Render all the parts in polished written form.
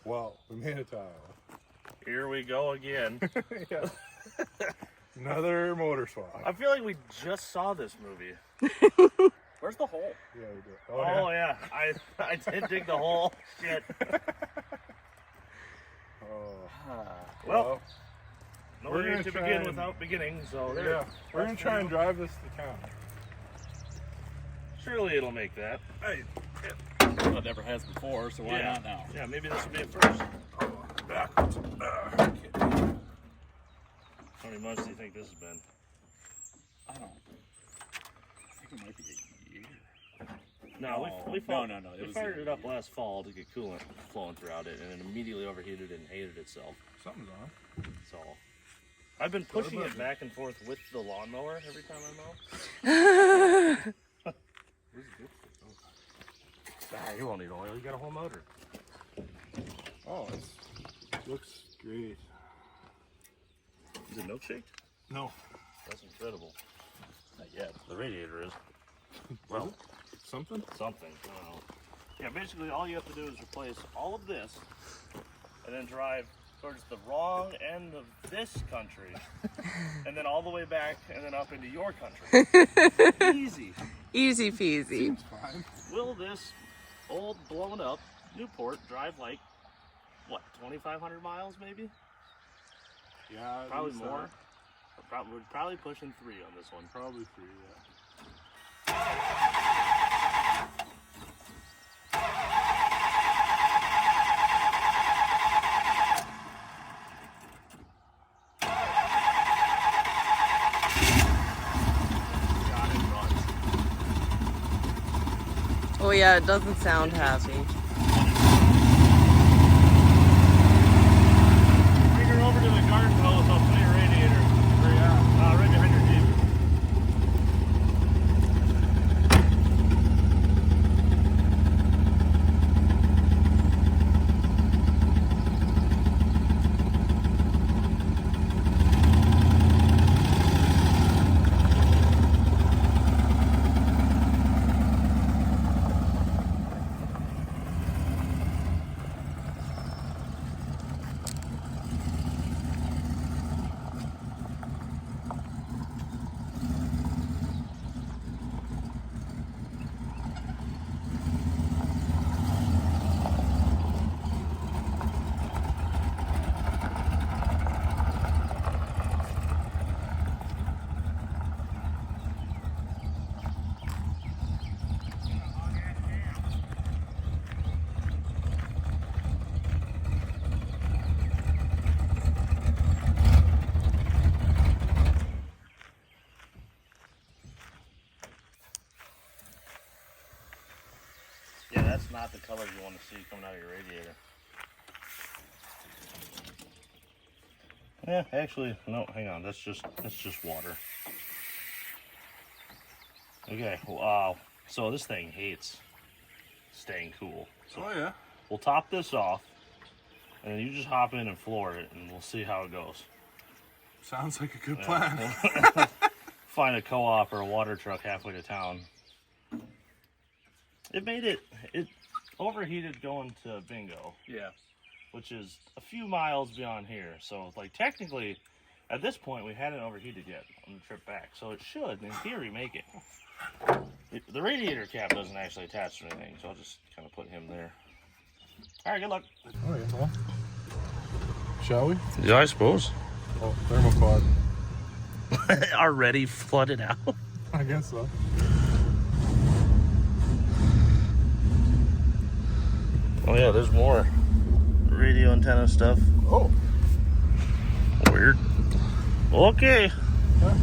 Well, we made it to Iowa. Here we go again. Yeah. Another motor swap. I feel like we just saw this movie. Where's the hole? Yeah, we did. Oh yeah. I did dig the hole. Shit. Well, no way to begin without beginning, so there. Yeah, we're going to try and drive this to town. Surely it'll make that. Hey. Well, it never has before, so why not now? Yeah, maybe this will be a first. Backwards. Okay. How many months do you think this has been? I think it might be a year. No, we fired it up a last fall to get coolant flowing throughout it, and it immediately overheated and hated itself. Something's on. So I've been pushing it back and forth with the lawnmower every time I mow. You won't need oil. You got a whole motor. Oh, it looks great. Is it milkshake? No. That's incredible. Not yet. The radiator is. Well, something? Something. I don't know. Yeah, basically all you have to do is replace all of this and then drive towards the wrong end of this country and then all the way back and then up into your country. Easy. Easy peasy. Seems fine. Will this old blown up Newport drive like, what, 2,500 miles maybe? Yeah, probably more. We're probably pushing 3 on this one. Probably 3, yeah. Oh yeah, it doesn't sound happy. Bring her over to the garden hose, I'll put your radiator. Where you at? Right behind your Jeep. Yeah, that's not the color you want to see coming out of your radiator. Yeah, actually, no, hang on, that's just water. Okay, wow. So this thing hates staying cool. So Oh, yeah. we'll top this off, and then you just hop in and floor it, and we'll see how it goes. Sounds like a good plan. Find a co-op or a water truck halfway to town. It overheated going to Bingo. Yeah. Which is a few miles beyond here. So, like, technically, at this point, we hadn't overheated yet on the trip back. So it should, in theory, make it. The radiator cap doesn't actually attach to anything, so I'll just kind of put him there. All right, good luck. All right, well. Shall we? Yeah, I suppose. Oh, thermoquad. Already flooded out. I guess so. Oh yeah, there's more radio antenna stuff. Oh. Weird. Okay. Huh?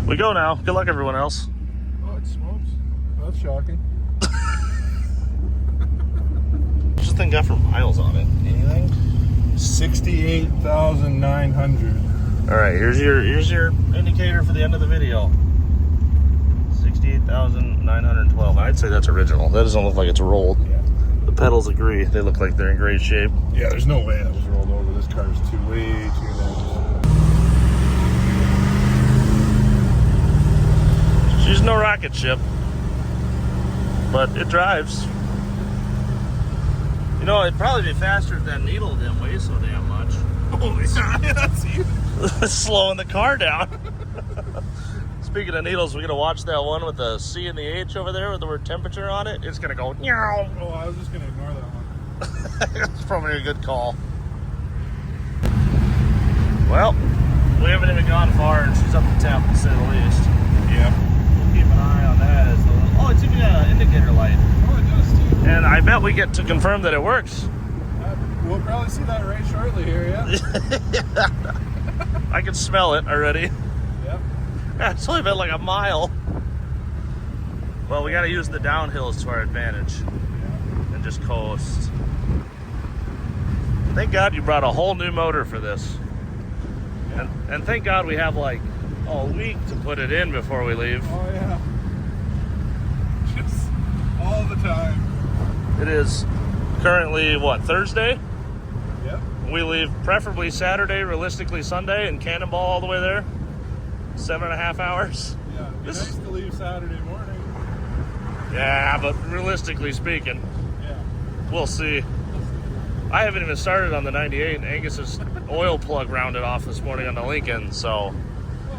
We go now. Good luck, everyone else. Oh, it smokes. That's shocking. What's this thing got for miles on it? Anything? 68,900. All right, here's your indicator for the end of the video. 68,912. I'd say that's original. That doesn't look like it's rolled. Yeah. The pedals agree. They look like they're in great shape. Yeah, there's no way that was rolled over. This car's way too nice. She's no rocket ship, but it drives. You know, it'd probably be faster if that needle didn't weigh so damn much. Holy shit, that's even. Slowing the car down. Speaking of needles, we're gonna watch that one with the C and the H over there with the word temperature on it. It's gonna go meow. Oh, I was just gonna ignore that one. It's probably a good call. Well, we haven't even gone far, and she's up to temp, to say the least. Yeah. We'll keep an eye on that as the. Oh, it's even an indicator light. Oh, it does too. And I bet we get to confirm that it works. We'll probably see that right shortly here, yeah? I can smell it already. Yep. Yeah, it's only been like a mile. Well, we got to use the downhills to our advantage and just coast. Thank God you brought a whole new motor for this. And thank God we have like a week to put it in before we leave. Oh, yeah. Just all the time. It is currently, what, Thursday? Yep. We leave preferably Saturday, realistically Sunday, and cannonball all the way there. 7.5 hours. Yeah, it's nice to leave Saturday morning. Yeah, but realistically speaking, Yeah. we'll see. I haven't even started on the 98, and Angus's oil plug rounded off this morning on the Lincoln, so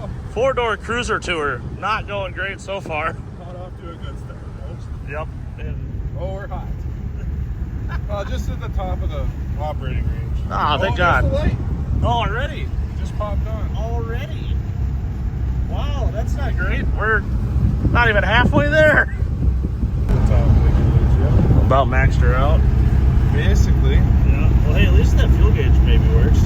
Oh, 4-door cruiser tour, not going great so far. got off to a good start, folks. Yep. And, Oh, we're hot. Just at the top of the operating range. thank there's God. the light. Oh, already? It just popped on. Already? Wow, that's not great. We're not even halfway there. The top of the gauge, yeah. About maxed her out. Basically. Yeah. Well, hey, at least that fuel gauge maybe works.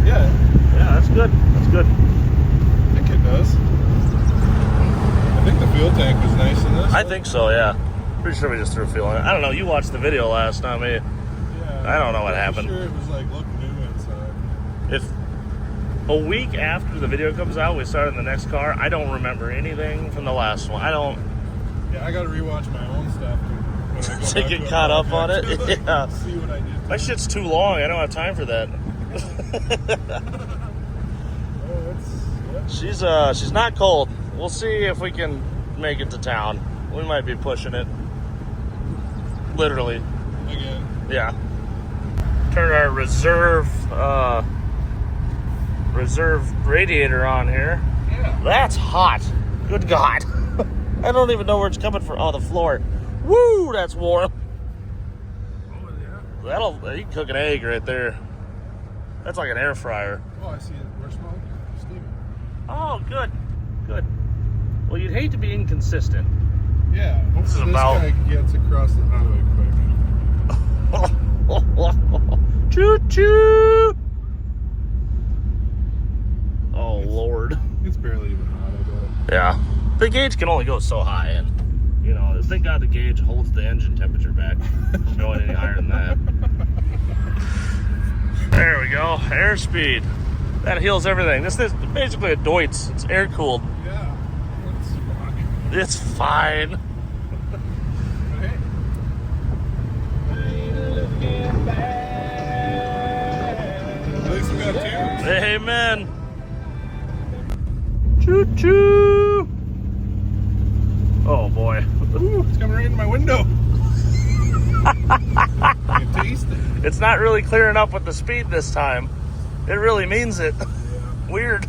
Yeah, Yeah, that's good. That's good. I think it does. I think the fuel tank was nice in this. I think so, yeah. Pretty sure we just threw fuel in it. I don't know. You watched the video last time. Yeah. I don't know what I'm happened. sure it was like, look new inside. If a week after the video comes out, we start in the next car, I don't remember anything from the last one. I don't. Yeah, I gotta rewatch my own stuff when I go To back get a caught up on project, it? like, Yeah. See what I did. My shit's too long. I don't have time for that. She's not cold. We'll see if we can make it to town. We might be pushing it. Literally. Again. Yeah. Turn our reserve radiator on here. Yeah. That's hot. Good God. I don't even know where it's coming from. Oh, the floor. Woo, that's warm. Oh, yeah. You can cook an egg right there. That's like an air fryer. Oh, I see it. We're smoking. Steaming. Oh, good. Good. Well, you'd hate to be inconsistent. Yeah. This is Hopefully about- guy gets across the highway quick. Choo choo. Oh, Lord. It's barely even hot, I bet. Yeah. The gauge can only go so high, and, you know, thank God the gauge holds the engine temperature back from going any higher than that. There we go. Airspeed. That heals everything. This is basically a Deutz. It's air cooled. Yeah. It's fine. It's fine. But hey. At least we got two. Amen. Choo choo. Oh boy. Ooh, it's coming right in my window. I can taste it. It's not really clearing up with the speed this time. It really means it. Yeah. Weird.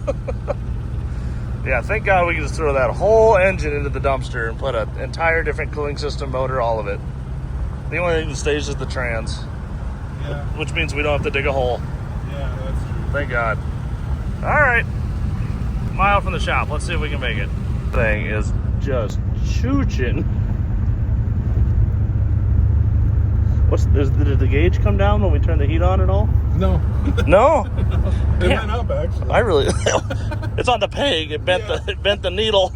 Yeah, thank God we can just throw that whole engine into the dumpster and put an entire different cooling system, motor, all of it. The only thing that stays is the trans, Yeah. which means we don't have to dig a hole. Yeah, that's true. Thank God. All right. Mile from the shop. Let's see if we can make it. Thing is just chooching. Did the gauge come down when we turned the heat on at all? No. No. It Damn. went up, actually. I really. It's on the peg. It bent the needle.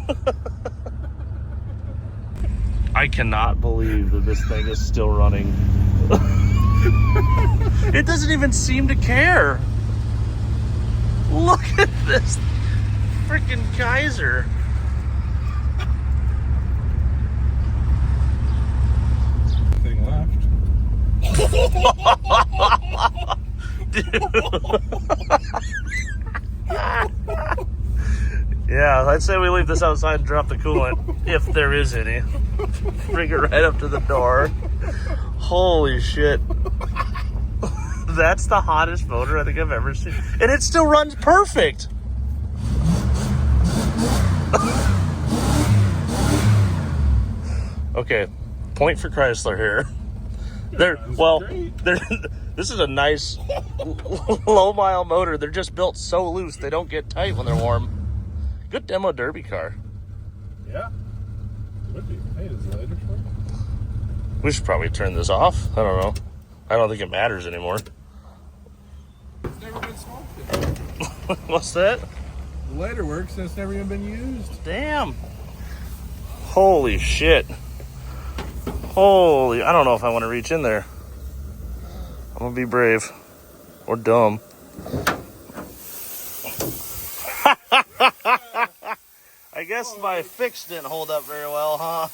I cannot believe that this thing is still running. It doesn't even seem to care. Look at this freaking geyser. Thing left. Yeah, I'd say we leave this outside and drop the coolant, if there is any. Bring it right up to the door. Holy shit. That's the hottest motor I think I've ever seen. And it still runs perfect. Okay, point for Chrysler here. This is a nice low mile motor. They're just built so loose they don't get tight when they're warm. Good demo derby car. Yeah. Would be. Hey, is it lighter for you? We should probably turn this off. I don't know. I don't think it matters anymore. It's never been smoked in. What's that? The lighter works and it's never even been used. Damn. Holy shit. Holy, I don't know if I want to reach in there. I'm gonna be brave. Or dumb. I guess my fix didn't hold up very well, huh?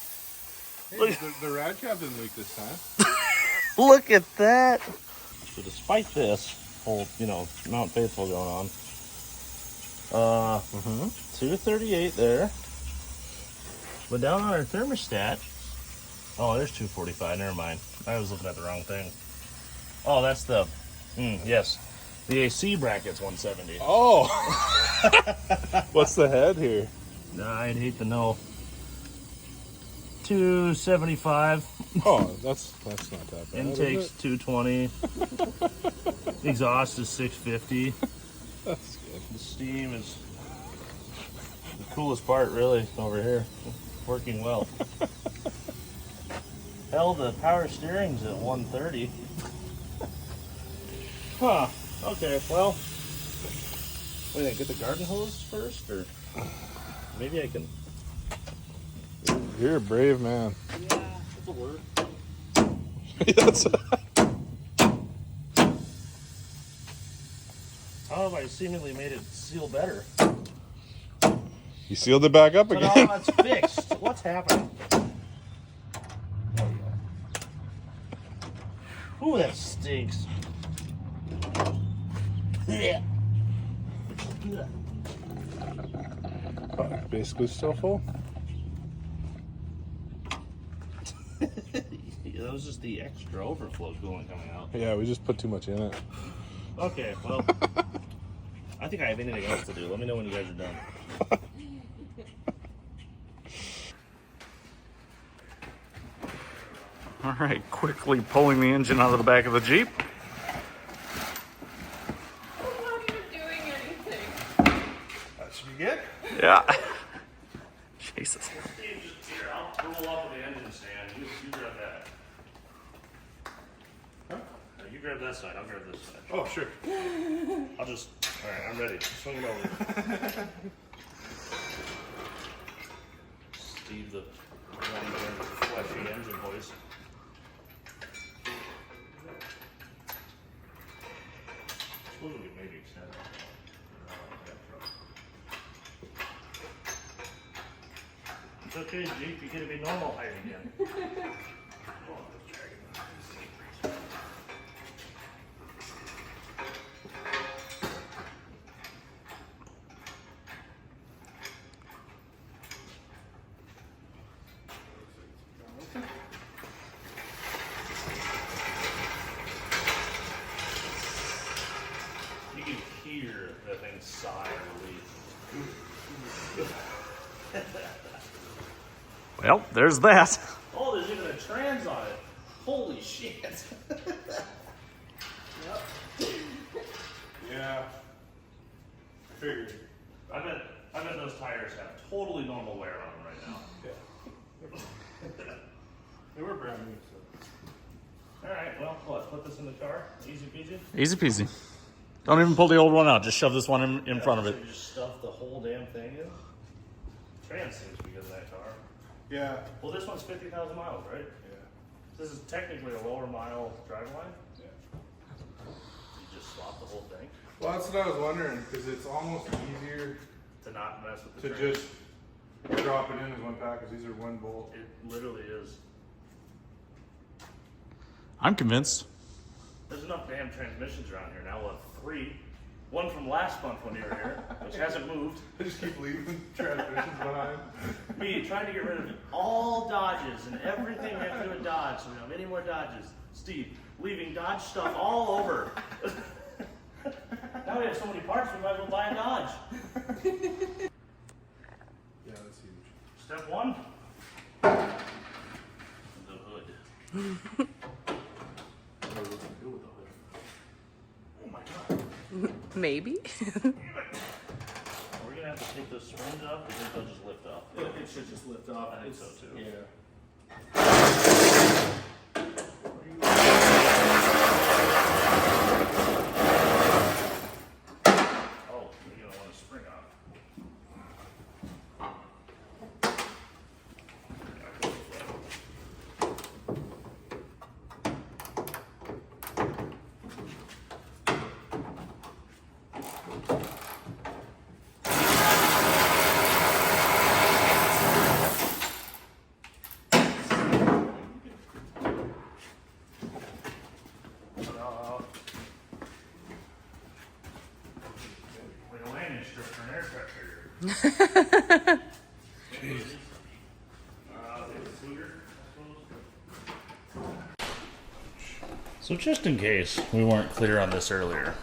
Hey, the rad cap didn't leak this time. Look at that. So despite this whole, Mount Faithful going on, 238 there. But down on our thermostat, oh, there's 245. Never mind. I was looking at the wrong thing. Oh, that's the, yes. The AC bracket's 170. Oh. What's the head here? I'd hate to know. 275. Oh, that's not that bad. Intake's 220. Exhaust is 650. That's good. The steam is the coolest part, really, over here. Working well. Hell, the power steering's at 130. Huh. Okay, well. What do you think? Get the garden hose first, or maybe I can. You're a brave man. Yeah, that's a word. Yes. How have I seemingly made it seal better? You sealed it back up But again. no, it's fixed. What's happening? Ooh, that stinks. Yeah. Basically still full. That was just the extra overflow coolant coming out. Yeah, we just put too much in it. Okay, well, I think I have anything else to do. Let me know when you guys are done. All right, quickly pulling the engine out of the back of the Jeep. I'm not even doing anything. That should be good. Yeah. Jesus. Steve, just here, I'll roll up with the engine stand. You grab that. Huh? You grab that side, I'll grab this side. Oh, sure. I'll just, alright, I'm ready. Swing it over. Steve, the fleshy engine voice. Suppose we could maybe extend it. It's okay, Jeep, you get to be normal height again. You can hear that thing sigh of relief. Well, there's that. Oh, there's even a trans on it. Holy shit. Yeah. Figured. I bet those tires have totally normal wear on them right now. Yeah. They were brand new, so. Alright, well, what? Put this in the car? Easy peasy? Easy peasy. Don't even pull the old one out. Just shove this one in front of So it. you just stuff the whole damn thing in? Trans seems to be good in that car. Yeah. Well, this one's 50,000 miles, right? Yeah. This is technically a lower mile driveline. Yeah. You just swap the whole thing Well, that's what I was wondering, because it's almost easier to not mess with the to trans. just drop it in as one package. These are one bolt. It literally is. I'm convinced. There's enough damn transmissions around here now. We'll have 3. One from last month when you were here, which hasn't moved. I just keep leaving transmissions behind. Me trying to get rid of all Dodges and everything we have to do with Dodge so we don't have any more Dodges. Steve leaving Dodge stuff all over. have so many parts, we might as well buy a Dodge. Yeah, that's huge. Step one. The hood. What are we gonna do with the hood? Oh my god. Maybe. We're gonna have to take those springs off, or they'll just lift off. It should just lift off. I think so too. Yeah. Oh, you're gonna want to spring off. Like a landing strip for an aircraft carrier. So just in case we weren't clear on this earlier,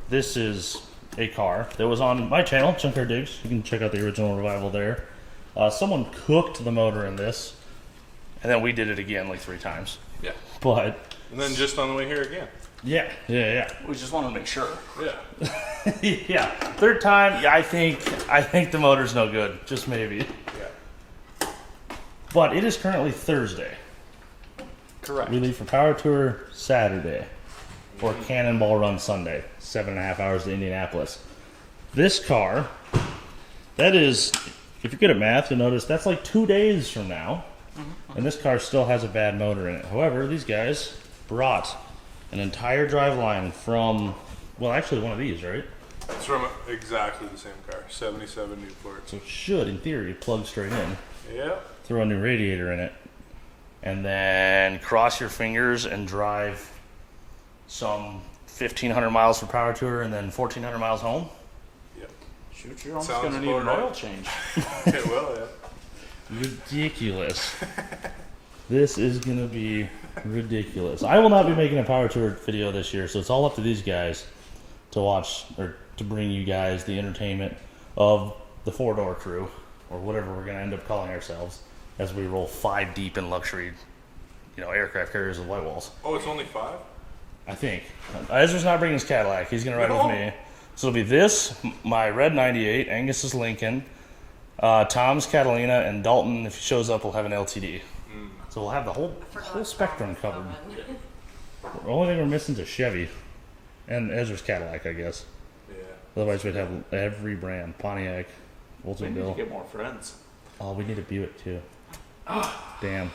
this is a car that was on my channel, Junkyard Digs. You can check out the original revival there. Someone cooked the motor in this, and then we did it again like 3 times. Yeah. But And then just on the way here again. yeah. We just want to make sure. Yeah. Yeah, 3rd time. Yeah, I think the motor's no good. Just maybe. Yeah. But it is currently Thursday. Correct. We leave for Power Tour Saturday, or Cannonball Run Sunday. 7.5 hours to Indianapolis. This car, that is, if you're good at math, you'll notice that's like 2 days from now. And this car still has a bad motor in it. However, these guys brought an entire driveline from, well, actually one of these, right? It's from exactly the same car, 77 Newport. So it should, in theory, plug straight in. Yeah. Throw a new radiator in it, and then cross your fingers and drive some 1,500 miles for Power Tour and then 1,400 miles home. Yep. Shoot, you're almost Sounds going to need an about right. oil change. It will, yeah. Ridiculous. This is going to be ridiculous. I will not be making a Power Tour video this year, so it's all up to these guys to watch, or to bring you guys the entertainment of the 4-door crew, or whatever we're going to end up calling ourselves, as we roll 5 deep in luxury, aircraft carriers with white walls. Oh, it's only 5? I think. Ezra's not bringing his Cadillac. He's going to ride with me. So it'll be this, my red 98, Angus's Lincoln, Tom's Catalina, and Dalton, if he shows up, will have an LTD. So we'll have the whole spectrum covered. The only thing we're missing is a Chevy. And Ezra's Cadillac, I guess. Yeah. Otherwise, we'd have every brand. Pontiac, We need to Oldsmobile. get more friends. Oh, we need a Buick, too. Damn.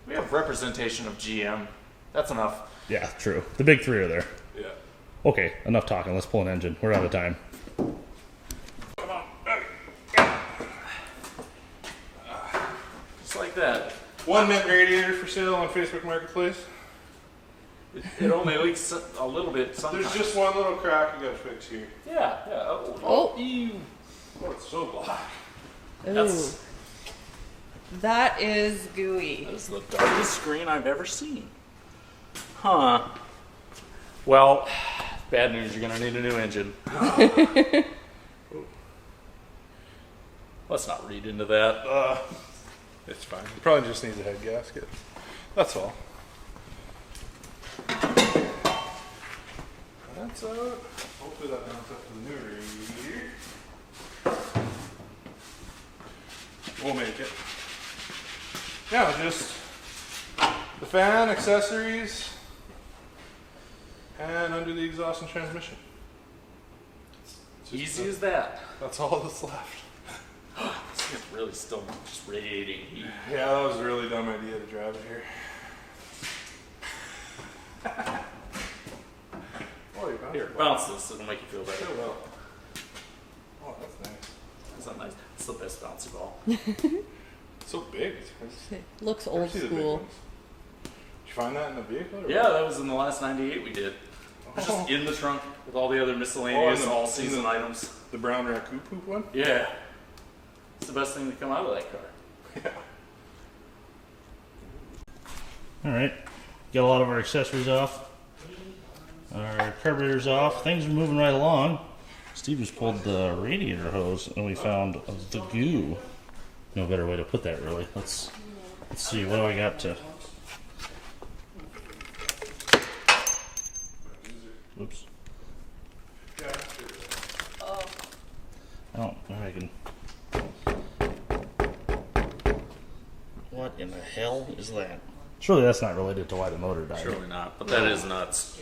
We have representation of GM. That's enough. Yeah, true. The big 3 are there. Yeah. Okay, enough talking. Let's pull an engine. We're out of time. Come on. Just like that. 1 mint radiator for sale on Facebook Marketplace. It only leaks a little bit sometimes. There's just one little crack you gotta fix here. Yeah. Oh. Ew. Oh, it's so black. Ooh, That's that is gooey. That is the darkest screen I've ever seen. Huh. Well, bad news, you're going to need a new engine. Let's not read into that. It's fine. It probably just needs a head gasket. That's all. That's hopefully that mounts up to the new radiator. We'll make it. Yeah, just the fan, accessories, and under the exhaust and transmission. It's just Easy as that. That's all that's left. This is really still just radiating heat. Yeah, that was a really dumb idea to drive it here. Oh, you bounced Here, it. bounce this, it'll make you feel better. Feel well. Oh, that's nice. Is that nice? It's the best bouncy ball. It's so big. Looks Never old see the big school. ones. Did you find that in the vehicle? Or Yeah, that was in the last 98 we did. It was just in the trunk with all the other miscellaneous Oh, all-season items. The brown raccoon poop one? Yeah. It's the best thing to come out of that car. Yeah. All right, get a lot of our accessories off. Our carburetor's off. Things are moving right along. Steve just pulled the radiator hose, and we found the goo. No better way to put that, really. Let's see. What do I got to? Oops. Oh, I can. What in the hell is that? Surely that's not related to why the motor died. Surely not, but that is nuts.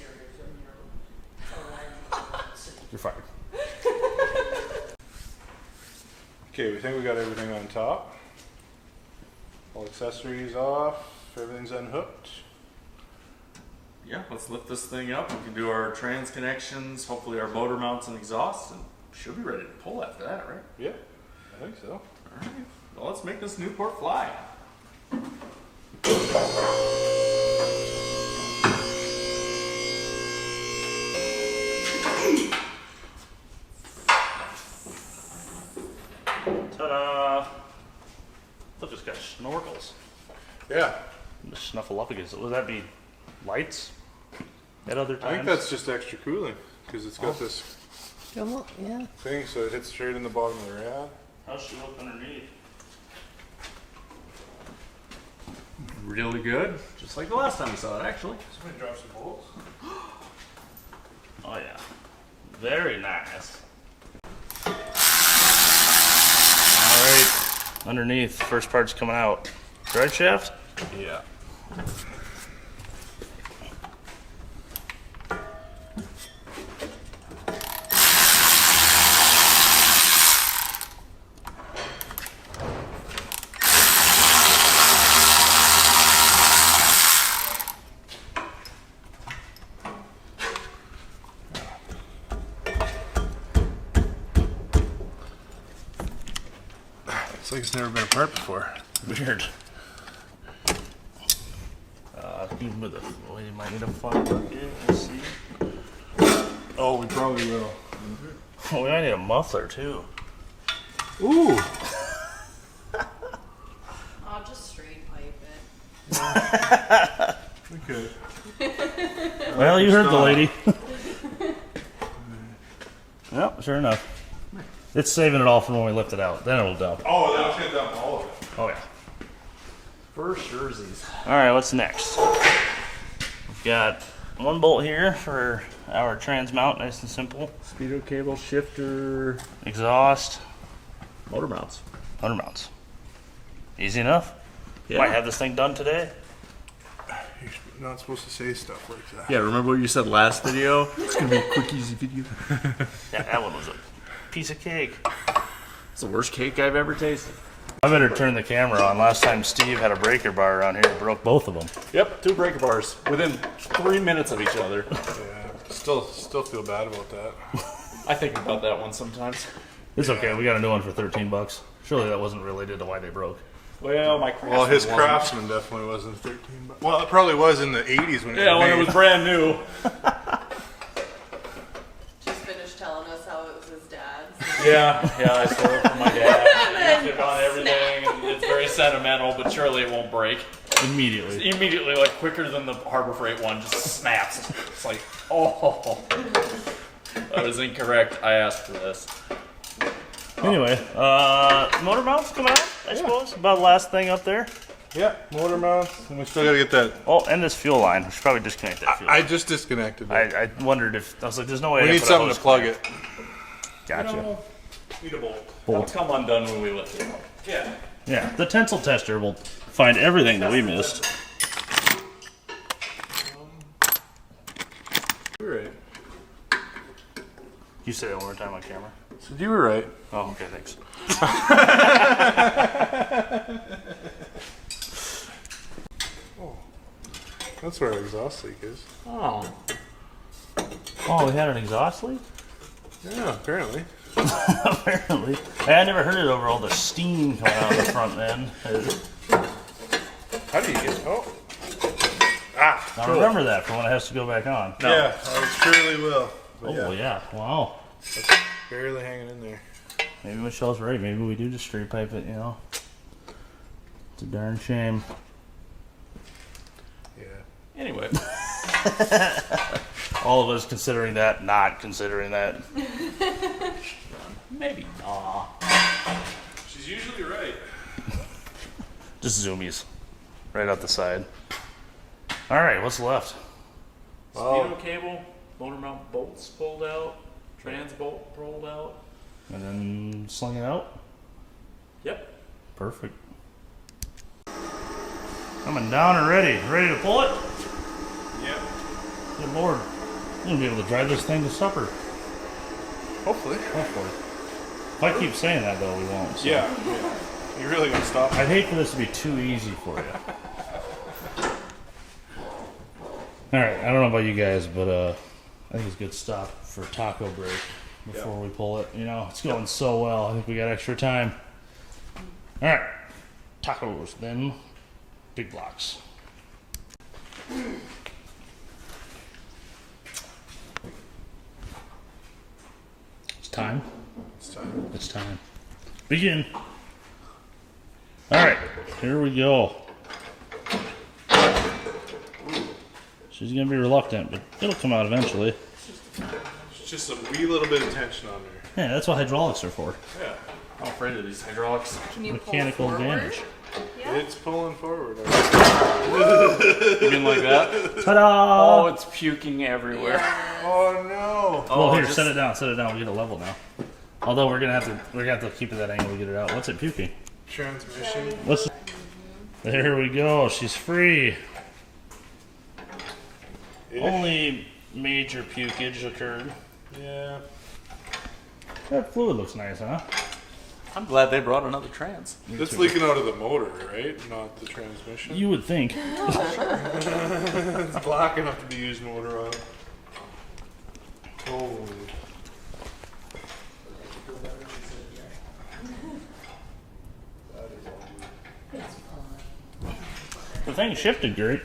You're fired. Okay, we think we got everything on top. All accessories off. Everything's unhooked. Yeah, let's lift this thing up. We can do our trans connections, hopefully our motor mounts and exhaust, and should be ready to pull after that, right? Yeah, I think so. Alright, well let's make this Newport fly. Ta-da! Look, it's got snorkels. Yeah, The snuffleupagus. Would that be lights at other times? I think that's just extra cooling because it's got this Yeah. thing so it hits straight in the bottom of the rad. How's she look underneath? Really good, just like the last time we saw it actually. Somebody drop some bolts. Oh yeah. Very nice. Alright. Underneath, first part's coming out. Drive shaft? Yeah. It's like it's never been apart before. Weird. Even with a, well, you might need a fun bucket. We'll see. Oh, we probably will. Oh, we might need a muffler too. Ooh. I'll just straight pipe it. Okay. Well, you heard the lady. Yep, sure enough. It's saving it all from when we lift it out. Then it'll dump. Oh, that was gonna dump all of it. Oh yeah. For surezies. All right, what's next? We've got one bolt here for our trans mount, nice and simple. Speedo cable, shifter, Exhaust, motor mounts. motor mounts. Easy enough. Yeah. Might have this thing done today. You're not supposed to say stuff like that. Yeah, remember what you said last video? It's gonna be a quick, easy video. Yeah, that one was a piece of cake. It's the worst cake I've ever tasted. I better turn the camera on. Last time Steve had a breaker bar around here, broke both of them. Yep, 2 breaker bars within 3 minutes of each other. Yeah. Still feel bad about that. I think about that one sometimes. It's okay. We got a new one for $13. Surely that wasn't related to why they broke. Well, my Craftsman Well, his wasn't. Craftsman definitely wasn't 13 bucks. Well, it probably was in the 80s when it Yeah, was when it made. was brand new. Just finished telling us how it was his dad's. Yeah, I stole it from my dad. I used it on everything, and it's very sentimental, but surely it won't break. Immediately. Immediately, like quicker than the Harbor Freight one, just snaps. It's like, oh, that was incorrect. I asked for this. Anyway, motor mounts coming out, I suppose. About the last thing up there. Yeah, motor mounts. And we still gotta get that. Oh, and this fuel line. We should probably disconnect that fuel I line. just disconnected it. I wondered if, I was like, there's no way I We can need put a something hose to plug clamp. it. Gotcha. Need a bolt. Bolt. That'll come undone when we lift it up. Yeah. Yeah, the tensile tester will find everything that we missed. You're right. You say that one more time on camera. So you were right. Oh, okay, thanks. That's where our exhaust leak is. Oh. Oh, we had an exhaust leak? Yeah, apparently. Apparently. Hey, I never heard it over all the steam coming out of the front end. How do you get? Oh. I remember that for when it has to go back on. No. Yeah, I surely will. But Oh, yeah. Wow. It's barely hanging in there. Maybe Michelle's right. Maybe we do just straight pipe it, you know? It's a darn shame. Yeah. Anyway. All of us considering that, not considering that. Maybe not. She's usually right. Just zoomies. Right out the side. Alright, what's left? Speedo cable, motor mount bolts pulled out, trans bolt pulled out. And then sling it out? Yep. Perfect. Coming down and ready. Ready to pull it? Yep. Good lord. We're gonna be able to drive this thing to supper. Hopefully. Hopefully. If I keep saying that though, we won't. So. Yeah. You're really gonna stop? I'd hate for this to be too easy for you. Alright, I don't know about you guys, but I think it's a good stop for taco break before we pull it. You know, it's going so well. I think we got extra time. Alright. Tacos, then big blocks. It's time. It's time. It's time. Begin. Alright, here we go. She's gonna be reluctant, but it'll come out eventually. It's just a wee little bit of tension on her. Yeah, that's what hydraulics are for. Yeah. I'm afraid of these hydraulics. Can you Mechanical pull forward? advantage. Yeah. It's pulling forward. You mean like that? Ta-da! Oh, it's puking everywhere. Yeah. Oh no. Well, here, just- set it down. Set it down. We get a level now. Although we're gonna have to keep it that angle to get it out. What's it puking? Transmission. Let's. There we go. She's free. Only major pukage occurred. Yeah. That fluid looks nice, huh? I'm glad they brought another trans. It's leaking out of the motor, right? Not the transmission. You would think. It's black enough to be used motor oil. Holy. The thing shifted great.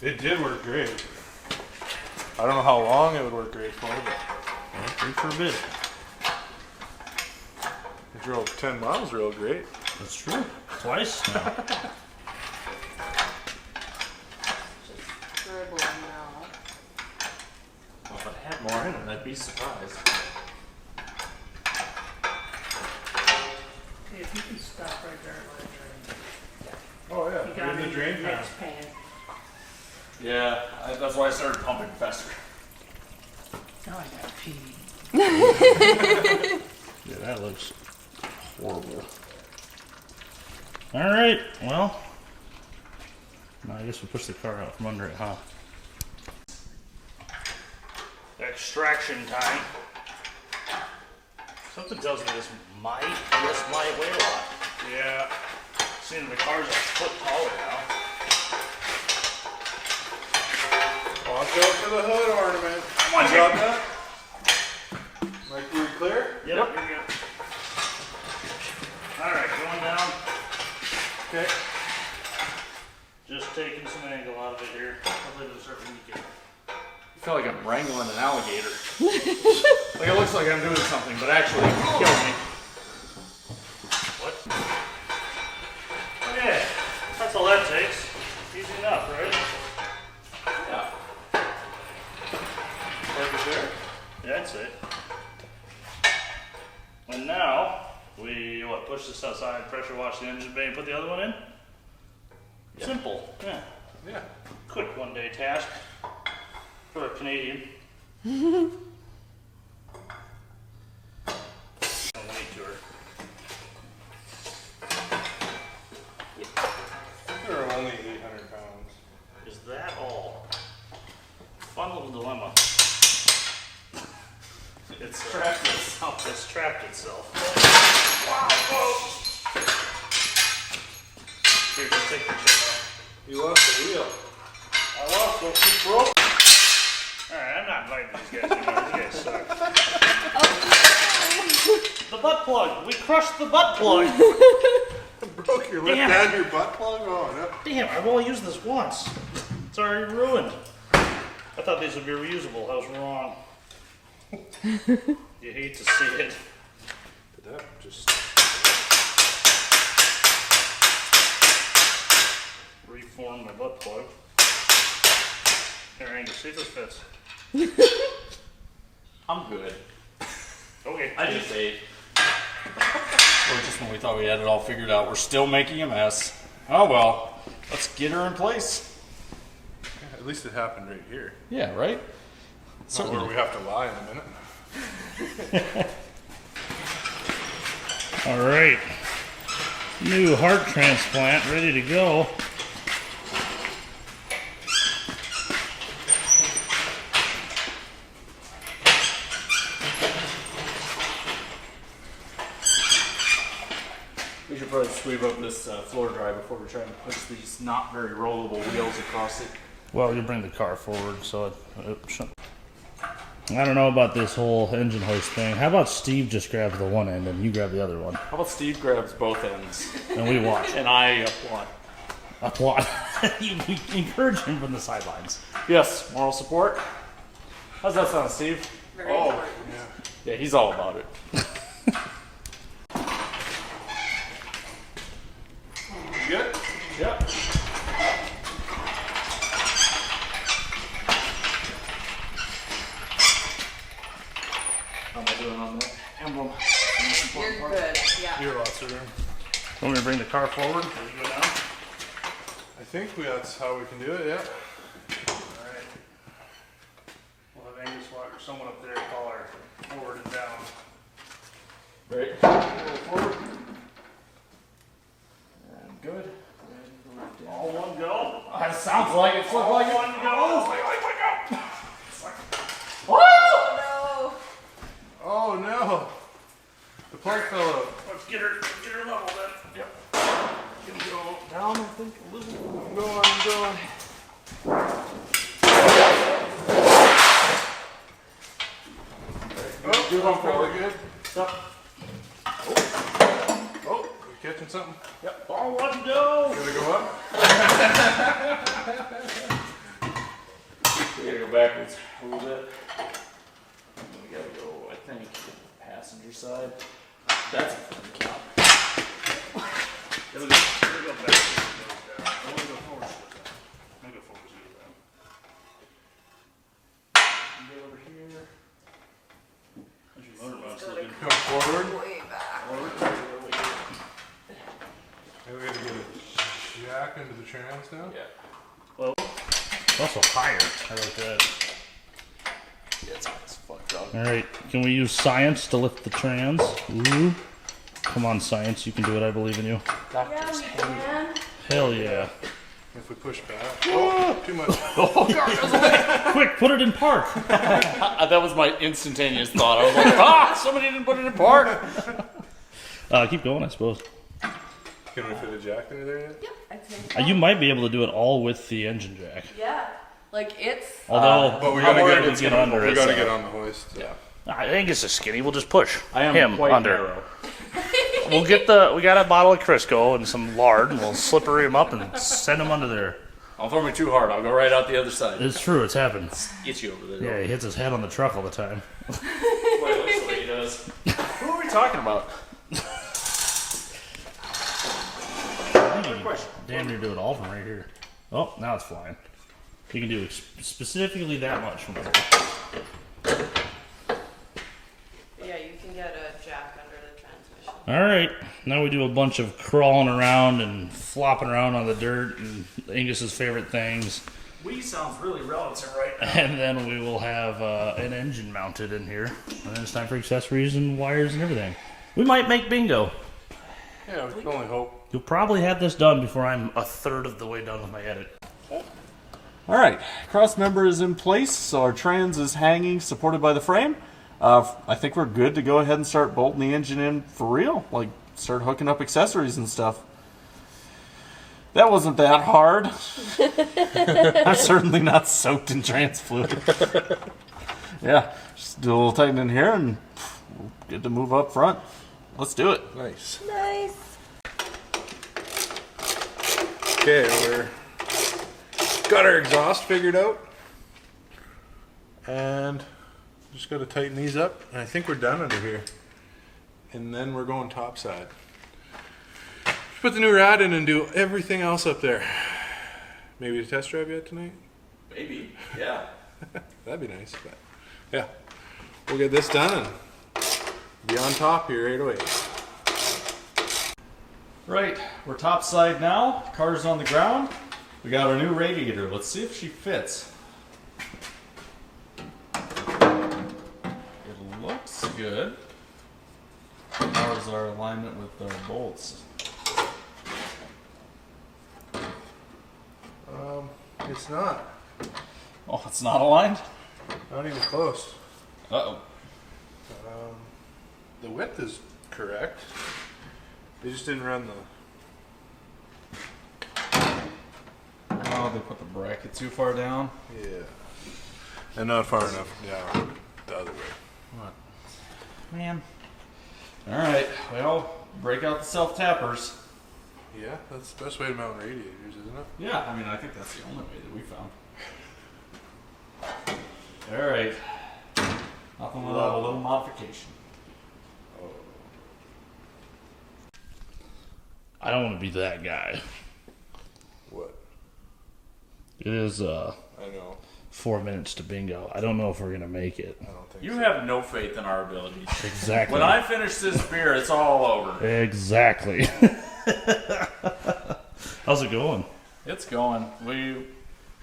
It did work great. I don't know how long it would work great for, but Great for a bit. it drove 10 miles real great. That's true. Twice now. Just dribbling now. Well, if I had more in it, I'd be surprised. If you can stop right there and let it drain. Oh yeah, You got in the it drain in pan. next pan. Yeah, that's why I started pumping faster. Now I got pee. Yeah, that looks horrible. Alright, well. Now I guess we push the car out from under it, huh? Extraction time. Something tells me this might weigh a lot. Yeah. Seeing the car's a foot taller now. Watch out for the hood ornament. You got that? Like we're clear? Yep. You're good. Alright, going down. Okay. Just taking some angle out of it here. Hopefully it'll start leaking. I feel like I'm wrangling an alligator. Like it looks like I'm doing something, but actually it can kill me. What? Okay, that's all that takes. Easy enough, right? Yeah. Perfect there. Yeah, I'd say. And now, we, push this outside, pressure wash the engine bay, and put the other one in? Yep. Simple, yeah. Yeah. Quick one-day task for a Canadian. Don't wait to her. They're only 800 pounds. Is that all? Fun little dilemma. It's trapped itself. It's trapped itself. Wow, whoa. Here, just take your chain off. You lost the wheel. I lost one. You broke. Alright, I'm not inviting these guys anymore. You guys suck. The butt plug. We crushed the butt plug. Broke your lip Damn. down your butt plug? Oh no. Damn, I've only used this once. It's already ruined. I thought these would be reusable. I was wrong. You hate to see it. Did that just... Reform my butt plug. Here, Angus, see if this fits. I'm good. Okay. I just ate. Or just when we thought we had it all figured out, we're still making a mess. Oh well, let's get her in place. Yeah, at least it happened right here. Yeah, right? Not where we have to lie in a minute. All right. New heart transplant ready to go. We should probably sweep up this floor dry before we try to push these not very rollable wheels across it. Well, you bring the car forward, so it shouldn't. I don't know about this whole engine hoist thing. How about Steve just grabs the one end and you grab the other one? How about Steve grabs both ends And we watch. and I applaud? Applaud. You encourage him from the sidelines. Yes, moral support. How's that sound, Steve? Very Oh, important. yeah. Yeah, he's all about it. You good? Yep. How am I doing on that emblem? You're good. Yeah. You're lots of room. Want me to bring the car forward? I think that's how we can do it, yeah. Alright. We'll have Angus or someone up there call our forward and down. Right. A little forward. And good. All one go. That sounds like it. Looks like it. One go. Oh Oh no! The plug fell out. Let's get her level then. Yep. Gonna go down, I think, a little. I'm going. Oh, Good on forward. really good. Yep. Oh, you catching something? Yep. All one go. Gotta go up. We gotta go backwards a little bit. We gotta go, I think, passenger side. That's a fun count. It'll go back. We'll go forward. We'll go forward. Go over here. How's your motor mouse Gotta looking? Come forward. no. Way back. And we gotta get a jack into the trans now. Yeah. Also higher. I like that. Yeah, it's fucked up. All right. Can we use science to lift the trans? Ooh. Come on, science. You can do it. I believe in you. Yeah, we can. Hell yeah. If we push back. Oh, too much. Quick, put it in park. That was my instantaneous thought. I was like, somebody didn't put it in park. Keep going, I suppose. Can we fit a jack into there yet? Yep, I think so. You might be able to do it all with the engine jack. Yeah. Like it's. Although, But we I'm gotta worried get, it's get under we it. gotta So. get on the hoist. Yeah. Angus is skinny. We'll just push I am him quite under. narrow. We'll get we got a bottle of Crisco and some lard, and we'll slippery him up and send him under there. Don't throw me too hard. I'll go right out the other side. It's true. It's happened. Get you over there. Yeah, he hits his head on the truck all the time. That's what it looks like he does. Who are we talking about? Damn near do it all from right here. Oh, now it's flying. You can do specifically that much from there. Yeah, you can get a jack under the transmission. All right, now we do a bunch of crawling around and flopping around on the dirt and Angus's favorite things, We sounds really relative right now. and then we will have an engine mounted in here, and then it's time for accessories and wires and everything. We might make bingo. Yeah, we can only hope. You'll probably have this done before I'm a third of the way done with my edit. All right, cross member is in place, so our trans is hanging, supported by the frame. I think we're good to go ahead and start bolting the engine in for real, like start hooking up accessories and stuff. That wasn't that hard. I'm certainly not soaked in trans fluid. Yeah, just do a little tightening here and we're good to move up front. Let's do it. Nice. Nice. Okay, we're got our exhaust figured out, and just got to tighten these up, and I think we're done under here. And then we're going topside. Put the new rad in and do everything else up there. Maybe a test drive yet tonight? Maybe, yeah. That'd be nice, but yeah. We'll get this done and be on top here right away. Right, we're topside now. Car's on the ground. We got our new radiator. Let's see if she fits. It looks good. How's our alignment with our bolts? It's not. Oh, it's not aligned? Not even close. Uh-oh. The width is correct. They just didn't run the... Oh, they put the bracket too far down? Yeah. And not far enough down the other way. What? Man. Alright, well, break out the self-tappers. Yeah, that's the best way to mount radiators, isn't it? Yeah, I mean, I think that's the only way that we found. Alright. Nothing without a little modification. I don't want to be that guy. What? It is I know. 4 minutes to bingo. I don't know if we're going to make it. I don't think You so. have no faith in our abilities. Exactly. When I finish this beer, it's all over. Exactly. How's it going? It's going. We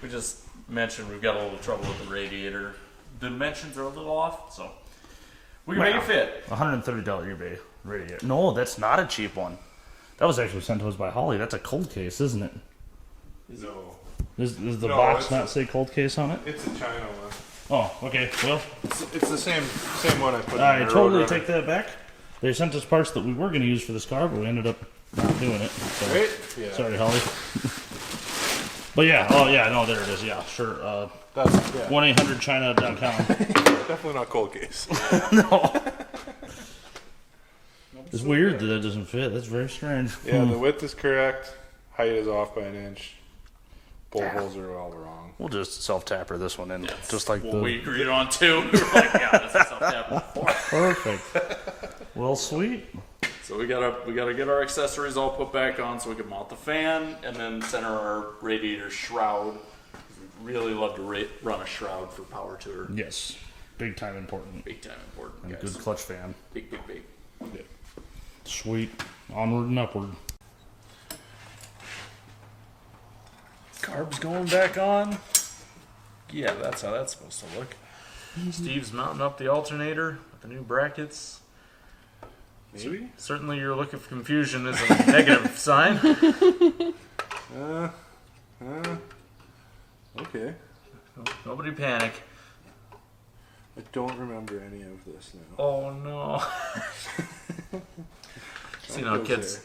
just mentioned we've got a little trouble with the radiator. The dimensions are a little off, so we can make it fit. $130 eBay radiator. No, that's not a cheap one. That was actually sent to us by Holly. That's a cold case, isn't it? No. Does the No, box it's not say cold case on it? It's a China one. Oh, okay. Well, It's the same one I put in I the totally Roadrunner. take that back. They sent us parts that we were going to use for this car, but we ended up not doing it. So. Right? Yeah. Sorry, Holly. But yeah, oh yeah, no, there it is. Yeah, sure. That's, yeah. 1-800-China.com. Definitely not cold case. No. It's weird that it doesn't fit. That's very strange. Yeah, the width is correct. Height is off by an inch. Bolt holes are all wrong. We'll just self-tapper this one in, just like Well, the... we agreed on two. We were like, yeah, that's a self-tapper. Perfect. Well, sweet. So we gotta get our accessories all put back on so we can mount the fan and then center our radiator shroud. We really love to run a shroud for power tour. Yes. Big time important. Big time important, And guys. good clutch fan. Big. Yeah. Sweet. Onward and upward. Carb's going back on. Yeah, that's how that's supposed to look. Steve's mounting up the alternator with the new brackets. Maybe? Certainly your look of confusion is a negative sign. Okay. Nobody panic. I don't remember any of this now. Oh no. So, you know, kids,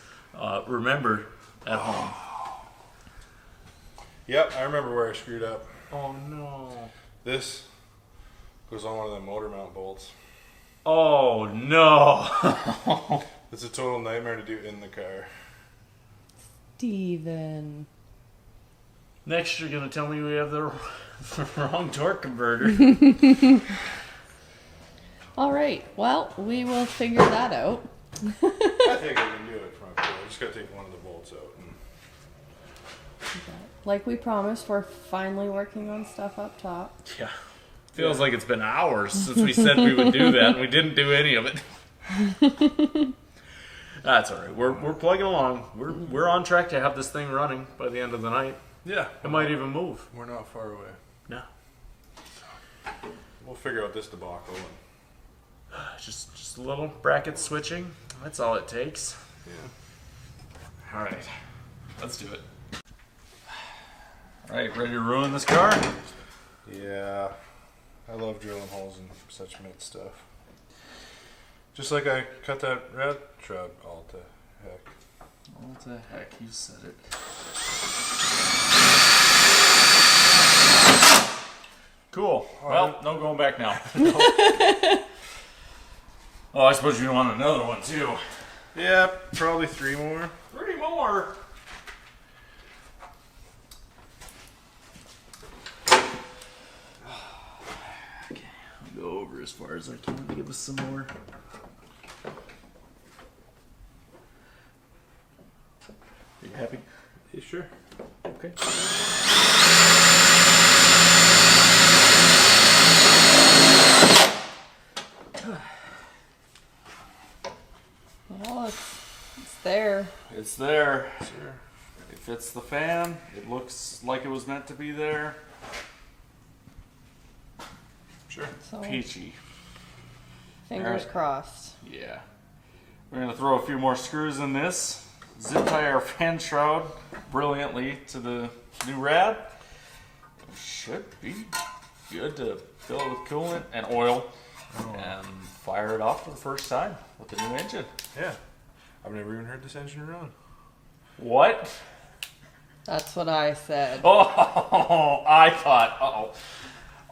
remember at home. Yep, I remember where I screwed up. Oh no. This goes on one of the motor mount bolts. Oh no. It's a total nightmare to do in the car. Steven. Next, you're gonna tell me we have the wrong torque converter. All right. Well, we will figure that out. I think I can do it from up here. I just gotta take one of the bolts out. Like we promised, we're finally working on stuff up top. Yeah. Feels like it's been hours since we said we would do that, and we didn't do any of it. That's all right. We're plugging along. We're on track to have this thing running by the end of the night. Yeah. It might even move. We're not far away. No. We'll figure out this debacle. Just a little bracket switching. That's all it takes. Yeah. All right. Let's do it. All right, ready to ruin this car? Yeah. I love drilling holes in such mid stuff. Just like I cut that rat trap all to heck. What the heck? You said it. Cool. Well, no going back now. Oh, I suppose you want another one too. Yeah, probably 3 more. 3 more. Okay, I'll go over as far as I can to give us some more. Are you happy? Yeah, sure. Okay. Well, it's there. It's there. Sure. It fits the fan. It looks like it was meant to be there. Sure. So Peachy. fingers Alright. crossed. Yeah. We're going to throw a few more screws in this. Zip tie our fan shroud brilliantly to the new rad. It should be good to fill it with coolant and oil and fire it off for the first time with the new engine. Yeah. I've never even heard this engine run. What? That's what I said. Oh, I thought, uh-oh.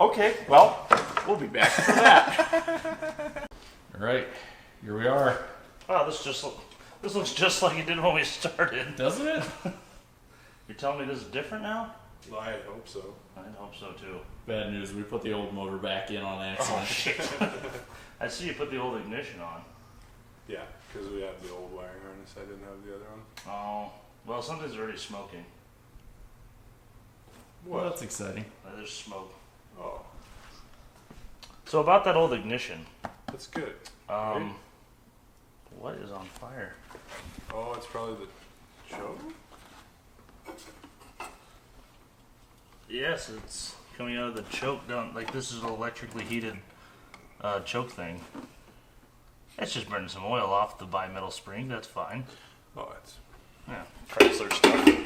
Okay, well, we'll be back for that. All right, here we are. Oh, this looks just like it did when we started. Doesn't it? You're telling me this is different now? Well, I hope so. I hope so too. Bad news, we put the old motor back in on Oh accident. shit! I see you put the old ignition on. Yeah, because we have the old wiring harness. I didn't have the other one. Oh, well, something's already smoking. Well, that's exciting. There's smoke. Oh, So about that old ignition, that's good. what is on fire? Oh, it's probably the choke? Yes, it's coming out of the choke down. Like this is an electrically heated choke thing. It's just burning some oil off the bimetal spring. That's fine. Oh, it's... Yeah, Chrysler stuff.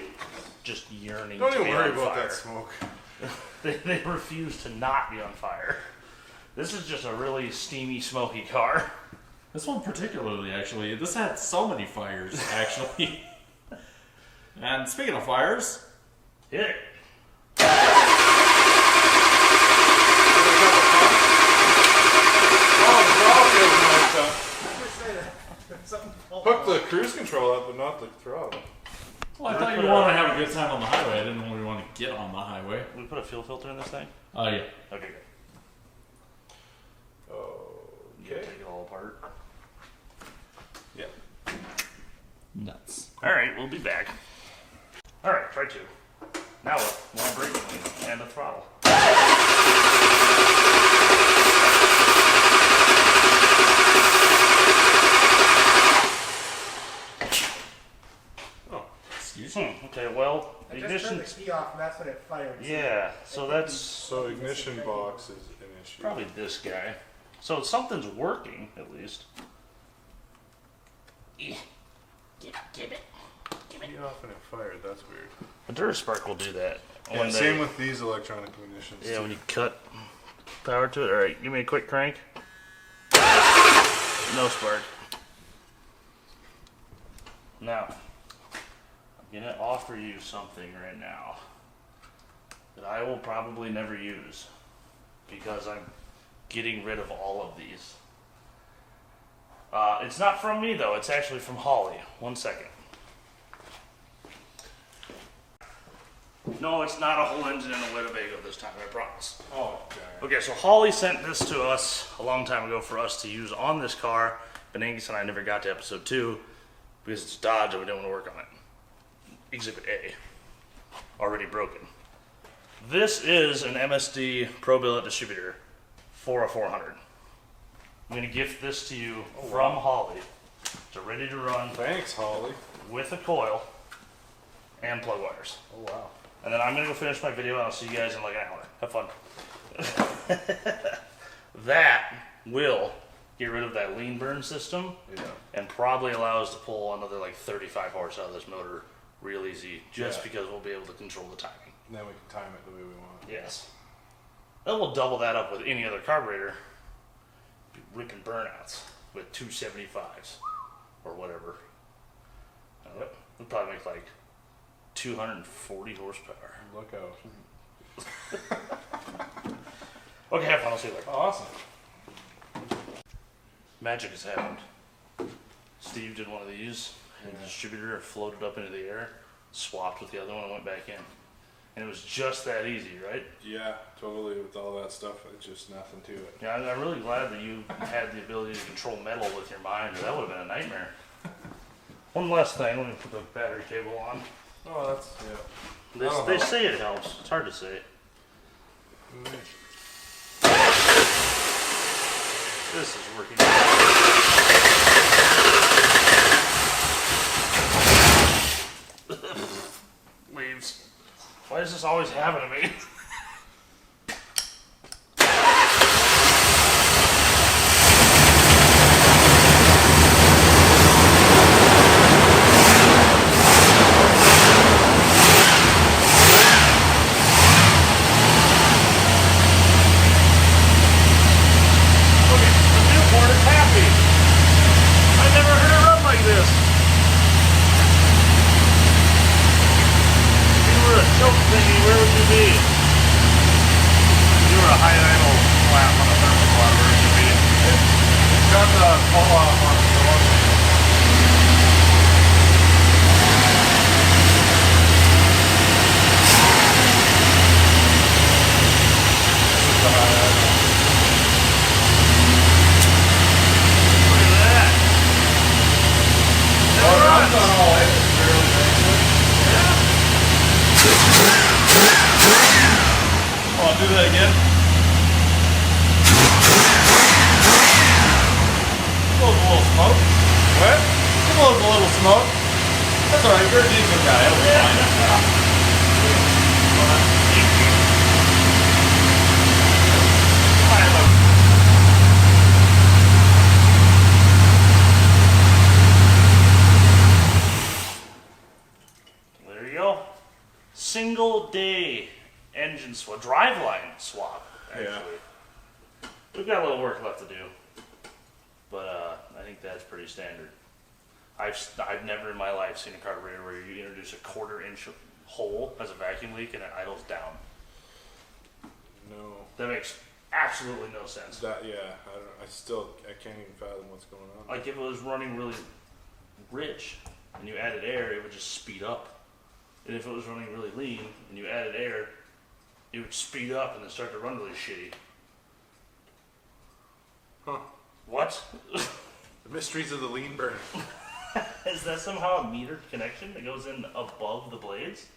Just yearning Don't to even be worry on about fire. that smoke. They refuse to not be on fire. This is just a really steamy, smoky car. This one particularly, actually, this had so many fires, actually. And speaking of fires, Hit it. Hook the cruise control up, but not the throttle. well, I thought you wanted to have a good time on the highway. I didn't really want to get on the highway. We put a fuel filter in this thing? Oh, yeah. Okay, good. You gotta take it all apart. Yeah. Nuts. Alright, we'll be back. Alright, try two. Now what? More braking and the throttle. Excuse me. Okay, well, I just turned ignition. the key off and that's when it fired. Yeah, so that's So ignition box is an issue. probably this guy. So something's working, at least. Give it. Get off and it fired. That's weird. A DuraSpark will do that. Yeah, When same they- with these electronic ignitions. Yeah, too. when you cut power to it. Alright, give me a quick crank. No spark. Now, I'm gonna offer you something right now that I will probably never use because I'm getting rid of all of these. It's not from me though, it's actually from Holly. 1 second. No, it's not a whole engine and a Winnebago this time, I promise. Oh, okay. Okay, so Holly sent this to us a long time ago for us to use on this car, but Angus and I never got to episode 2 because it's Dodge and we didn't want to work on it. Exhibit A. Already broken. This is an MSD Pro Billet distributor for a 400. I'm going to gift this to you from Holly. It's ready to run Thanks, Holly. with a coil and plug wires. Oh, wow. And then I'm gonna go finish my video and I'll see you guys in like an hour. Have fun. That will get rid of that lean burn system Yeah. and probably allow us to pull another like 35 horse out of this motor real easy just Yeah. because we'll be able to control the timing. And then we can time it the way we want. Yes. Then we'll double that up with any other carburetor. Be ripping burnouts with 275s or whatever. We'll probably make like 240 horsepower. Look out. Okay, have fun. I'll see you later. Awesome. Magic has happened. Steve did one of these, and the distributor floated up into the air, swapped with the other one, and went back in. And it was just that easy, right? Yeah, totally. With all that stuff, it's just nothing to it. Yeah, I'm really glad that you had the ability to control metal with your mind, or that would have been a nightmare. One last thing, let me put the battery cable on. Oh, that's, yeah. They say it helps. It's hard to say. This is working. just always happen to me? Do that again. Blows a little smoke. What? It blows a little smoke. That's alright, you're a diesel guy. It'll be fine. There you go. Single day engine swap, driveline swap, actually. Yeah. We've got a little work left to do, but I think that's pretty standard. I've never in my life seen a carburetor where you introduce a 1/4 inch hole as a vacuum leak and it idles down. No. That makes absolutely no sense. That I can't even fathom what's going on. Like if it was running really rich and you added air, it would just speed up. And if it was running really lean and you added air, it would speed up and then start to run really shitty. Huh. What? The mysteries of the lean burn. Is that somehow a metered connection that goes in above the blades?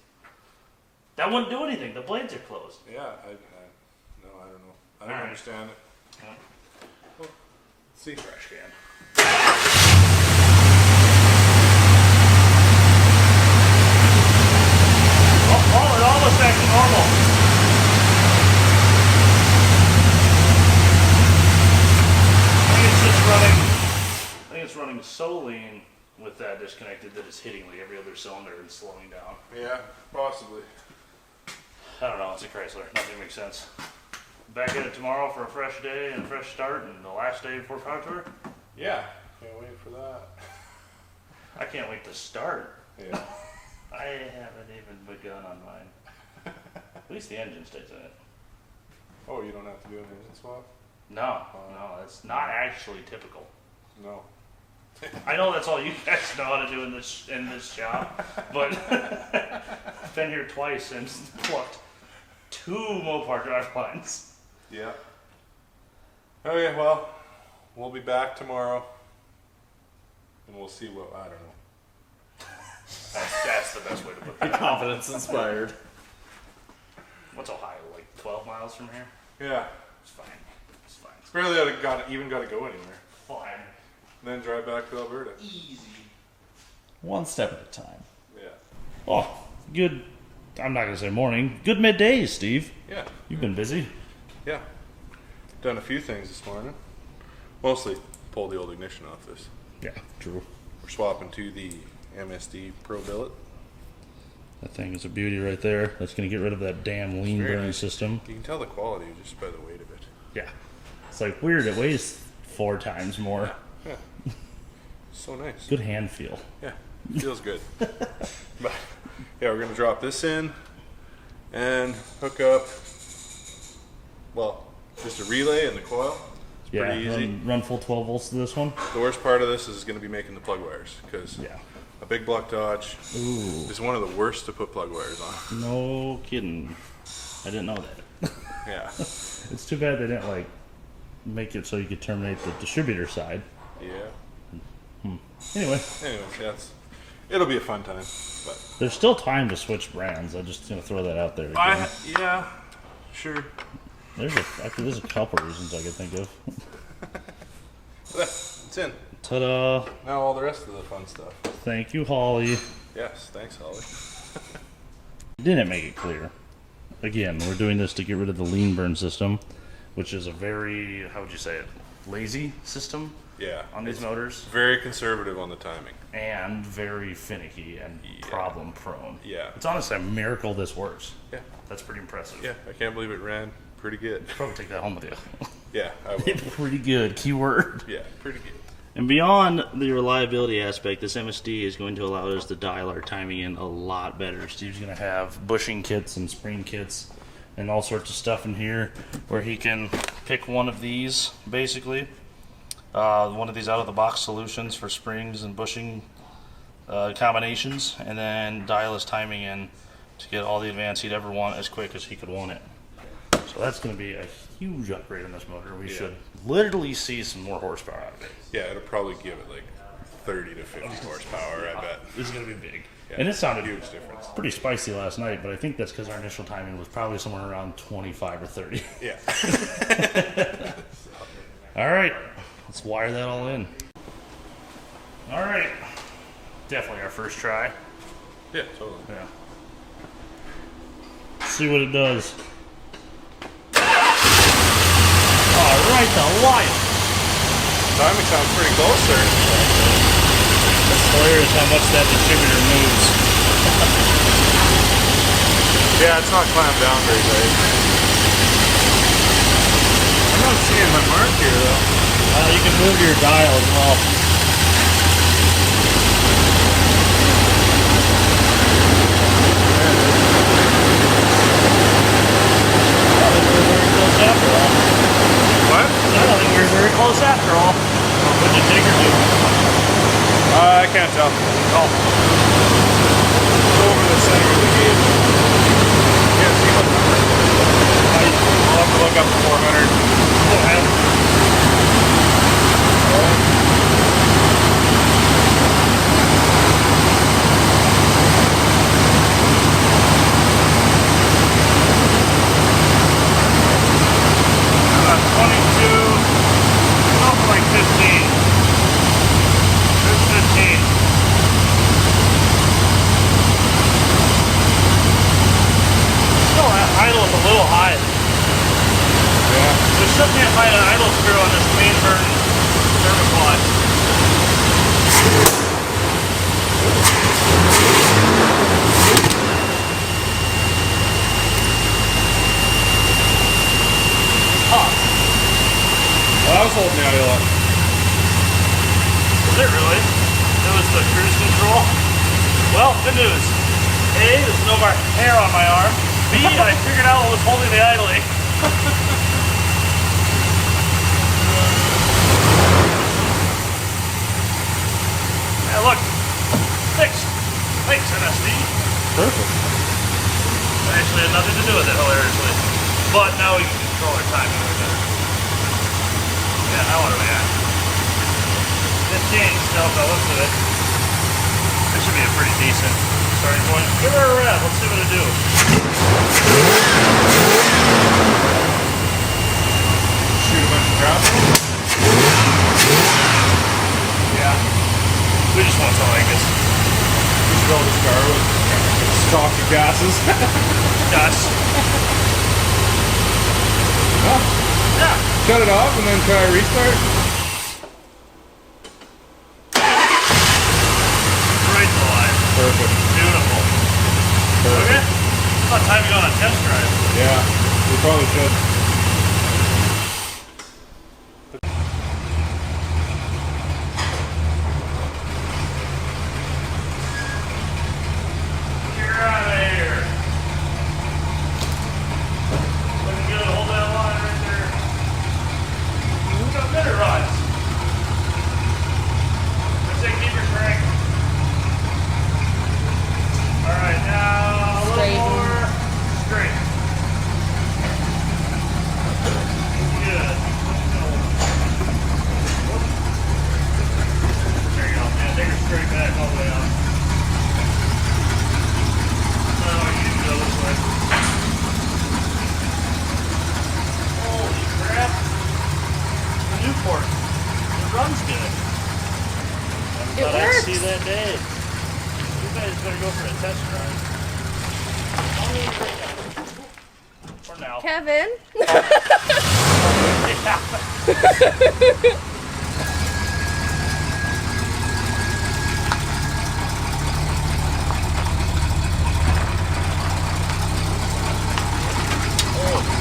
That wouldn't do anything. The blades are closed. Yeah, I don't know. I don't Alright. understand it. Yeah. Well, let's see. Trash can. Oh, it almost back to normal. I think it's running so lean with that disconnected that it's hitting like every other cylinder and slowing down. Yeah, possibly. I don't know, it's a Chrysler. Nothing makes sense. Back at it tomorrow for a fresh day and a fresh start and the last day before car tour. Yeah, can't wait for that. I can't wait to start. Yeah. I haven't even begun on mine. At least the engine stays in it. Oh, you don't have to do an engine swap? No, that's not actually typical. No. I know that's all you guys know how to do in this shop, but I've been here twice and plucked 2 Mopar drive lines. Yeah. Okay, well, we'll be back tomorrow, and we'll see what, I don't know. That's the best way to put that. Confidence inspired. What's Ohio, like 12 miles from here? Yeah. It's fine. It's fine. It's Barely even got to go anywhere. fine. And then drive back to Alberta. Easy. One step at a time. Yeah. Oh, good. I'm not going to say morning. Good midday, Steve. Yeah. You've been busy. Yeah. Done a few things this morning. Mostly pulled the old ignition off this. Yeah, true. We're swapping to the MSD Pro Billet. That thing is a beauty right there. That's going to get rid of that damn lean Very burn nice. system. You can tell the quality just by the weight of it. Yeah. It's like weird. It weighs 4 times more. Yeah. So nice. Good hand feel. Yeah. Feels good. But yeah, we're gonna drop this in and hook up, well, just a relay and the coil. It's Yeah, pretty easy. run full 12 volts to this one. The worst part of this is gonna be making the plug wires, because Yeah. a big block Dodge Ooh. is one of the worst to put plug wires on. No kidding. I didn't know that. Yeah. It's too bad they didn't like make it so you could terminate the distributor side. Yeah. Anyway, Anyways, yeah, it'll be a fun time. But there's still time to switch brands. I'm just gonna throw that out there again. yeah, sure. There's a couple reasons I could think of. It's in. Ta-da! Now all the rest of the fun stuff. Thank you, Holly. Yes, thanks, Holly. Didn't make it clear. again, we're doing this to get rid of the lean burn system, which is a very, how would you say it, lazy system Yeah. on these motors. Very conservative on the timing. And very finicky and problem prone. Yeah. It's honestly a miracle this works. Yeah. That's pretty impressive. Yeah, I can't believe it ran pretty good. Probably take that home with you. Yeah, I will. Pretty good, keyword. Yeah, pretty good. And beyond the reliability aspect, this MSD is going to allow us to dial our timing in a lot better. Steve's going to have bushing kits and spring kits and all sorts of stuff in here where he can pick one of these, basically. One of these out-of-the-box solutions for springs and bushing combinations, and then dial his timing in to get all the advance he'd ever want as quick as he could want it. So that's going to be a huge upgrade on this motor. We should literally see some more horsepower out of it. Yeah, it'll probably give it like 30 to 50 horsepower, I bet. This is going to be big. Yeah, And it sounded huge difference. pretty spicy last night, but I think that's because our initial timing was probably somewhere around 25 or 30. Yeah. All right, let's wire that all in. All right, definitely our first try. Yeah, totally. Yeah. Let's see what it does. All right, the wire. Timing sounds pretty close there. It's hilarious how much that distributor moves. Yeah, it's not clamped down very tight. I'm not seeing my mark here though. You can move your dial as well. What? I don't think we're very close after all. What'd you take her to? I can't tell. Oh. Over the center of the gauge. Can't see what number. I'll have to look up the 400. I was holding the audio up. Was it really? It was the cruise control? Well, good news. A, there's no more hair on my arm. B, I figured out what was holding the idling. Yeah, look. Fixed. Thanks, MSD. Perfect. It actually had nothing to do with it, hilariously. But now we can control our timing a little better. Yeah, now what are we at? 15 still, by the looks of it. This should be a pretty decent starting point. Give her a rev, let's see what it do. Shoot a bunch of drops. Yeah. We just want to like this. We should build this car with stock of gases. Gus. Yeah. Shut it off and then try a restart. Right to line. Perfect. Beautiful. Okay. About time to go on a test drive. Yeah, we probably should. Get out of here. Looking good. Hold that line right there. Look how good it runs. I say keep your crank. Alright, now a little Straighten. more straight. Good. There you go, man. Take her straight back all the way up. Now you need to go this way. Holy crap. The Newport. It runs good. I It thought I'd works. see that day. You guys better go for a test drive. now. Kevin.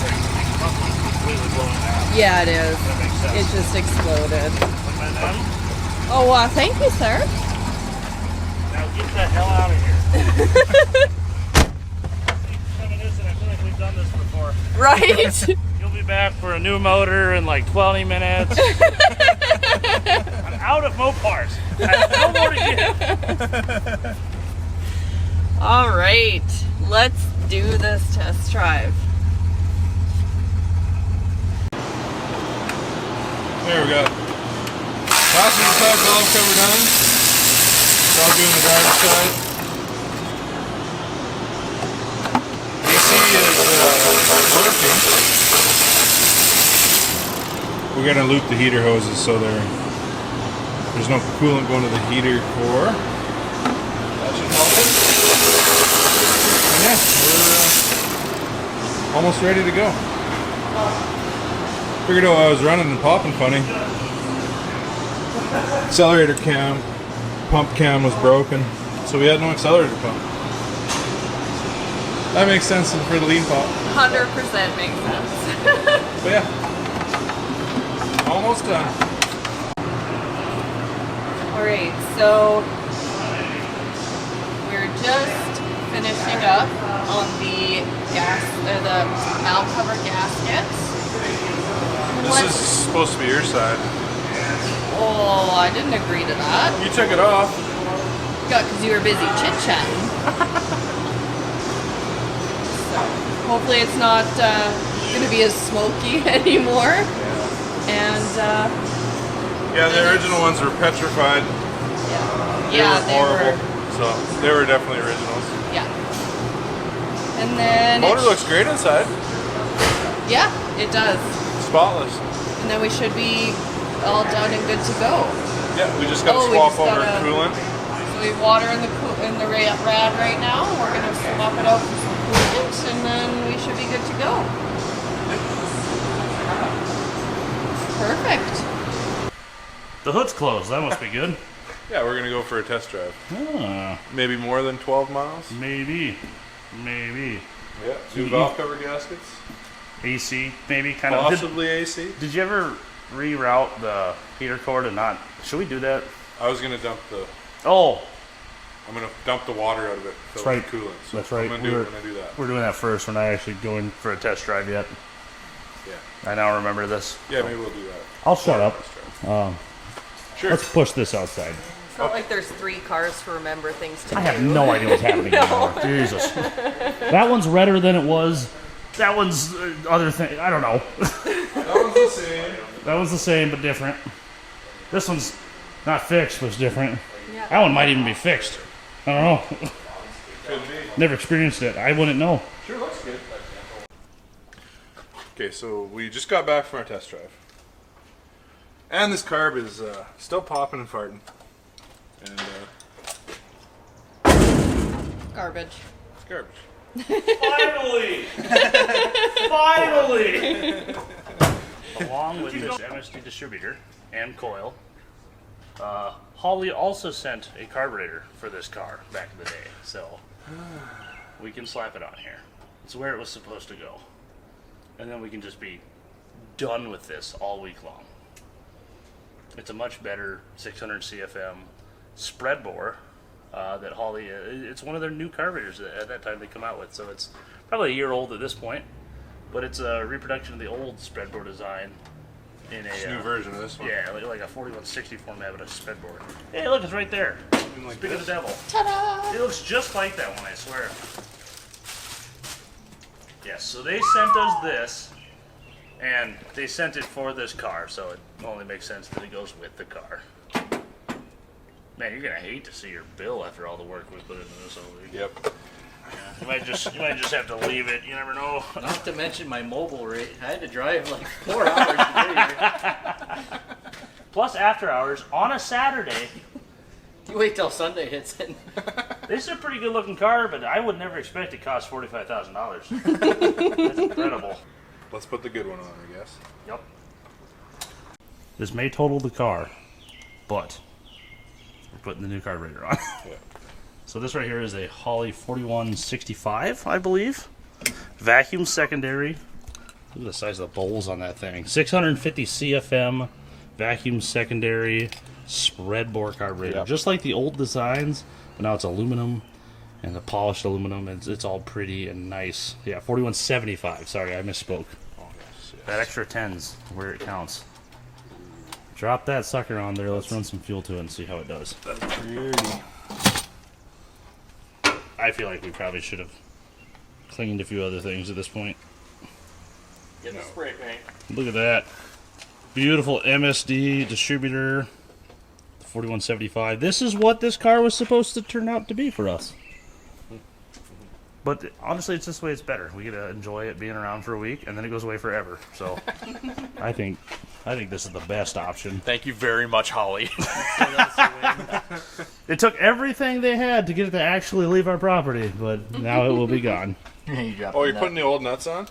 Completely blowing out. Yeah, it is. That makes sense. It just exploded. Am I done? Oh, thank you, sir. Now get the hell out of here. Reminiscent, I feel like we've done this before. Right? You'll be back for a new motor in like 20 minutes. I'm out of Mopars. I have no more to give. All right. Let's do this test drive. There we go. Passenger side valve cover done. So I'll do on the driver's side. AC is working. We're gonna loop the heater hoses so there's no coolant going to the heater core. That should help it. And yeah, we're almost ready to go. Figured out I was running and popping funny. Accelerator cam, pump cam was broken, so we had no accelerator pump. That makes sense for the lean pop. 100% makes sense. But yeah, almost done. All right, so we're just finishing up on the the valve cover gaskets. This is supposed to be your side. Oh, I didn't agree to that. You took it off. Yeah, because you were busy chit-chatting. So, hopefully it's not going to be as smoky anymore. And, Yeah, the original ones were petrified. yeah, They were horrible. So they were definitely originals. Yeah. And then... Motor looks great inside. Yeah, it does. Spotless. And then we should be all done and good to go. Yeah, we just got to Oh, we swap just over gotta- coolant. So we have water in the rad right now. We're going to swap it out for some coolant, and then we should be good to go. Perfect. The hood's closed. That must be good. Yeah, we're gonna go for a test drive. Ah, Maybe more than 12 miles. maybe. Yeah, two valve cover gaskets. AC, maybe kind of. Possibly AC. Did you ever reroute the heater core to not? Should we do that? I was gonna dump the. Oh, I'm gonna dump the water out of it. Fill That's it with coolant. So That's right. I'm gonna do it when I do that. we're doing that first. We're not actually going for a test drive yet. Yeah. I now remember this. Yeah, maybe we'll do that. I'll shut up. Test drive. Sure. Let's push this outside. It's not like there's 3 cars to remember things to do. I have no idea what's happening anymore. Jesus. That one's redder than it was. That one's other thing. I don't know. That one's the same. That one's the same but different. This one's not fixed, but it's different. Yeah. That one might even be fixed. I don't know. Could be. Never experienced it. I wouldn't know. Sure looks good. Okay, so we just got back from our test drive. And this carb is still popping and farting. And Garbage. it's garbage. Finally! Finally! Along with this MSD distributor and coil, Holly also sent a carburetor for this car back in the day, so we can slap it on here. It's where it was supposed to go. And then we can just be done with this all week long. It's a much better 600 CFM spread bore that Holly, it's one of their new carburetors at that time they come out with, so it's probably a year old at this point, but it's a reproduction of the old spread bore design in It's a a new version of this one. yeah, like a 4160 format with a spread bore. Hey, look, it's right there. Something like Speak of this. the devil. Ta-da! It looks just like that one, I swear. Yes, so they sent us this, and they sent it for this car, so it only makes sense that it goes with the car. Man, you're gonna hate to see your bill after all the work we put into this whole week. Yep. You might just have to leave it. You never know. Not to mention my mobile rate. I had to drive like 4 hours to get here. Plus after hours on a Saturday. You wait till Sunday hits in. This is a pretty good looking car, but I would never expect it cost $45,000. That's incredible. Let's put the good one on, I guess. Yep. This may total the car, but we're putting the new carburetor on. Yeah. So this right here is a Holley 4165, I believe. Vacuum secondary. Look at the size of the bowls on that thing. 650 CFM, vacuum secondary, spread bore carburetor. Yep. Just like the old designs, but now it's aluminum and the polished aluminum. It's all pretty and nice. Yeah, 4175. Sorry, I misspoke. Oh, yes, yes. That extra 10's where it counts. Drop that sucker on there. Let's run some fuel to it and see how it does. That's pretty. I feel like we probably should have cleaned a few other things at this point. Get the spray paint. Look at that. Beautiful MSD distributor. 4175. This is what this car was supposed to turn out to be for us. But honestly, it's this way it's better. We get to enjoy it being around for a week, and then it goes away forever. So I think this is the best option. Thank you very much, Holly. It took everything they had to get it to actually leave our property, but now it will be gone. You dropped Oh, the you're nut. putting the old nuts on?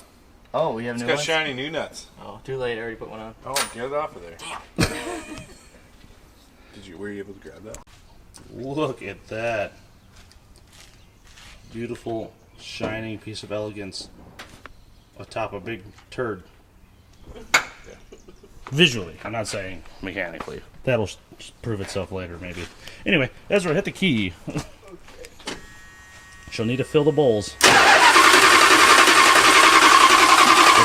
Oh, we have It's new got ones? shiny new nuts. Oh, too late. I already put one on. Oh, get it off of there. Were you able to grab that? Look at that. Beautiful, shining piece of elegance atop a big turd. Visually, I'm not saying mechanically. That'll prove itself later, maybe. Anyway, Ezra, hit the key. She'll need to fill the bowls. And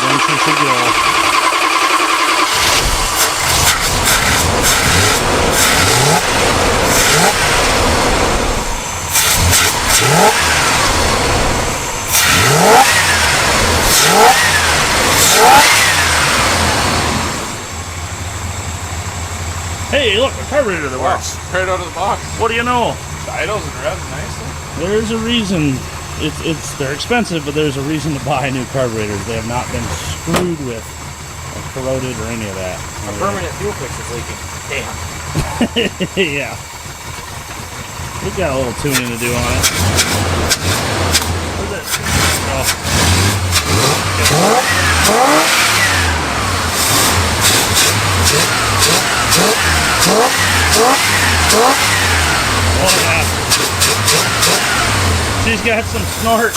then she should go. Hey, look, a carburetor that works. Right out of the box. What do you know? The idles and revs nicely. There's a reason. They're expensive, but there's a reason to buy new carburetors. They have not been screwed with or corroded or any of that. A permanent fuel fix is leaking. Damn. Yeah. We got a little tuning to do on it. Where's that? She's got some snort.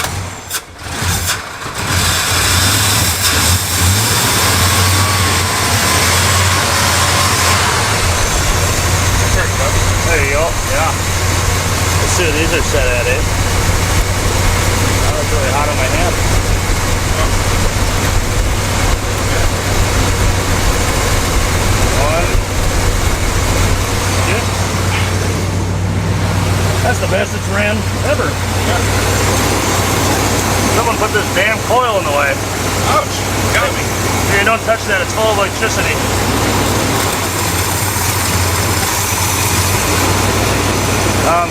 There you go. Yeah. Let's see what these are set at, eh? Oh, it's really hot on my hand. One. Good. That's the best it's ran ever. Someone put this damn coil in the way. Ouch! Got me. Here, don't touch that. It's full of electricity.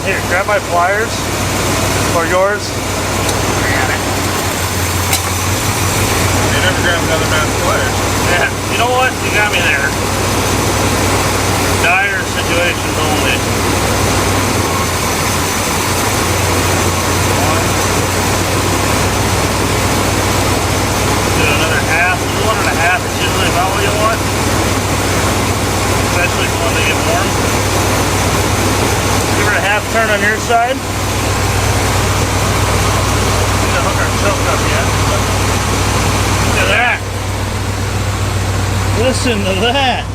Here, grab my pliers or yours. They never grabbed another man's pliers. Yeah, you know what? You got me there. Dire situations only. Do another half. 1.5 is usually about what you want. Especially when they get warm. Give her a half turn on your side. Need to hook our choke up yet. Look at that. Listen to that.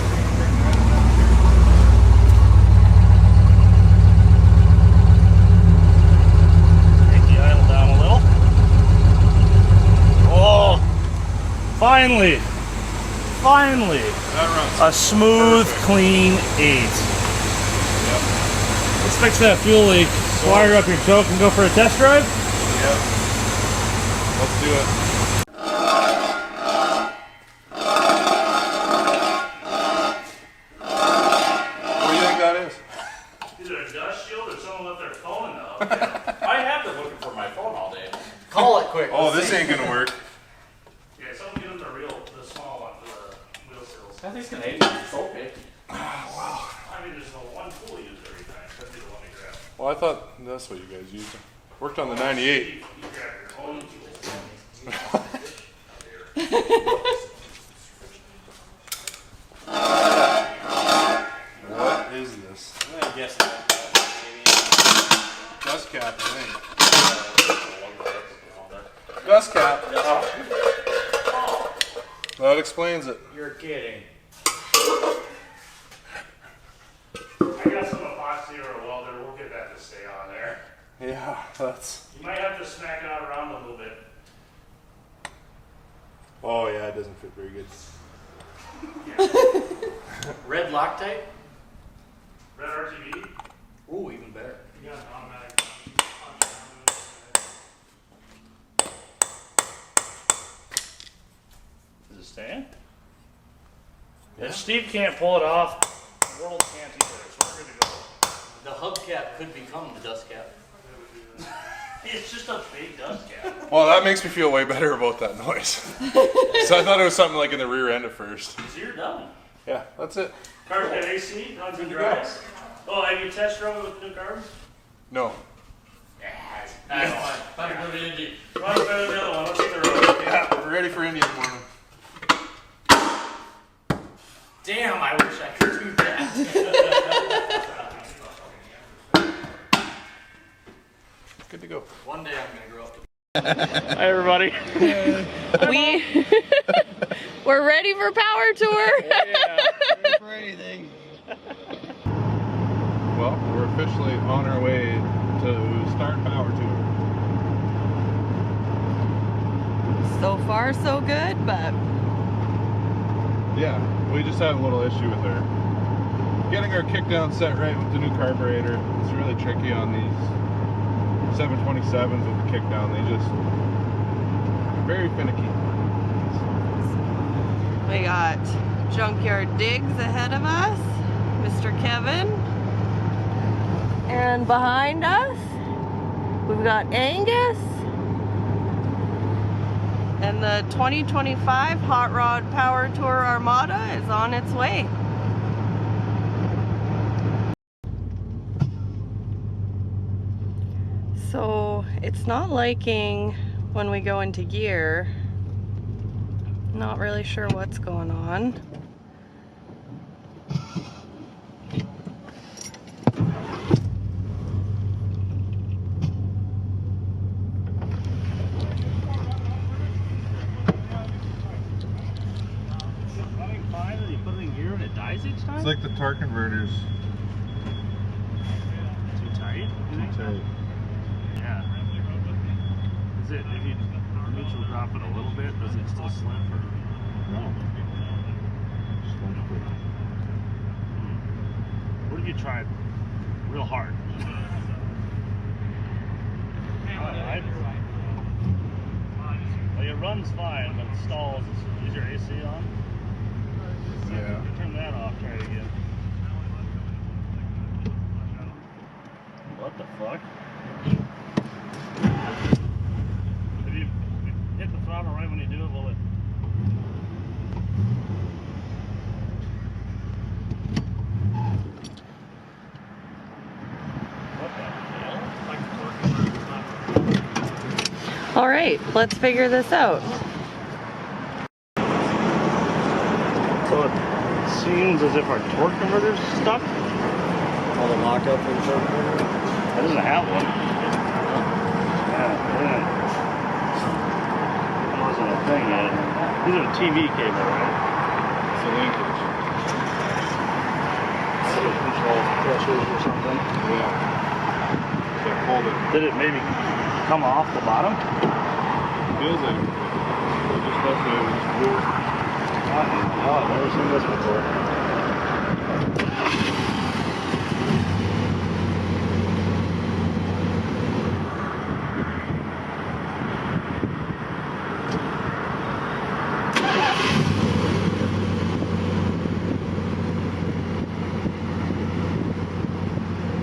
Take the idle down a little. Oh, finally, That runs. a smooth, Perfect. clean 8. Yep. Let's fix that fuel leak. Wire up your choke and go for a test drive. Yep. Let's do it. What do you think that is? Either a dust shield or someone left their phone in the oven. I have been looking for my phone all day. Call it quick. Oh, this ain't gonna work. Yeah, someone give them the small one for the wheel seals. I think it's Canadian. It's okay. I mean, there's no one tool used every time. That'd be the one to grab. Well, I thought that's what you guys used. Worked on the 98. What is this? I'm gonna guess that. Dust cap, I think. Dust cap. That explains it. You're kidding. I got some epoxy or a welder. We'll get that to stay on there. Yeah, that's. You might have to smack it out around a little bit. Oh yeah, it doesn't fit very good. Red Loctite? Red RTV. Ooh, even better. You got an automatic. Is it staying? If Steve can't pull it off, the world can't either, so we're good to go. The hubcap could become the dust cap. It's just a big dust cap. Well, that makes me feel way better about that noise. So I thought it was something like in the rear end at first. So you're done. Yeah, that's it. Car's got AC, runs and drives. Oh, have you test drove it with the new carbs? No. That's fine. Fine, put it in the- Runs better than the other one. Let's hit the road. Yeah, we're ready for Indy in the morning. Damn, I wish I could do that. Good to go. One day I'm gonna grow up to. Hi, everybody. We're ready for power tour. For anything. Well, we're officially on our way to start power tour. So far, so good, but Yeah, we just had a little issue with her. Getting our kickdown set right with the new carburetor. It's really tricky on these 727s with the kickdown. They just very finicky. we got Junkyard Digs ahead of us, Mr. Kevin. And behind us, we've got Angus. And the 2025 Hot Rod Power Tour Armada is on its way. So it's not liking when we go into gear. Not really sure what's going on. Running fine, and you put it in gear and it dies each time? It's like the torque converters. Too tight? Tight. Yeah. Is it, if you neutral drop it a little bit, does it still slip? Or? No. What if you tried real hard? Like it runs fine, but it stalls. Is your AC on? Yeah. Turn that off, try it again. What the fuck? If you hit the throttle right when you do it, will it? What the hell? All right, let's figure this out. So it seems as if our torque converter's stuck. All the lockup for the torque converter. That doesn't have one. Yeah. That wasn't a thing yet. These are the TV cable, right? It's a linkage. Control pressures or something. Yeah. So hold it. Did it maybe come off the bottom? Feels like it. We're just supposed to just move. Oh, I've never seen this before.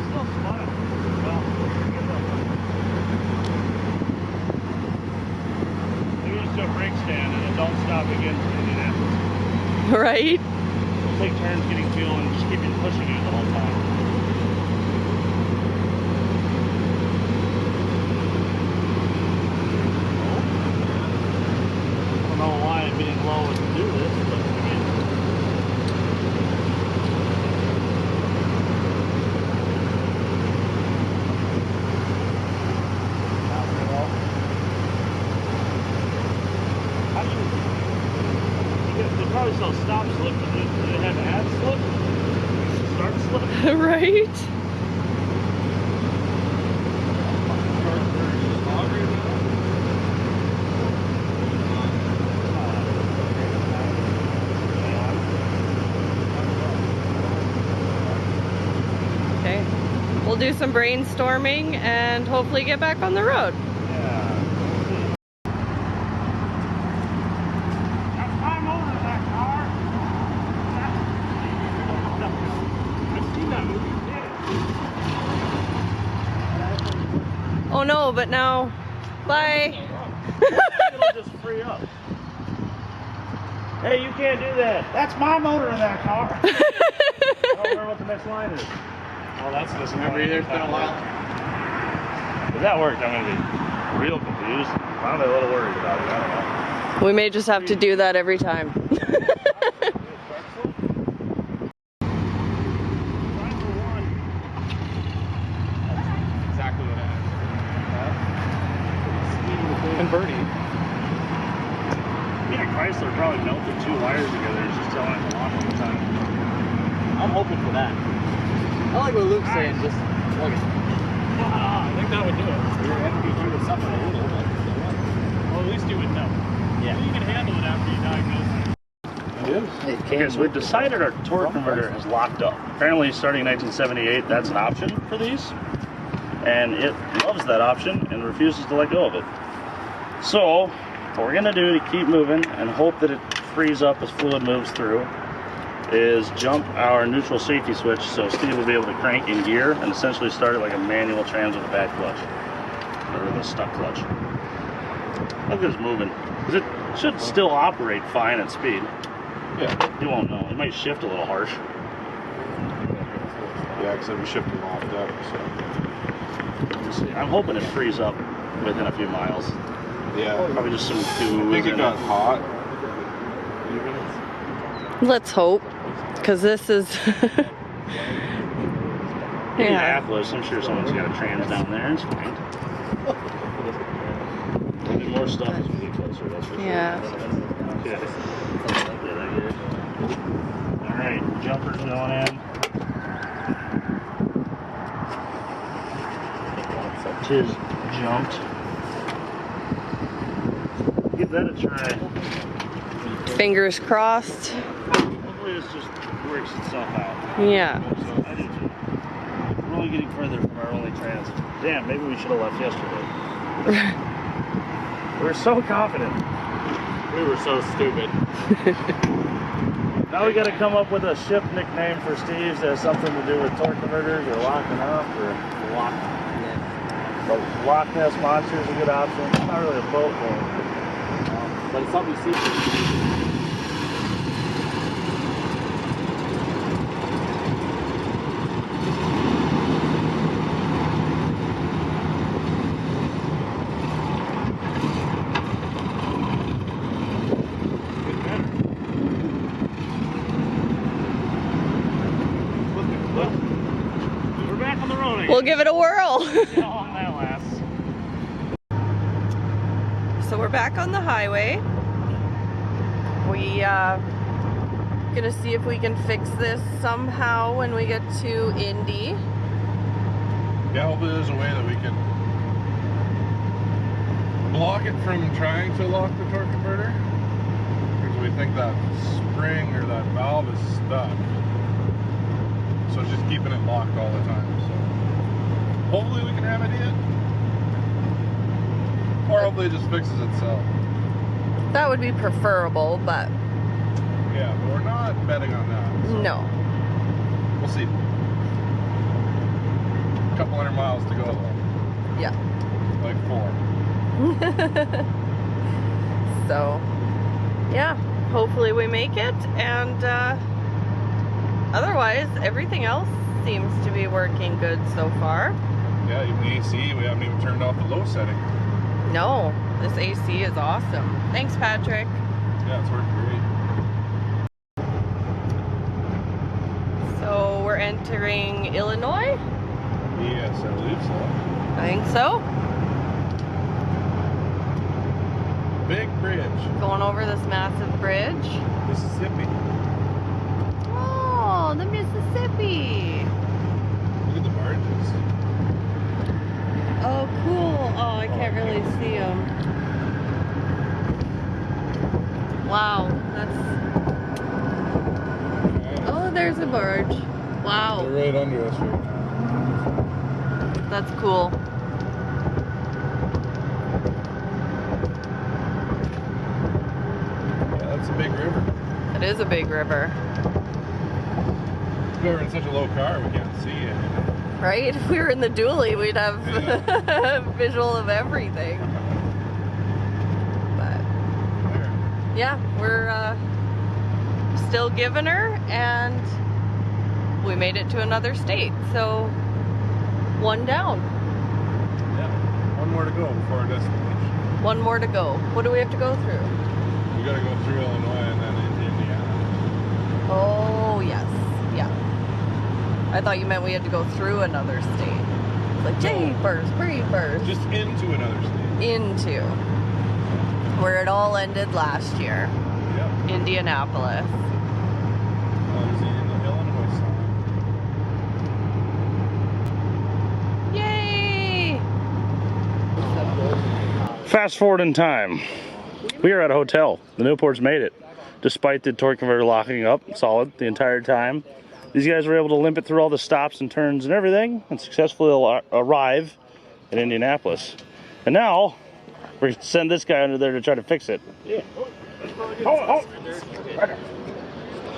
Still spun. Well, maybe just do a brake stand and then don't stop again for Indianapolis. Right? Take turns getting fuel and just keep it pushing it the whole time. Right? Okay. We'll do some brainstorming and hopefully get back on the road. Oh no, but now, bye. It'll just free up. Hey, you can't do that. That's my motor in that car. I don't remember what the next line is. Oh, that's this. Remember, it's been a while. If that worked, I'm going to be real confused. I'm a little worried about it. I don't know. We may just have to do that every time. Exactly what I had. Converting. Yeah, Chrysler probably melted 2 wires together. It's just telling it to lock all the time. I'm hoping for that. I like what Luke's saying, just plug it. I think that would do it. You're going to be doing something a little, but Well, at least you would know. yeah. You can handle it after you diagnose it. It is. Okay, so we've decided our torque converter is locked up. Apparently, starting in 1978, that's an option for these. And it loves that option and refuses to let go of it. So, what we're gonna do to keep moving and hope that it frees up as fluid moves through is jump our neutral safety switch so Steve will be able to crank in gear and essentially start it like a manual trans with a bad clutch. Or with a stuck clutch. Look at it's moving. Because it should still operate fine at speed. Yeah. You won't know. It might shift a little harsh. Yeah, because it'll be shifting locked up. So. We'll see. I'm hoping it frees up within a few miles. Yeah. Probably just some I dew. think it got hot. Let's hope, because this is. Indianapolis, I'm sure someone's got a trans down there. It's fine. There'll be more stuff as we get closer, that's for sure. Yeah. Okay. Alright, jumpers going in. Tis jumped. Give that a try. Fingers crossed. Hopefully this just works itself out. Yeah. I do too. We're only getting further from our only trans. Damn, maybe we should have left yesterday. We were so confident. We were so stupid. Now we got to come up with a ship nickname for Steve's that has something to do with torque converters or locking up or lock. The Loch Ness Monster is a good option. It's not really a boat name. But it's something you see. We're back on the road again. We'll give it a whirl. See how long that lasts. So we're back on the highway. We gonna see if we can fix this somehow when we get to Indy. Yeah, hopefully there's a way that we can block it from trying to lock the torque converter. Because we think that spring or that valve is stuck. So it's just keeping it locked all the time. So hopefully we can remedy it. Or hopefully it just fixes itself. That would be preferable, but Yeah, but we're not betting on that. So no. we'll see. A couple 100 miles to go though. Yeah. Like 4. So, yeah, hopefully we make it, and otherwise everything else seems to be working good so far. Yeah, even the AC, we haven't even turned off the low setting. No, this AC is awesome. Thanks, Patrick. Yeah, it's working great. So we're entering Illinois? Yes, I believe so. I think so. Big bridge. Going over this massive bridge. Mississippi. Oh, the Mississippi. barge. Wow. They're right under us right now. That's cool. Yeah, that's a big river. It is a big river. If we were in such a low car, we can't see anything. Right? If we were in the dually, we'd have visual of everything. But yeah, we're still giving her, and we made it to another state. So one down. Yeah, one more to go before our destination. One more to go. What do we have to go through? We gotta go through Illinois and then into Indiana. Oh, yes. Yeah. I thought you meant we had to go through another state. It's like, jeepers, creepers. Just into another state. Into. Where it all ended last year. Yep. Indianapolis. Is he in the Illinois side? Yay! Fast forward in time. We are at a hotel. The Newports made it. Despite the torque converter locking up solid the entire time. These guys were able to limp it through all the stops and turns and everything and successfully arrive in Indianapolis. And now, we're going to send this guy under there to try to fix it. Yeah.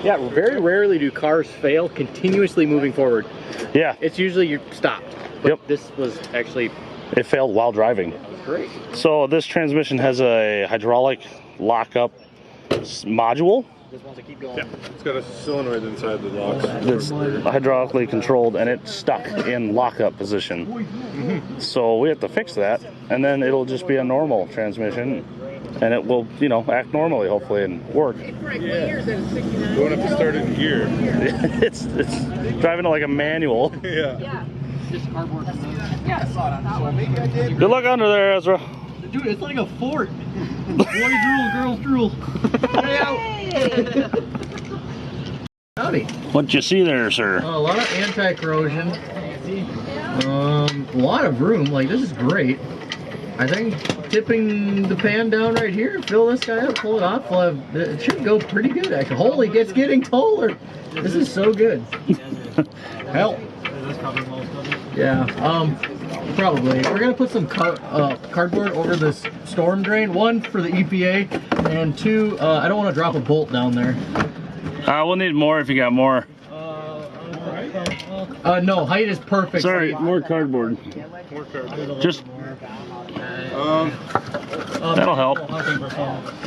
Yeah, very rarely do cars fail continuously moving forward. Yeah. It's usually you're stopped. But Yep. this was actually It failed while driving. great. So this transmission has a hydraulic lockup module. Just wants to keep going. Yeah. It's got a solenoid inside the locks. That's hydraulically controlled, and it's stuck in lockup position. So we have to fix that, and then it'll just be a normal transmission, and it will, you know, act normally hopefully and work. You won't have to start it in gear. it's driving it like a manual. Yeah. Just cardboard. Good luck under there, Ezra. Dude, it's like a fort. Boys drool, girls drool. Howdy. What you see there, sir? A lot of anti-corrosion. A lot of room. Like, this is great. I think tipping the pan down right here, fill this guy up, pull it off. We'll have, it should go pretty good, actually. Holy, it's getting taller. This is so good. Help. Yeah, probably. We're gonna put some cardboard over this storm drain. One for the EPA, and two, I don't want to drop a bolt down there. We'll need more if you got more. No, height is perfect. Sorry, more cardboard. More cardboard. Just that'll help.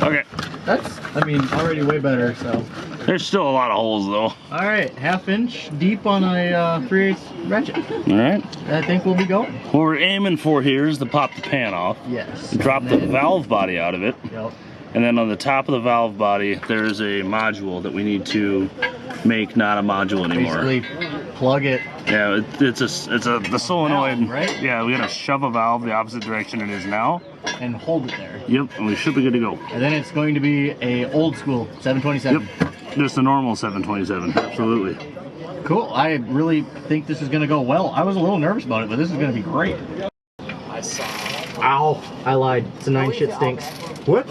Okay. That's, I mean, already way better, so. There's still a lot of holes though. Alright, 1/2 inch deep on a 3/8 ratchet. Alright. I think we'll be going. What we're aiming for here is to pop the pan off. Yes. Drop the valve body out of it. Yep. And then on the top of the valve body, there's a module that we need to make not a module anymore. Basically, plug it. Yeah, it's the solenoid. Valve, right? Yeah, we gotta shove a valve the opposite direction it is now. And hold it there. Yep, and we should be good to go. And then it's going to be a old school 727. Yep, just a normal 727, absolutely. Cool. I really think this is going to go well. I was a little nervous about it, but this is going to be great. Ow. I lied. It's a 9 shit stinks. What?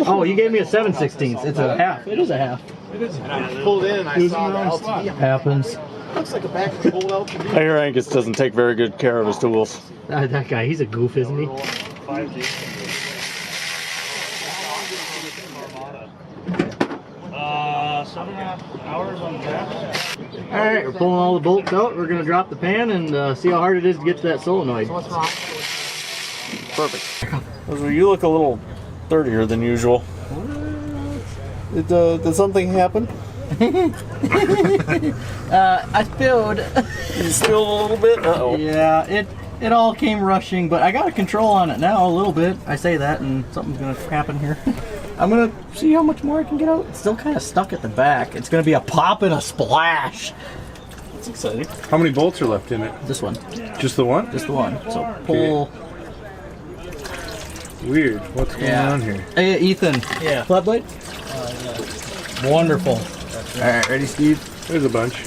Oh, you gave me a 7/16. It's a half. It is a half. It is pulled in. I saw the LT. Happens. Looks like a back pulled LT. I hear Angus doesn't take very good care of his tools. That guy, he's a goof, isn't he? 7.5 hours on gas. Alright, we're pulling all the bolts out. We're going to drop the pan and see how hard it is to get to that solenoid. Perfect. Ezra, you look a little dirtier than usual. Did something happen? I spilled. You spilled a little bit? Uh-oh. Yeah, it all came rushing, but I got a control on it now a little bit. I say that and something's going to happen here. I'm going to see how much more I can get out. It's still kind of stuck at the back. It's going to be a pop and a splash. That's exciting. How many bolts are left in it? This one. Just the one? Just the one. So pull. Weird. What's going on here? Hey, Ethan. Yeah. Flood blade? Wonderful. All right, ready, Steve? There's a bunch.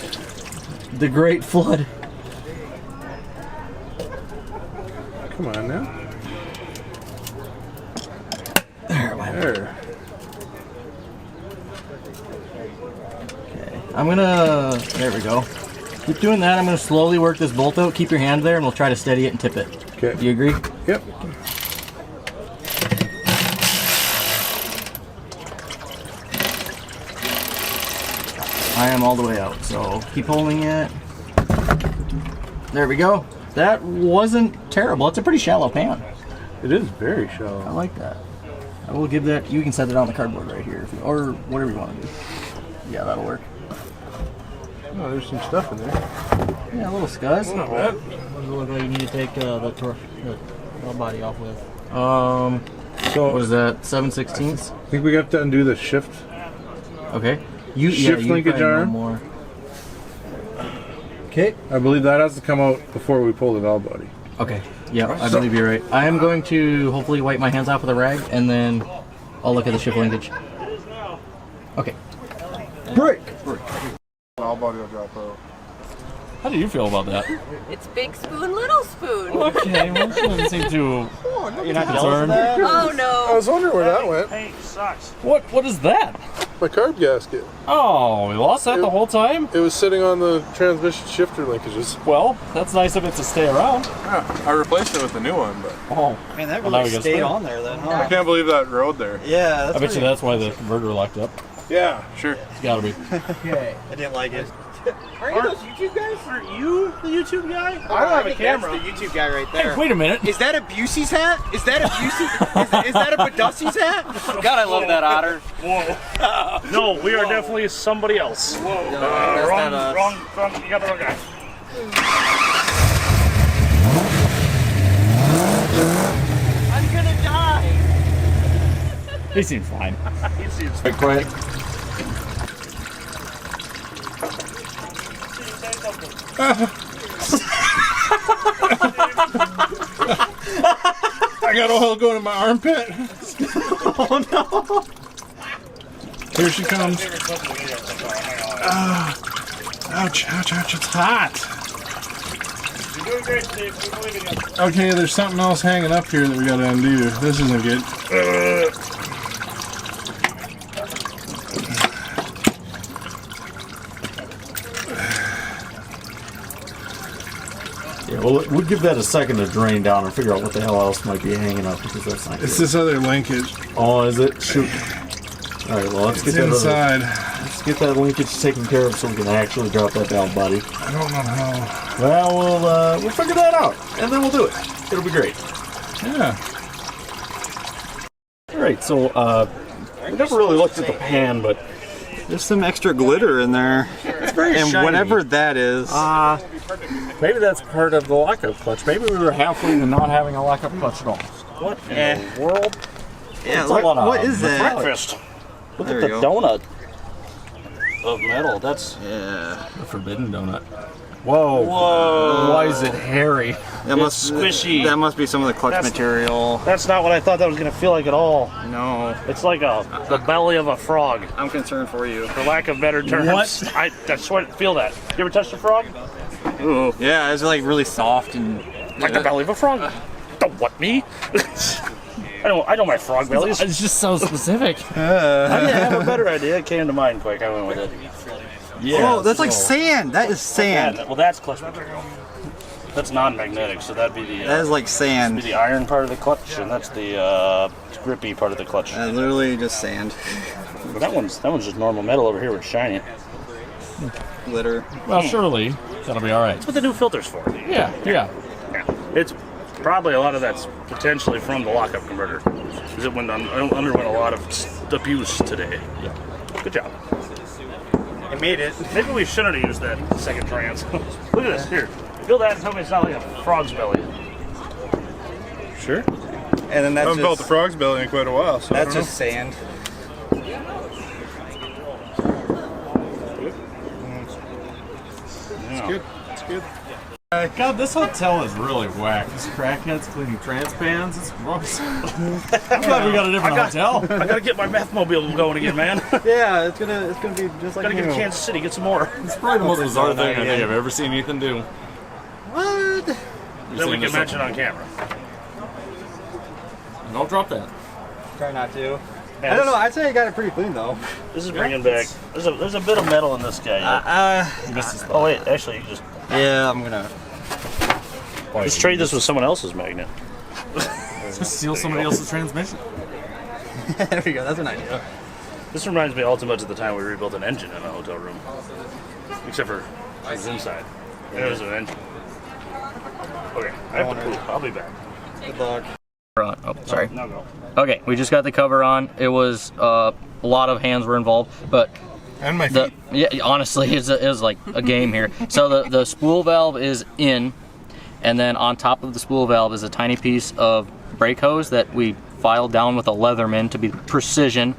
The Great Flood. Come on now. There, There. okay. I'm gonna, there we go. Keep doing that. I'm gonna slowly work this bolt out. Keep your hand there and we'll try to steady it and tip it. Okay. Do you agree? Yep. I am all the way out, so keep holding it. There we go. That wasn't terrible. It's a pretty shallow pan. It is very I shallow. like that. I will give that, you can set it on the cardboard right here, if you, or whatever you want to do. Yeah, that'll work. Oh, there's some stuff in there. Yeah, a little scuzz. Not bad. What does it look like you need to take the body off with? So What is that, 7/16? I think we got to undo the shift. Okay. You Shift linkage probably know arm. more. Okay. I believe that has to come out before we pull the valve body. Okay. Yeah, I believe you're right. I am going to hopefully wipe my hands off with a rag, and then I'll look at the shift linkage. Okay. Break! Valve body will drop out. How do you feel about that? It's big spoon, little spoon. Okay, well, she doesn't seem too You're not concerned. Oh I no. was wondering where that went. Hey, sucks. What is that? My carb gasket. Oh, we lost that the whole time? It was sitting on the transmission shifter linkages. Well, that's nice of it to stay around. Yeah, I replaced it with the new one, but Oh, Man, that Well, now really we got stayed spare. on there then, huh? I can't believe that rode there. Yeah, that's I bet you that's why the converter locked up. Yeah, sure. It's gotta be. Okay. I didn't like it. Aren't you those YouTube guys? Aren't you the YouTube guy? I don't have a think camera. That's the YouTube guy right there. Wait a minute. Is that a Busey's hat? Is that a Busey? is that a Badussi's hat? God, I love that otter. Whoa. No, we are definitely somebody else. That's Wrong, not us. wrong, you got the wrong guy. I'm gonna die. He seems fine. He seems Wait, quiet. I got oil going in my armpit. Oh no. Here she comes. Ouch, ouch, ouch, it's hot. You're doing great, Steve. We believe in you. Okay, there's something else hanging up here that we gotta undo. This isn't good. Yeah, well, we'll give that a second to drain down and figure out what the hell else might be hanging up because that's not It's good. this other linkage. Oh, is it? Shoot. All right, well, let's It's get that inside. let's get that linkage taken care of so we can actually drop that valve body. I don't know how. Well, we'll figure that out, and then we'll do it. It'll be great. Yeah. All right, so we never really looked at the pan, but There's some extra glitter in there. it's very And shiny. whatever that is. Maybe that's part of the lockup clutch. Maybe we were halfway to not having a lockup clutch at all. What in the world? yeah, It's all on what a is that? Breakfast. Look There at the we go. donut of metal. That's Yeah. a forbidden donut. Whoa. Whoa. Why is it hairy? That must squishy. That must be some of the clutch That's- material. That's not what I thought that was going to feel like at all. No. It's like the belly of a frog, I'm concerned for you. for lack of better terms. What? That's what I feel that. You ever touched a frog? Ooh. Yeah, it's like really soft and Like the belly of a frog. Don't what, me? I know my frog bellies. It's just so specific. I didn't have a better idea. It came to mind quick. I went with it. Yeah. Oh, that's like so- sand. That is sand. Well, that's clutch material. That's non-magnetic, so that'd be the That is like be sand. the iron part of the clutch, and that's the grippy part of the clutch. That's literally just sand. But that one's just normal metal over here. It's shiny. Glitter. Well, surely that'll be all right. That's what the new filter's for. Yeah. Yeah. It's probably a lot of that's potentially from the lockup converter, because it underwent a lot of abuse today. Yeah. Good job. I made it. Maybe we shouldn't have used that second trans. Look at this. Here. Feel that and tell me it's not like a frog's belly. Sure. And then I that's haven't felt the just, frog's belly in quite a while, so I that's don't just sand. Yeah. Good. It's good. God, this hotel is really whack. These crackheads cleaning trans pans. It's gross. I'm glad we got a different hotel. I gotta get my meth mobile going again, man. Yeah, it's gonna be just like Gotta get to Kansas City, get some more. It's probably the most bizarre thing I think I've ever seen Ethan do. What? Then we can mention on camera. Don't drop that. Try not to. I don't know. I'd say I got it pretty clean though. This is bringing back. There's a bit of metal in this guy. Oh wait, actually, you just. Yeah, I'm gonna. Let's trade this with someone else's magnet. Just steal somebody else's transmission. There we go. That's an idea. This reminds me ultimately of the time we rebuilt an engine in a hotel room. Except for it was inside. And it was an engine. Okay, I have to poop. I'll be back. Good luck. Oh, sorry. No, go. Okay, we just got the cover on. It was a lot of hands were involved, but And my feet. honestly, it was like a game here. So the spool valve is in, and then on top of the spool valve is a tiny piece of brake hose that we filed down with a Leatherman to be precision.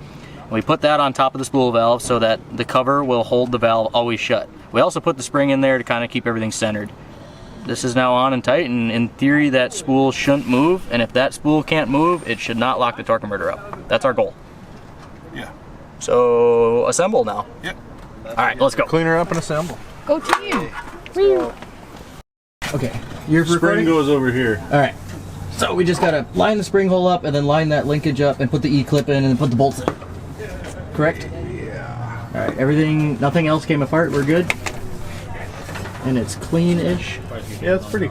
We put that on top of the spool valve so that the cover will hold the valve always shut. We also put the spring in there to kind of keep everything centered. This is now on and tight, and in theory that spool shouldn't move, and if that spool can't move, it should not lock the torque converter up. That's our goal. Yeah. So assemble now. Yep. All right, let's go. Clean her up and assemble. Go team. Okay, your Spring goes over here. All right. So we just gotta line the spring hole up and then line that linkage up and put the E-clip in and then put the bolts in. Correct? Yeah. All right, everything, nothing else came apart. We're good. And it's clean-ish. Yeah, it's pretty.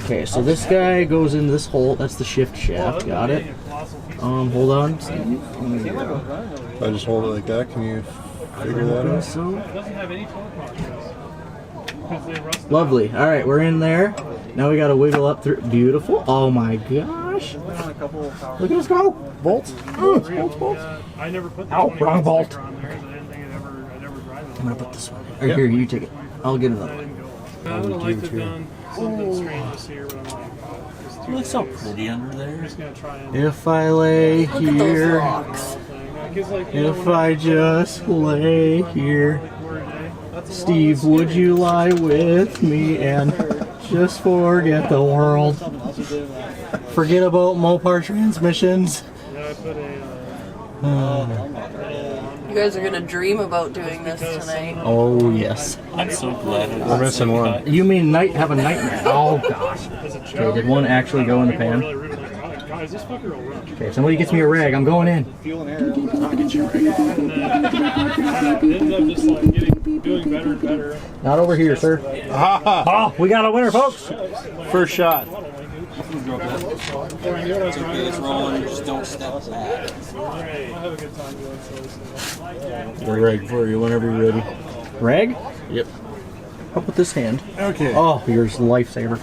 Okay, so this guy goes in this hole. That's the shift shaft. Got it. Hold on. If I just hold it like that, can you figure that out? So. Lovely. All right, we're in there. Now we got to wiggle up through. Beautiful. Oh my gosh. Look at us go. Bolts. Bolts. I never put Ow, wrong bolt. on there, so I didn't think I'd ever drive it. I'm gonna put this one. Or here, you take it. I'll get another one. I would have liked to have done something strange this year, but I'm like, it's too Looks so late. pretty under I'm there. just gonna try and If I lay Look at those here, rocks. if I just lay here, Steve, would you lie with me and just forget the world? Forget about Mopar transmissions. I put You guys are gonna dream about doing this tonight. Oh yes. I'm so glad. We're missing one. You mean have a nightmare? Oh gosh. Okay, did one actually go in the pan? guys, this fucker will run. Okay, somebody gets me a rag. I'm going in. And ended up just like doing better and better. Not over here, sir. Oh, we got a winner, folks. First shot. It's rolling, just don't step back. I'll have a good time doing so. We're ready for you whenever you're ready. Rag? Yep. How about this hand? Okay. Oh, yours lifesaver.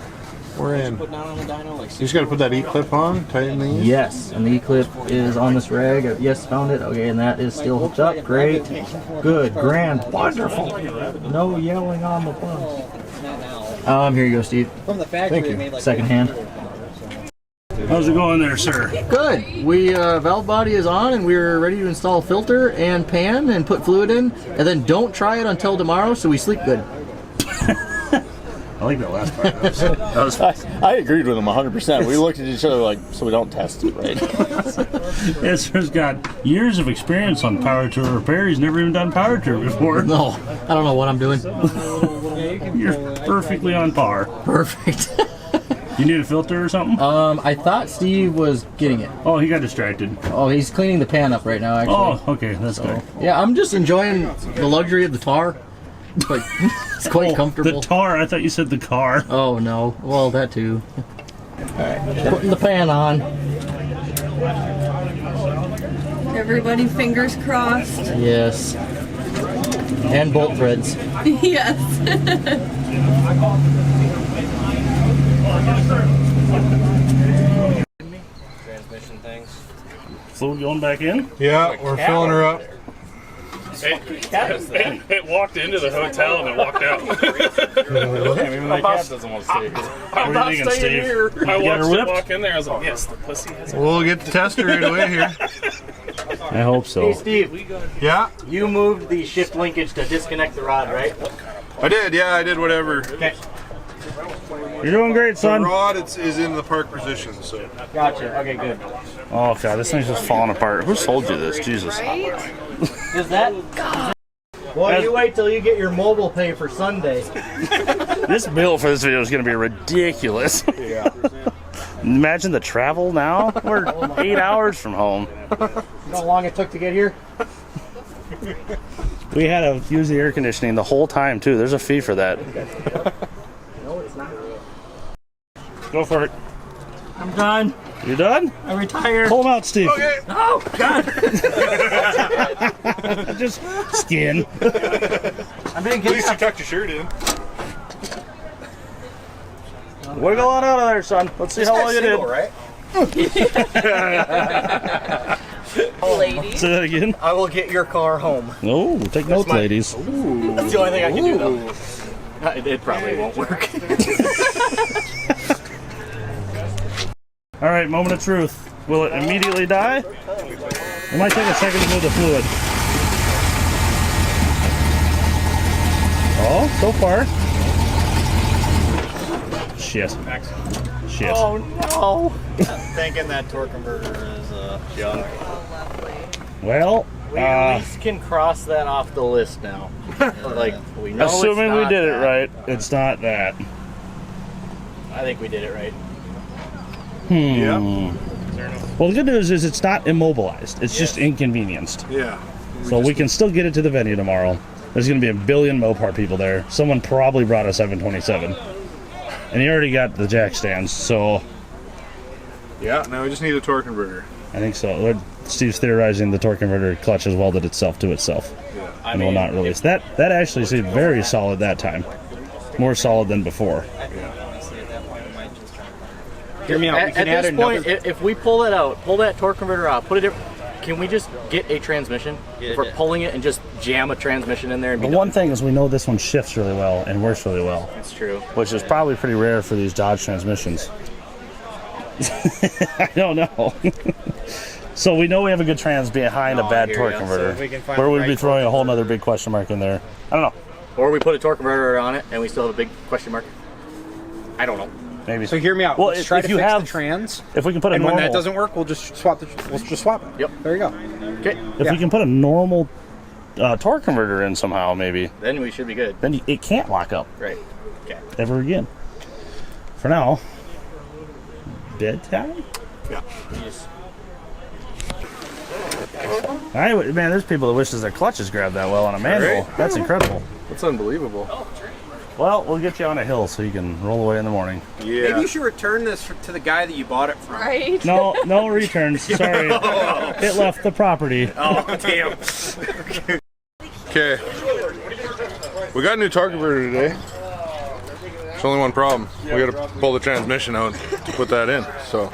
We're in. Put down on the dyno like You just gotta put that E-clip on, tighten these. Yes, and the E-clip is on this rag. Yes, found it. Okay, and that is still hooked up. Great. Good. Grand. Wonderful. No yelling on the phone. Here you go, Steve. from the factory. Thank you. They made like Second hand. How's it going there, sir? Good. We valve body is on, and we're ready to install filter and pan and put fluid in, and then don't try it until tomorrow, so we sleep good. I like that last part. I agreed with him 100%. We looked at each other like, so we don't test it, right? This has got years of experience on power tour repair. He's never even done power tour before. No, I don't know what I'm doing. You're perfectly on par. Perfect. You need a filter or something? I thought Steve was getting it. Oh, he got distracted. Oh, he's cleaning the pan up right now, actually. Oh, okay, that's good. Yeah, I'm just enjoying the luxury of the tar. Like, it's quite comfortable. The tar, I thought you said the car. Oh no, well that too. Alright, putting the pan on. Everybody fingers crossed. Yes. And bolt threads. Yes. transmission things. Fluid going back in? Yeah, we're filling her up. It walked into the hotel and it walked out. Even my cat doesn't want to stay here. What are you thinking, Steve? I You got her watched it whipped? walk in there. I was like, yes, the pussy has We'll get the tester right away here. I hope so. Hey Steve, Yeah, you moved the shift linkage to disconnect the rod, right? I did. Yeah, I did whatever. Okay. You're doing great, The son. rod is in the park position, so. Gotcha. Okay, good. Oh, God, this thing's just falling apart. Who sold you this? Jesus. Is that? Well, you wait till you get your mobile pay for Sunday. This bill for this video is going to be ridiculous. Yeah. Imagine the travel now. We're 8 hours from home. You know how long it took to get here? We had to use the air conditioning the whole time too. There's a fee for that. No, it's not. Go for it. I'm done. You done? I retired. Pull him out, Steve. Okay. Oh, God. Just skin. I'm being At least you tucked your shirt in. Wiggle on out of there, son. Let's see how well you did. Right? Ladies. Say that again. I will get your car home. Oh, take notes, ladies. That's the only thing I can do, though. It probably won't work. All right, moment of truth. Will it immediately die? It might take a second to move the fluid. Oh, so far. Shit. Shit. Oh, no. I'm thinking that torque converter is junk. Well, We at least can cross that off the list now. Like, we know assuming it's we not did it that. right, it's not that. I think we did it right. Yeah. Well, the good news is it's not immobilized. It's just inconvenienced. Yeah. So we can still get it to the venue tomorrow. There's going to be a billion Mopar people there. Someone probably brought a 727. And he already got the jack stands, so Yeah, now we just need a torque converter. I think so. Steve's theorizing the torque converter clutch has welded itself to itself and will not release. That actually seemed very solid that time. More solid than before. Hear me out. At this point, if we pull that out, pull that torque converter out, put it in, can we just get a transmission? If we're pulling it and just jam a transmission in there and be The one thing is we know this one shifts really well and works really well. That's true. Which is probably pretty rare for these Dodge transmissions. I don't know. So we know we have a good trans behind a bad torque converter. So Where we'd be throwing a whole nother big question mark in there. I don't know. Or we put a torque converter on it and we still have a big question mark. I don't know. Maybe. So hear me out. Well, Let's try to you fix have the trans, if we can put a and normal, when that doesn't work, we'll just swap it. Yep. There you go. Okay. if we can put a normal torque converter in somehow, maybe Then we should be good. then it can't lock up Right. Okay. ever again. For now, bedtime. Yeah. Yes. Man, there's people that wishes their clutches grabbed that well on a manual. Right? That's incredible. That's unbelievable. Well, we'll get you on a hill so you can roll away in the morning. Yeah. Maybe you should return this to the guy that you bought it from. Right? No returns. Sorry, it left the property. Oh, damn. Okay. We got a new torque converter today. There's only one problem. We gotta pull the transmission out to put that in. So,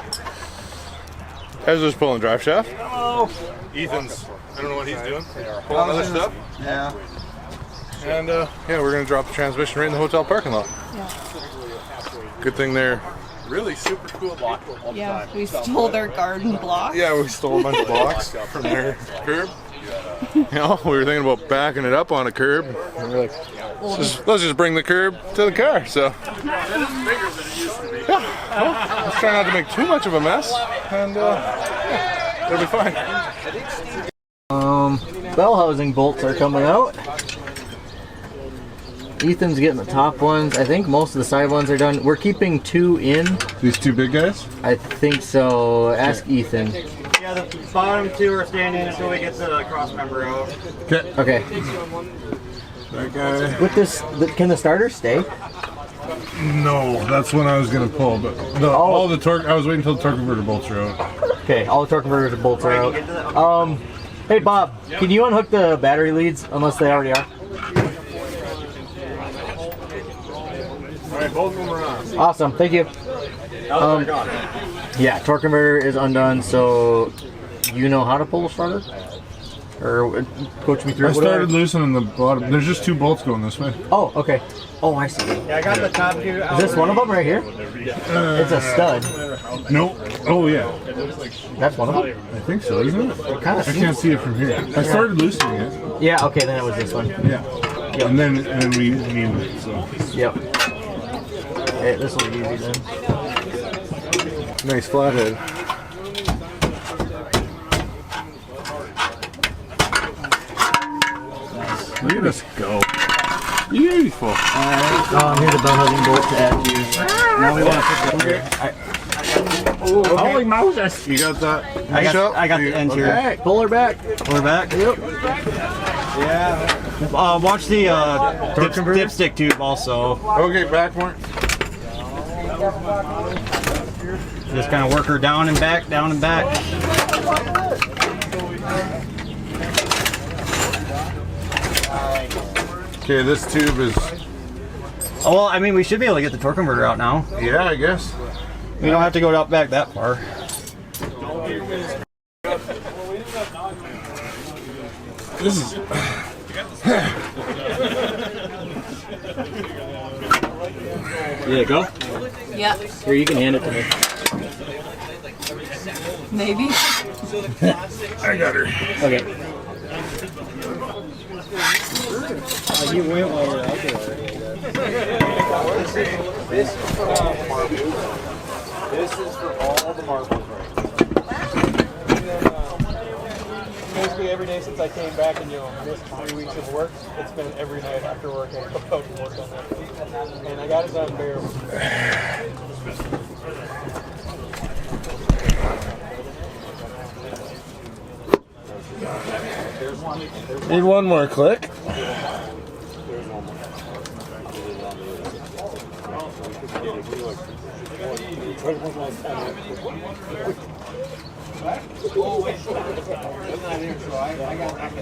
Ezra's just pulling the drive shaft. Oh. Ethan's, I don't know what he's doing. Pulling other stuff. Yeah. And yeah, we're gonna drop the transmission right in the hotel parking lot. Yeah. Good thing they're really super cool block. Yeah, we stole their garden block. Yeah, we stole a bunch of blocks from their curb. You know, we were thinking about backing it up on a curb. And we're like, let's just bring the curb to the car. So, yeah, well, let's try not to make too much of a mess, and yeah, it'll be fine. Bell housing bolts are coming out. Ethan's getting the top ones. I think most of the side ones are done. We're keeping 2 in. These two big guys? I think so. Ask Ethan. Yeah, the bottom 2 are standing until we get the cross member out. Okay. Okay. That guy. With this, can the starter stay? No, that's when I was gonna pull, but all the torque. I was waiting until the torque converter bolts are out. Okay, all the torque converters and bolts are out. Hey Bob, can you unhook the battery leads unless they already are? All right, both of them are on. Awesome, thank you. Yeah, torque converter is undone, so you know how to pull the starter? Or coach me through I it, started whatever. loosening the bottom. There's just 2 bolts going this way. Oh, okay. Oh, I see. Yeah, I got the top 2 out. Is this one of them right here? It's a stud. Nope. Oh yeah. That's one of them? I think so, isn't it? Kinda I can't see it from here. I started loosening it. Yeah, okay, then it was this one. Yeah. And then we moved it. So Yep. Hey, this will be easy then. nice flathead. Look at us go. Beautiful. Here's a bell housing bolt to add to. Now we want to put that here. Holy Moses! You got that? I got the end here. Okay, pull her back. Pull her back. Yep. Yeah. Watch the dipstick tube also. Okay, back more. Just kind of work her down and back, down and back. Okay, this tube is. Oh, well, I mean, we should be able to get the torque converter out now. Yeah, I guess. We don't have to go out back that far. This is. Yeah, go. Yeah, Here, you can hand it to me. maybe. I got her. Okay. You went while you were out there. This is for all the marbles right Basically every day since I came back and missed 3 weeks of work, it's been every night after work I come out and work on that. And I got it done barely. Need one more click.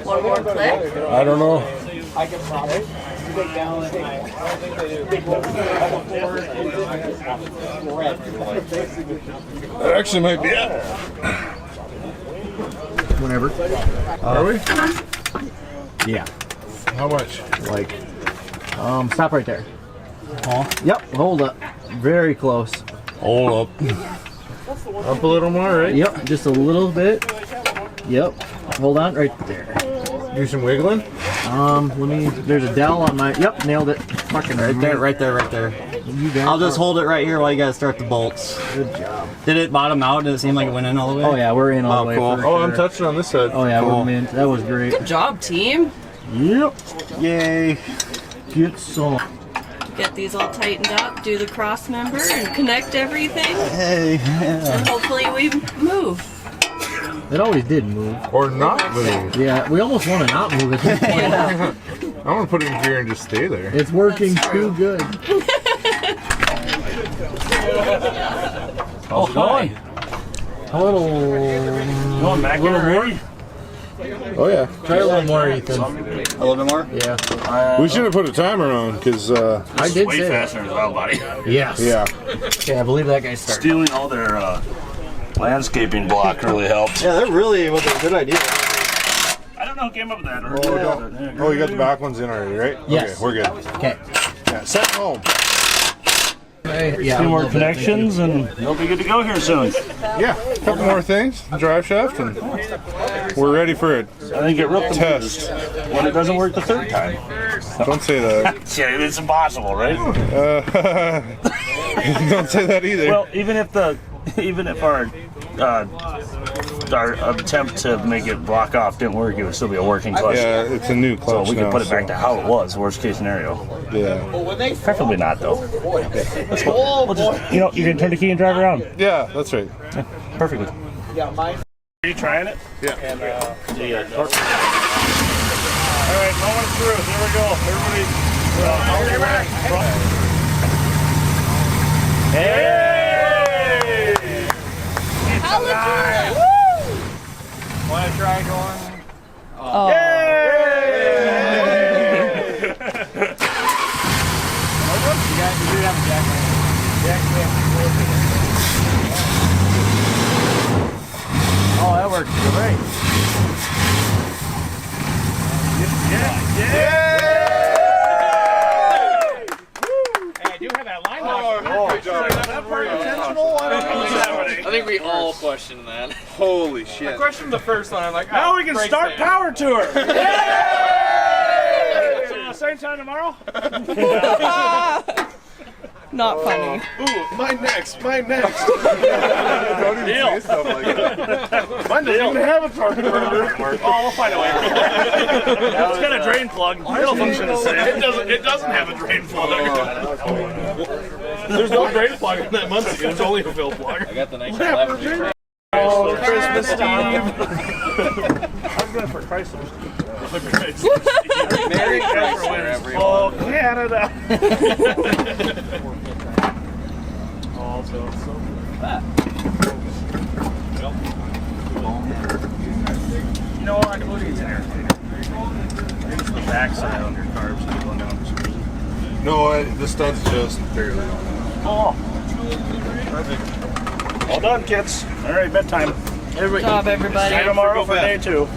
One more click. I don't know. I can probably take down I don't think they do. That actually might be it. Whenever. Are we? Yeah. How much? Like, stop right there. Yep, hold up. Very close. Hold up. Up a little more, right? Yep, just a little bit. Yep. Hold on right there. Do some wiggling. There's a dowel on my, yep, nailed it. Fucking Right there, right there, right there. I'll just hold it right here while you guys start the bolts. Good job. Did it bottom out? Did it seem like it went in all the way? Oh yeah, we're in all the way. cool. for Oh, I'm sure. touching on this side. Oh yeah, Cool. we're in. That was great. Good job, team. Yep. Yay. Get some. Get these all tightened up, do the cross member, and connect everything, Hey. and hopefully we move. It always did move. Or not move. Yeah, we almost want to not move at this point. Yeah. I want to put it in gear and just stay there. It's working That's true. too good. How's it going? A little. Going back little there more. already? Oh yeah. Try a little more, Ethan. A little bit more? Yeah. We should have put a timer on because. I did Way say that. faster than well, buddy. Yes. Yeah. Yeah, I believe that guy started. Stealing all their landscaping block really helped. Yeah, that really was a good idea. I don't know who came up with that. Oh, you got the back ones in already, right? Yes. Okay, we're good. Okay. Yeah, set home. Yeah. Two more connections and they'll be good to go here soon. Yeah, a couple more things. Drive shaft, and we're ready for it. I think it ripped the Test. when it doesn't work the third time. Don't say that. Yeah, it's impossible, right? Don't say that either. Well, even if our attempt to make it block off didn't work, it would still be a working clutch. yeah, it's a new So clutch we can now, put it back to how it was, worst case scenario. Yeah. Preferably not, though. Let's go. We'll just, you can turn the key and drive around. Yeah, that's right. Perfectly. Yeah, mine. Are you trying it? Yeah. And torque. All right, moment of truth. Here we go. Everybody. Hey! Hallelujah! Want to try going? Oh. Oh, that worked great. Hey, I do have that line I think we all question that. Holy shit. I questioned the first one. I'm like, Now we can brakes start fail. Power Tour. So same time tomorrow? Not funny. Ooh, mine next. Mine next. Don't even say stuff like that. Mine doesn't even have a torque converter. Oh, we'll find a way. It's got a drain plug. It'll function the same. It doesn't have a drain plug. There's no drain plug in that Muncie. There's only a fill plug. I got the 1911. Oh, Christmas Steve. I'm going for Chrysler Steve. Merry Chrysler, everyone. Oh, Canada. Also, so you know what? I can look at maybe it's the backside on your carbs that are going down for some reason. No, the stud's just barely on. Oh, perfect. All done, kids. All right, bedtime. Good job, everybody. See you tomorrow for day 2.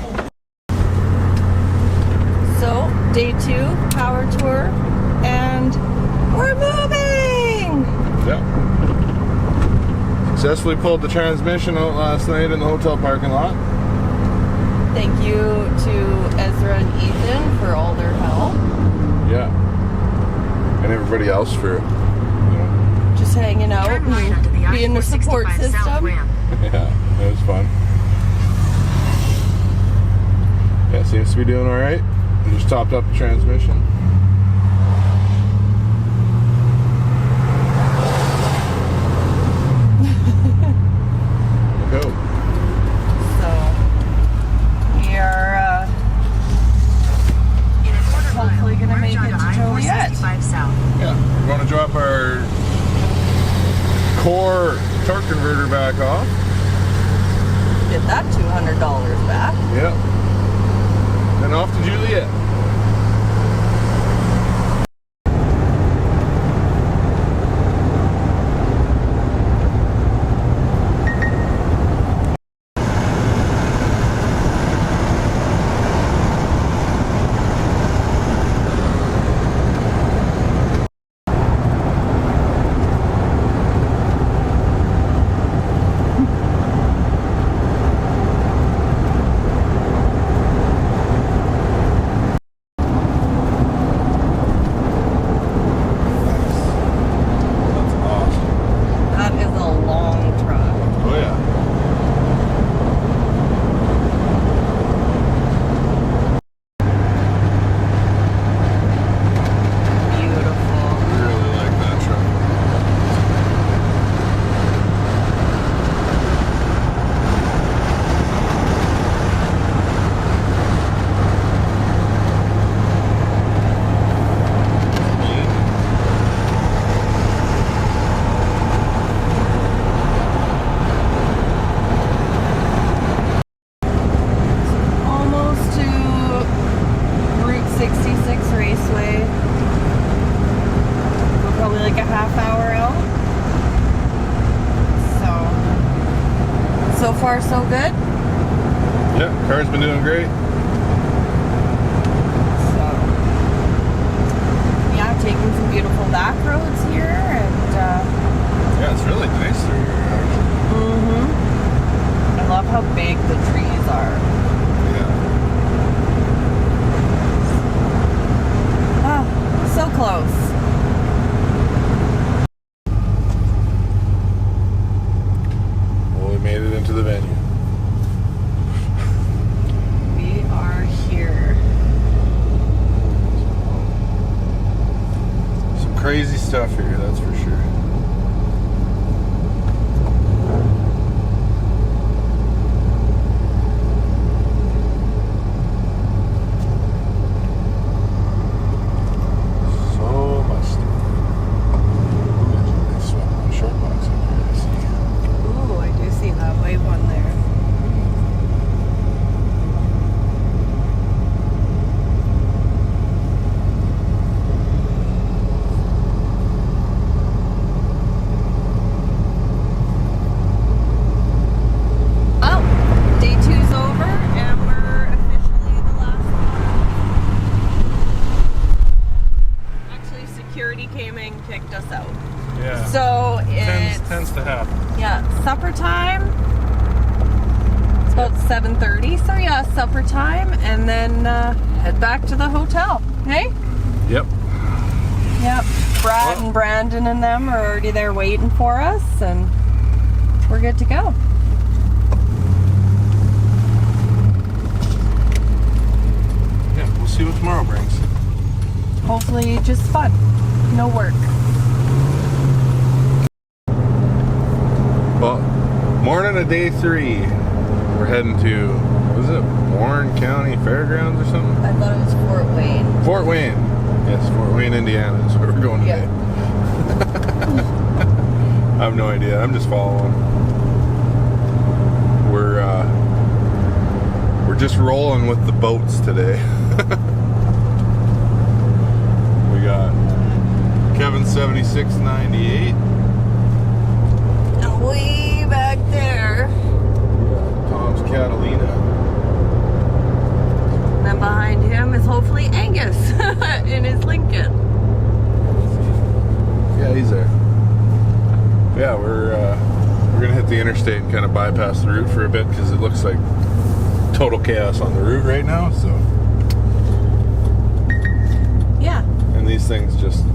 So, day 2, power tour, and we're moving! Yep. Successfully pulled the transmission out last night in the hotel parking lot. Thank you to Ezra and Ethan for all their help. Yeah. And everybody else for just hanging out and being the support system. Yeah, it was fun. Yeah, seems to be doing alright. We just topped up the transmission. Go. So, we are hopefully going to make it to Joliet. Yeah, we're going to drop our core torque converter back off. Get that $200 back. Yep. Then off to Juliet. So far, so good? Yeah, car's been doing great. So, yeah, taking some beautiful back roads here, and yeah, it's really nice through here, actually. I love how big the trees are. Ah, so close. Made it into the venue. We are here. Some crazy stuff here, that's for sure. So much stuff. They swept my short box up here, I see. Ooh, I do see that wave one there. Oh, day 2's over and we're officially the last one. Actually, security came in and kicked us out. Yeah. So it tends to happen. Yeah, supper time. It's about 7:30, so yeah, supper time, and then head back to the hotel. Hey? Yep. Yep. Brad and Brandon and them are already there waiting for us, and we're good to go. Yeah, we'll see what tomorrow brings. Hopefully just fun. No work. day 3. We're heading to, what is it, Warren County Fairgrounds or something? I thought it was Fort Wayne. Fort Wayne. Yes, Fort Wayne, Indiana is where we're going today. I have no idea. I'm just following. We're just rolling with the boats today. We got Kevin's 7698. And way back there. Tom's Catalina. And then behind him is hopefully Angus in his Lincoln. Yeah, he's there. Yeah, we're gonna hit the interstate and kind of bypass the route for a bit because it looks like total chaos on the route right now. So yeah. And these things just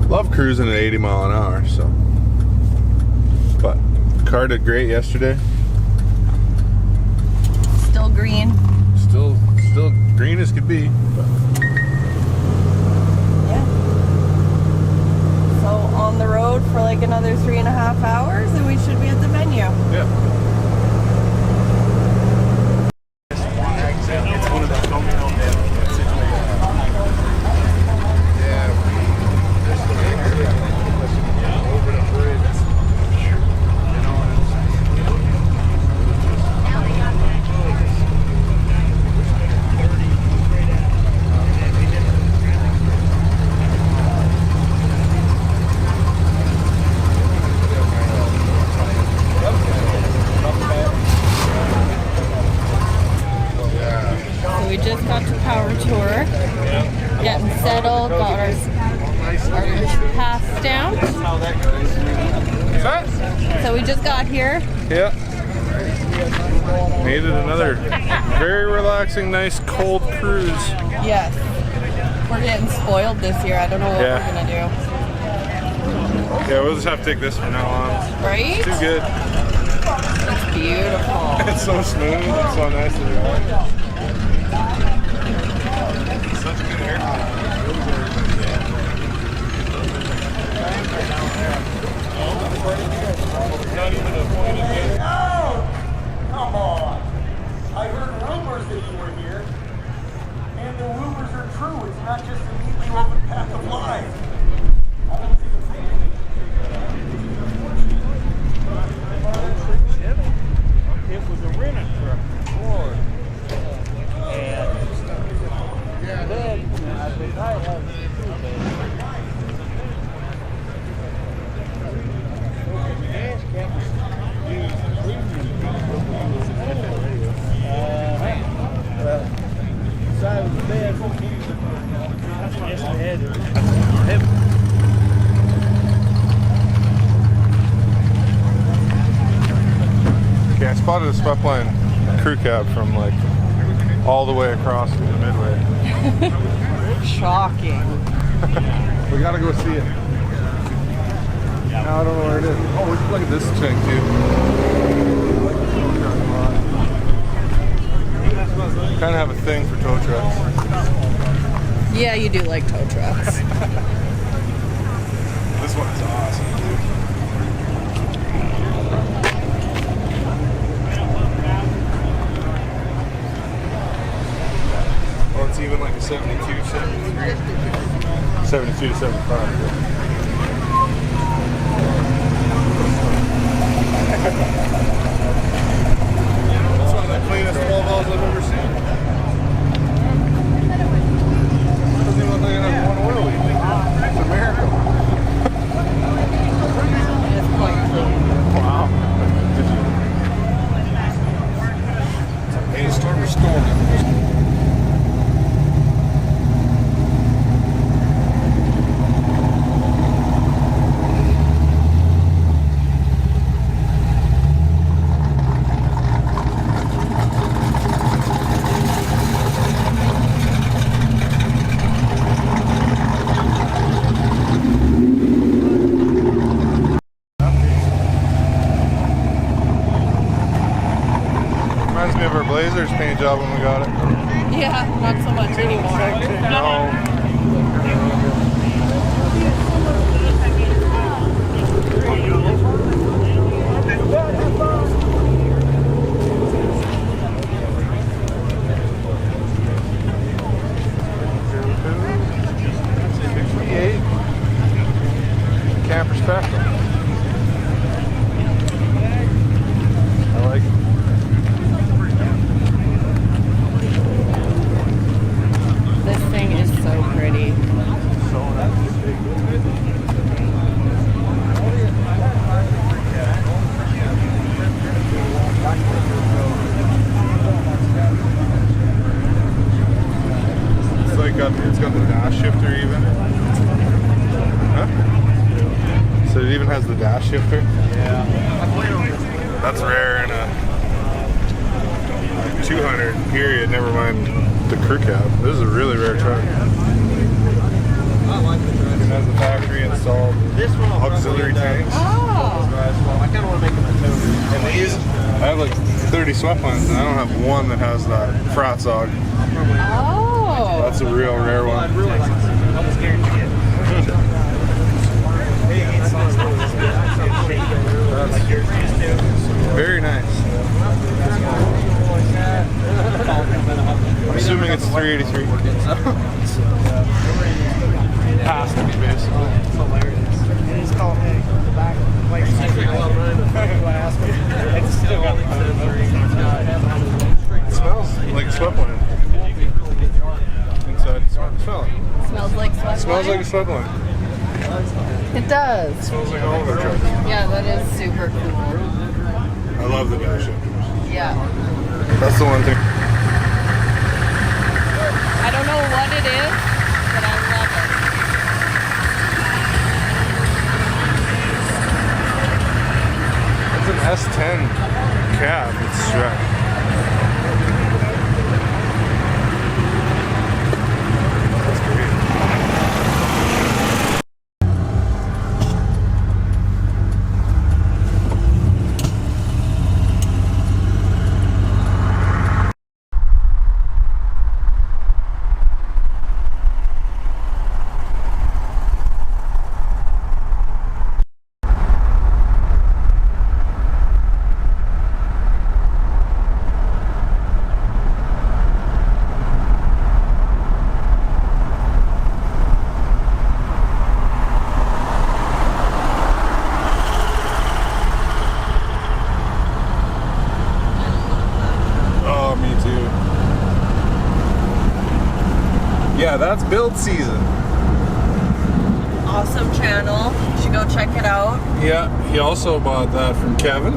love cruising at 80 mile an hour. So, but car did great yesterday. Still green. Still green as could be. But. Yeah. So on the road for like another 3.5 hours, and we should be at the venue. Yeah. It's one of those domino situations. Over the bridge. So we just got to Power Tour, getting settled, got our pass stamped. So we just got here. Yeah. Made it another very relaxing, nice, cold cruise. Yes. We're getting spoiled this year. I don't know what we're gonna do. Yeah, we'll just have to take this from now on. Right? Too good. It's beautiful. It's so smooth and so nice to drive. Such good air. Oh, come on. I heard rumors that you were here, and the rumors are true. It's not just a neatly woven path of lies. I don't see the feeling. It was a rental truck before. And then I think I have two gas cap was used premium side of the bed. Yes, we had heavy. Okay, I spotted a Spepline crew cab from like all the way across from the Midway. Shocking. We gotta go see it. Now I don't know where it is. Oh, we should look at this chick too. Kind of have a thing for tow trucks. Yeah, you do like tow trucks. This one's awesome, dude. Well, it's even like a 72, 73. 72 to 75. That's one of the cleanest 12 Ls I've ever seen. Doesn't even look like it has one oil leak. It's a miracle. It's quite clean. Wow. Hailstorm or storm. Reminds me of our Blazers paint job when we got it. Yeah, not so much anymore. No. camper special. I like it. This thing is so pretty. It's got the dash shifter even. Huh? So it even has the dash shifter? Yeah. That's rare in a 200 period, never mind the crew cab. This is a really rare truck. I like the drive. It has the factory installed auxiliary tanks. Oh. I kind of want to make them a toter. And these, I have like 30 swept lines and I don't have one that has that Fratzog. Oh. That's a real rare one. I'd really like to almost guarantee it. That's very nice. I'm assuming it's 383. Has to be basically. It's hilarious. It's called the back. Like, I love running the fucking glass, but it's still got the It smells like swept line. Inside. Smell it. Smells like sweat. Smells like a swept line. It does. It smells like all of our trucks. Yeah, that is super cool. I love the dash shifters. Yeah. That's the one thing. I don't know what it is, but I love it. It's an S10 cab. It's strapped. That's great. Yeah, that's build season. Awesome channel. You should go check it out. Yeah, he also bought that from Kevin.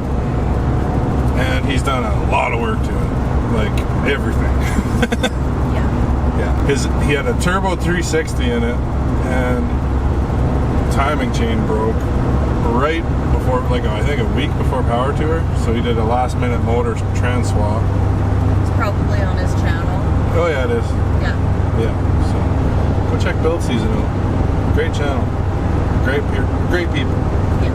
And he's done a lot of work to it. Like, everything. Yeah. He had a turbo 360 in it, and timing chain broke right before, like, I think a week before Power Tour. So he did a last minute motor trans swap. It's probably on his channel. Oh yeah, it is. Yeah. Yeah, so go check Build Season out. Great channel. Great people. Yeah.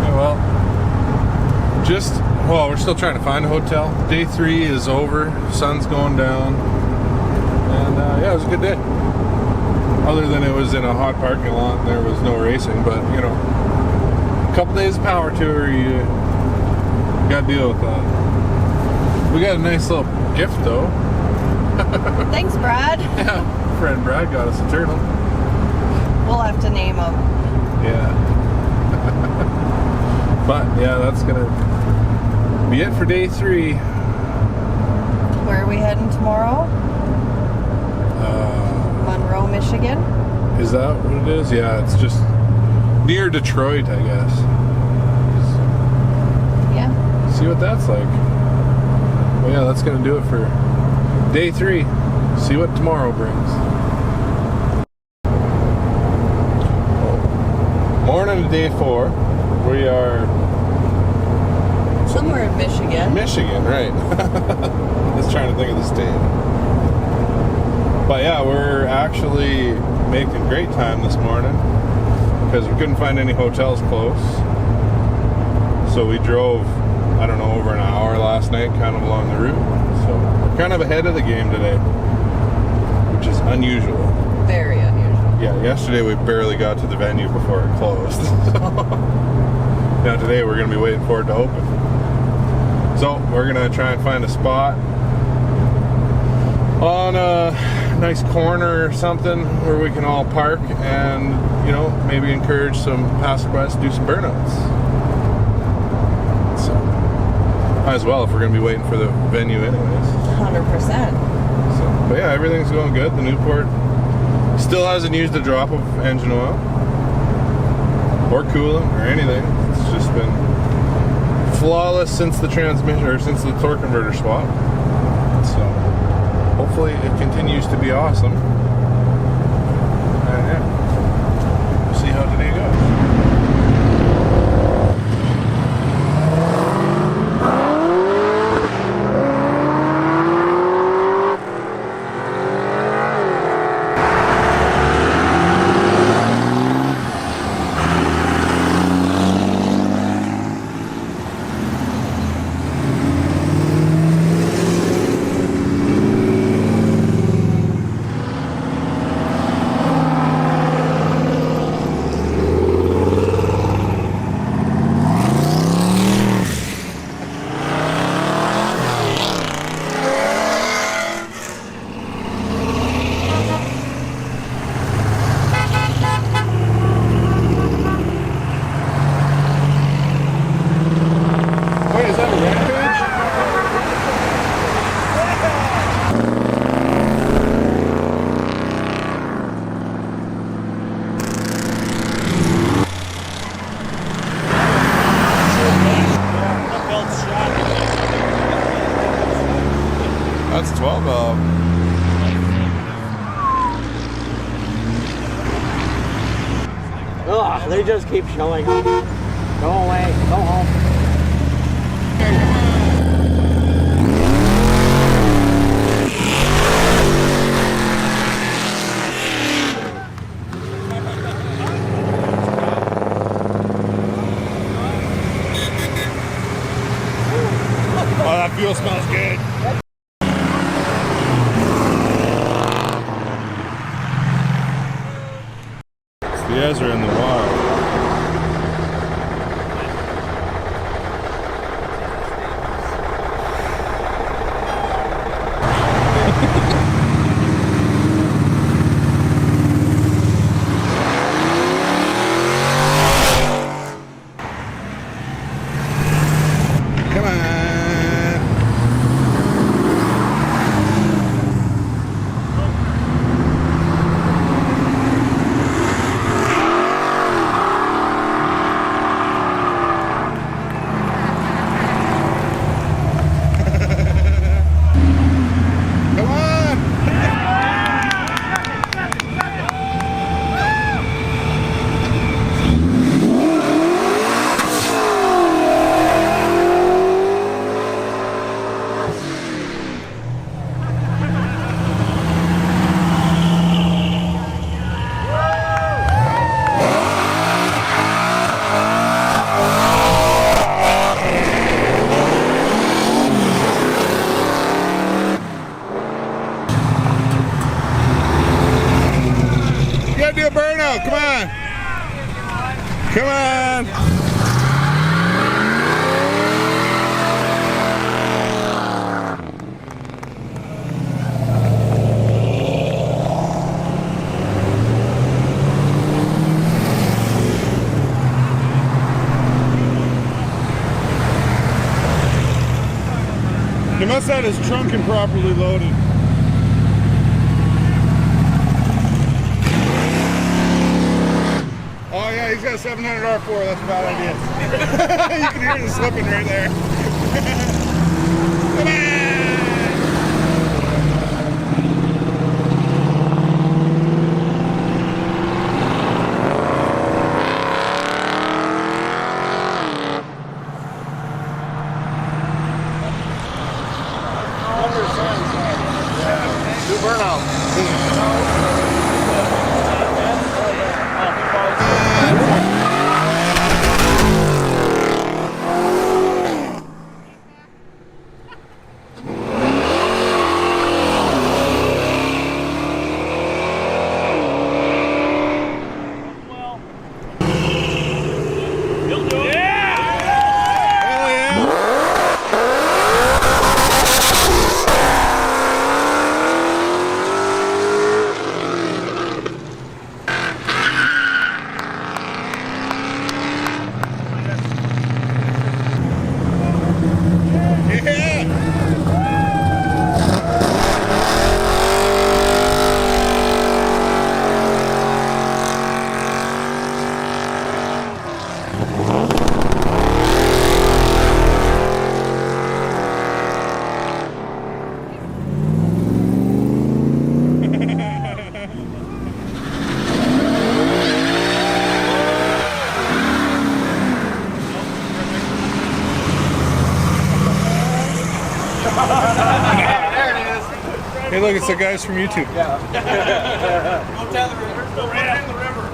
Yeah, well, we're still trying to find a hotel. Day 3 is over. Sun's going down. And yeah, it was a good day. Other than it was in a hot parking lot and there was no racing, but you know, a couple days of Power Tour, you gotta deal with that. We got a nice little gift though. Thanks, Brad. Yeah, friend Brad got us a turtle. We'll have to name him. Yeah. But yeah, that's gonna be it for day 3. Where are we heading tomorrow? Monroe, Michigan. Is that what it is? Yeah, it's just near Detroit, I guess. Yeah. See what that's like. Well, yeah, that's gonna do it for day 3. See what tomorrow brings. Morning of day 4. We are somewhere in Michigan. Michigan, right. Just trying to think of the state. But yeah, we're actually making great time this morning because we couldn't find any hotels close. So we drove, I don't know, over an hour last night, kind of along the route. So we're kind of ahead of the game today, which is unusual. Very unusual. Yeah, yesterday we barely got to the venue before it closed. Now today we're going to be waiting for it to open. So we're going to try and find a spot. on a nice corner or something where we can all park and, you know, maybe encourage some passerbys to do some burnouts. So, might as well if we're going to be waiting for the venue anyways. 100%. So, but yeah, everything's going good. The Newport still hasn't used a drop of engine oil or coolant or anything. It's just been flawless since the transmission, or since the torque converter swap. So hopefully it continues to be awesome. And yeah, we'll see how today goes. That's 12 of. Ugh, they just keep showing up. Go away, go home. Oh, that fuel smells good. You guys are in the wild. Come on. Do a burnout, come on. Come on. He must have his trunk improperly loaded. Oh yeah, he's got a 700 R4, that's a bad idea. You can hear it slipping right there. Come on! Do burnout. Hey, look, it's the guys from YouTube. Yeah. Go down the river. Go right in the river.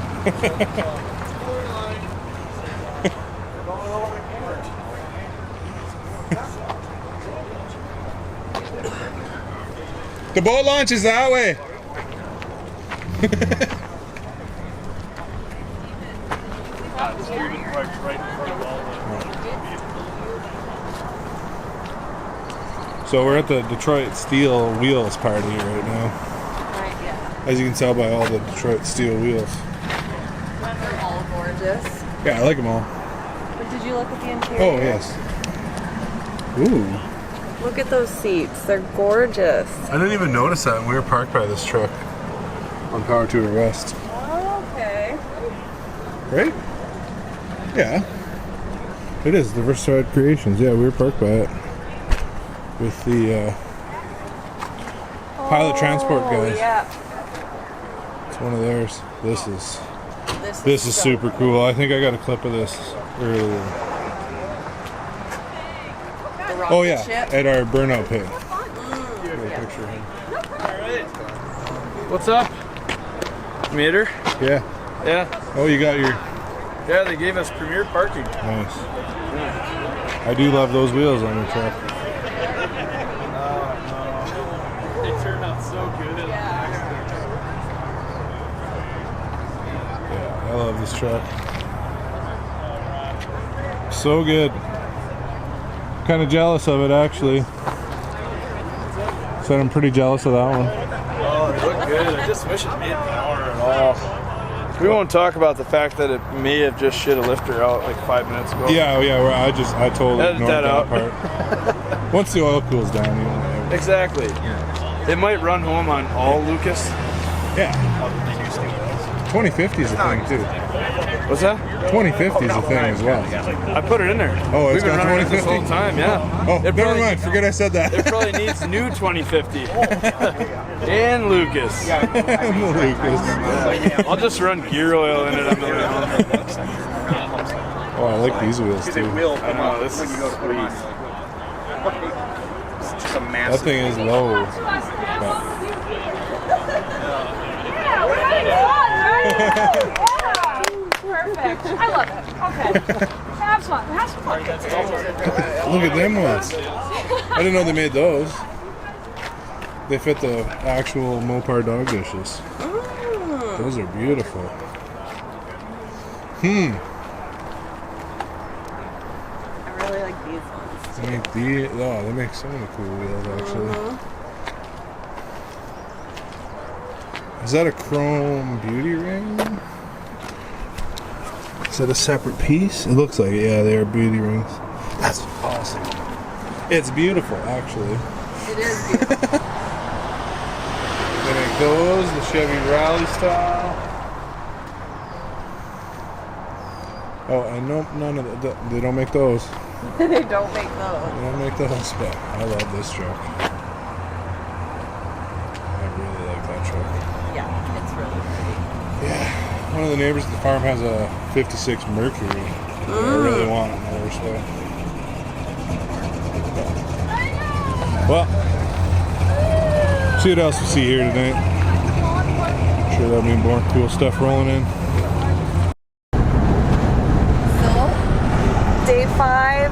The boat launch is that way. So we're at the Detroit Steel Wheels party right now. Right, yeah. As you can tell by all the Detroit Steel wheels. They're all gorgeous. Yeah, I like them all. But did you look at the interior? Oh, yes. Ooh. Look at those seats. They're gorgeous. I didn't even notice that when we were parked by this truck on Power Tour West. Oh, okay. Right? Yeah. It is, Diversified Creations. Yeah, we were parked by it. With the pilot transport guys. Yeah. It's one of theirs. This is super cool. I think I got a clip of this earlier. Oh yeah, ship. at our burnout pit. Get a picture of him. What's up? Meter? Yeah. Yeah. Oh, you got your... Yeah, they gave us premier parking. Nice. I do love those wheels on your truck. They turned out so good at Yeah, I love this truck. So good. Kind of jealous of it, actually. Said I'm pretty jealous of that one. Oh, they look good. I just wish it made power at all. We won't talk about the fact that it may have just shit a lifter out like 5 minutes ago. Yeah, I totally Edit ignored that out. part. Once the oil cools down, you know. Exactly. It might run home on all Lucas. Yeah. 2050 is a thing too. What's that? 2050 is a thing as well. I put it in there. Oh, it's We've been got running it this 2050 whole time, yeah. Oh, It never probably- mind. Forget I said that. It probably needs new 2050. And Lucas. Lucas. I'll just run gear oil in it on the way home. Oh, I like these wheels too. I know, this is sweet. That thing is low. But... Perfect. I love it. Okay. Have fun. Have some fun. Look at them ones. I didn't know they made those. They fit the actual Mopar dog dishes. Those are beautiful. I really like these ones. They make so many cool wheels actually. Is that a chrome beauty ring? Is that a separate piece? It looks like it. Yeah, they are beauty rings. That's awesome. It's beautiful, actually. It is beautiful. They make those, the Chevy Rally style. Oh, I know none of they don't make those. They don't make those. They don't make those, but I love this truck. I really like that truck. Yeah, it's really pretty. Yeah. One of the neighbors at the farm has a 56 Mercury that I really want in the worst way. Well, see what else we see here tonight. I'm sure there'll be more cool stuff rolling in. So, day 5,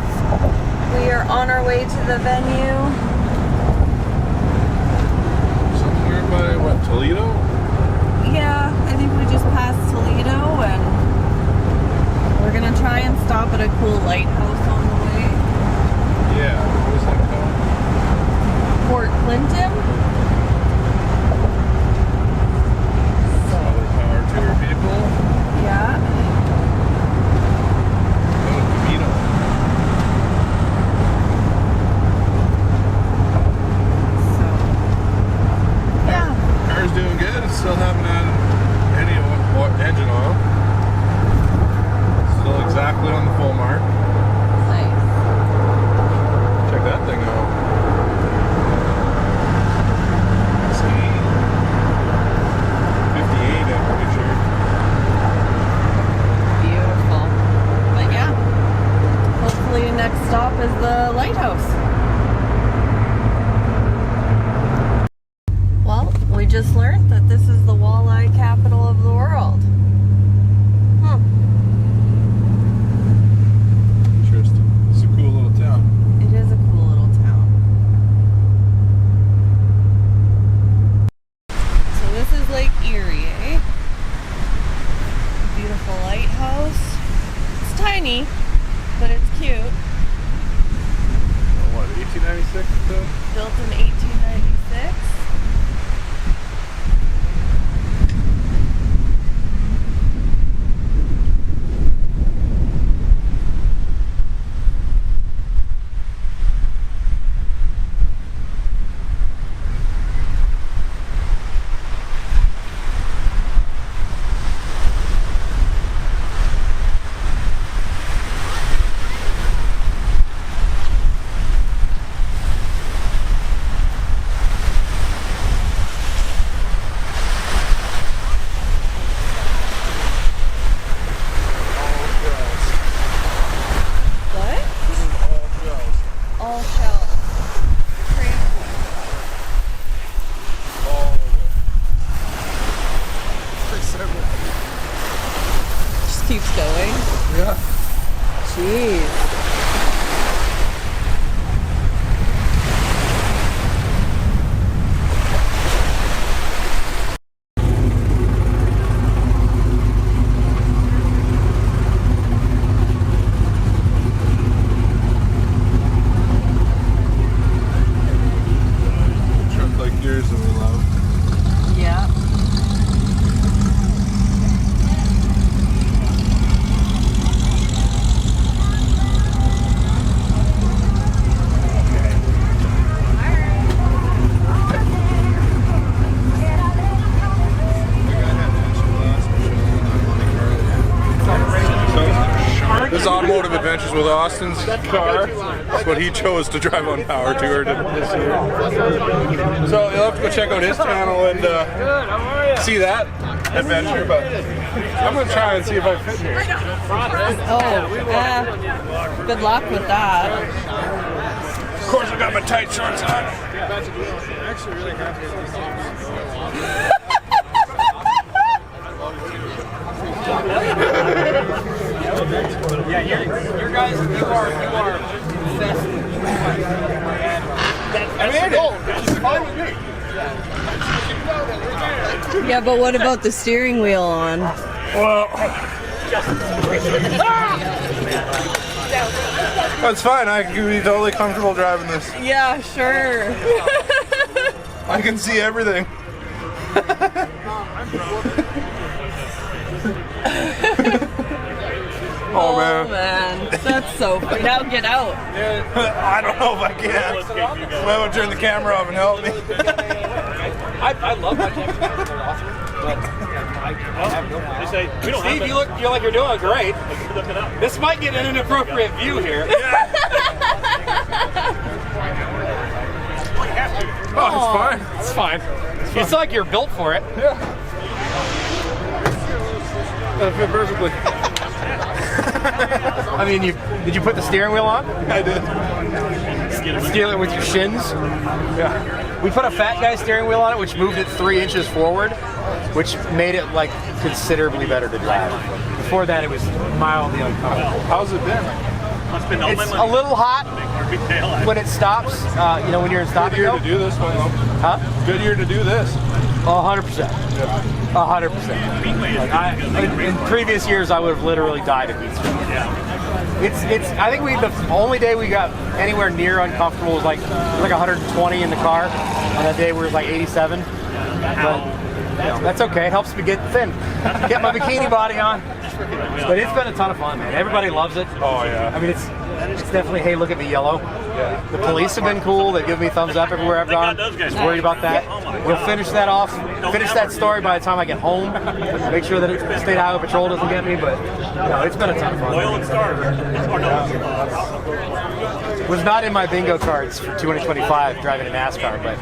we are on our way to the venue. Somewhere by, what, Toledo? Yeah, I think we just passed Toledo and we're gonna try and stop at a cool lighthouse on the way. Yeah, what is that called? Port Clinton. Other Power Tour people. Yeah. Oh, Camino. So, yeah. Car's doing good. It's still haven't had any engine oil. Still exactly on the full mark. Nice. Check that thing out. See? 58, I'm pretty sure. Beautiful. But yeah, hopefully next stop is the lighthouse. tiny, but it's cute. What, 1896 still? Built in 1896. Keeps going. Yeah. Jeez. Truck like yours that we love. Yeah. This is Automotive Adventures with Austin's car. That's what he chose to drive on Power Tour this year. So you'll have to go check out his channel and see that adventure, but I'm going to try and see if I fit here. Oh, good luck with that. Of course I got my tight shorts on. Yeah, you guys, you are I made it. It's fine with me. Yeah, but what about the steering wheel on? Well, that's fine. I can be totally comfortable driving this. Yeah, sure. I can see everything. Oh man, that's so funny. Now get out. I don't know if I can. Well, I'll turn the camera off and help me. I love my Chevy. They're awesome. But I have no problem. Steve, you look like you're doing great. This might get an inappropriate view here. Oh, it's fine. It's fine. It's like you're built for it. Yeah. That'll fit perfectly. I mean, did you put the steering wheel on? I did. Steer it with your shins? Yeah. We put a fat guy steering wheel on it, which moved it 3 inches forward, which made it like considerably better to drive. Before that, it was mildly uncomfortable. How's it been? It's a little hot when it stops. You know, when you're in stop. Good year to do this one, though. Huh? Good year to do this. 100%. 100%. In previous years, I would have literally died of heat stroke. It's. I think the only day we got anywhere near uncomfortable was like 120 in the car. On that day, we were like 87. But you know, that's okay. It helps me get thin. Get my bikini body on. But it's been a ton of fun, man. Everybody loves it. Oh yeah. I mean, it's definitely, hey, look at me yellow. Yeah. The police have been cool. They give me thumbs up everywhere I've gone. Just worried about that. We'll finish that off. Finish that story by the time I get home. Make sure that State Highway Patrol doesn't get me. But no, it's been a ton of fun. Oil and starter. Was not in my bingo cards for 225 driving a NASCAR, but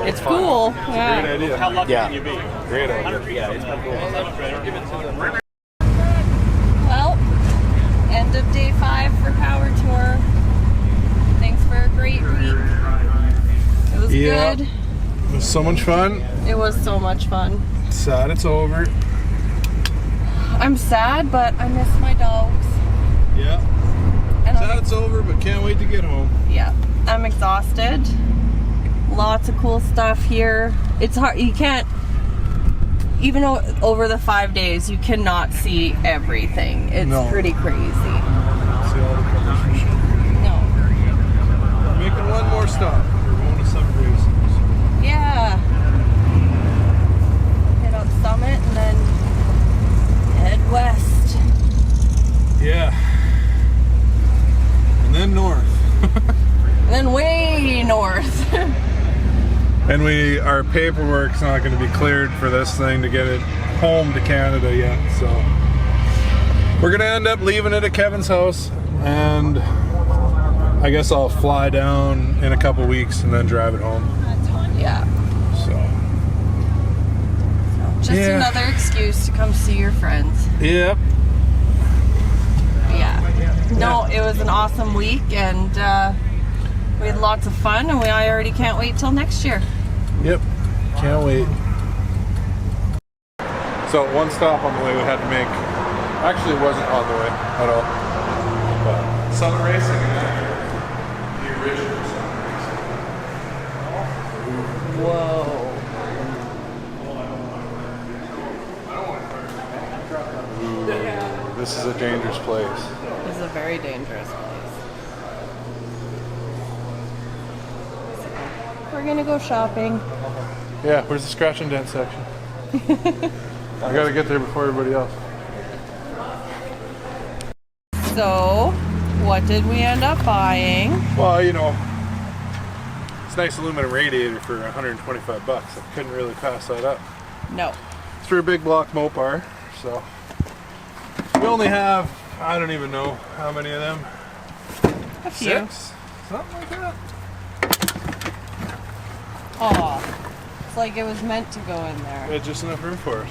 it's cool. Yeah. Great idea. How lucky can you be? Great idea. yeah, it's been cool. Well, end of day 5 for Power Tour. Thanks for a great week. It was good. It was so much fun. It was so much fun. Sad it's over. I'm sad, but I miss my dogs. Yeah. And Sad it's over, but can't wait to get home. Yeah, I'm exhausted. Lots of cool stuff here. It's hard. You can't. even over the 5 days, you cannot see everything. It's pretty crazy. See all the colors. No. Making one more stop. We're going to some races. Yeah. Hit up Summit and then head west. Yeah. And then north. And then way north. And our paperwork's not going to be cleared for this thing to get it home to Canada yet, so we're going to end up leaving it at Kevin's house, and I guess I'll fly down in a couple weeks and then drive it home. Yeah. So just another excuse to come see your friends. Yep. Yeah. No, it was an awesome week, and we had lots of fun, and I already can't wait till next year. Yep. Can't wait. So one stop on the way we had to make. Actually, it wasn't on the way at all. But Summit Racing and the original Summit Racing. Whoa. Ooh, this is a dangerous place. This is a very dangerous place. We're gonna go shopping. Yeah, where's the scratch and dent section? I gotta get there before everybody else. So, what did we end up buying? Well, you know, it's a nice aluminum radiator for 125 bucks. I couldn't really pass that up. No. It's for a big block Mopar, so we only have, I don't even know how many of them. A few. 6? Something like that. Aw. It's like it was meant to go in there. Yeah, just enough room for it.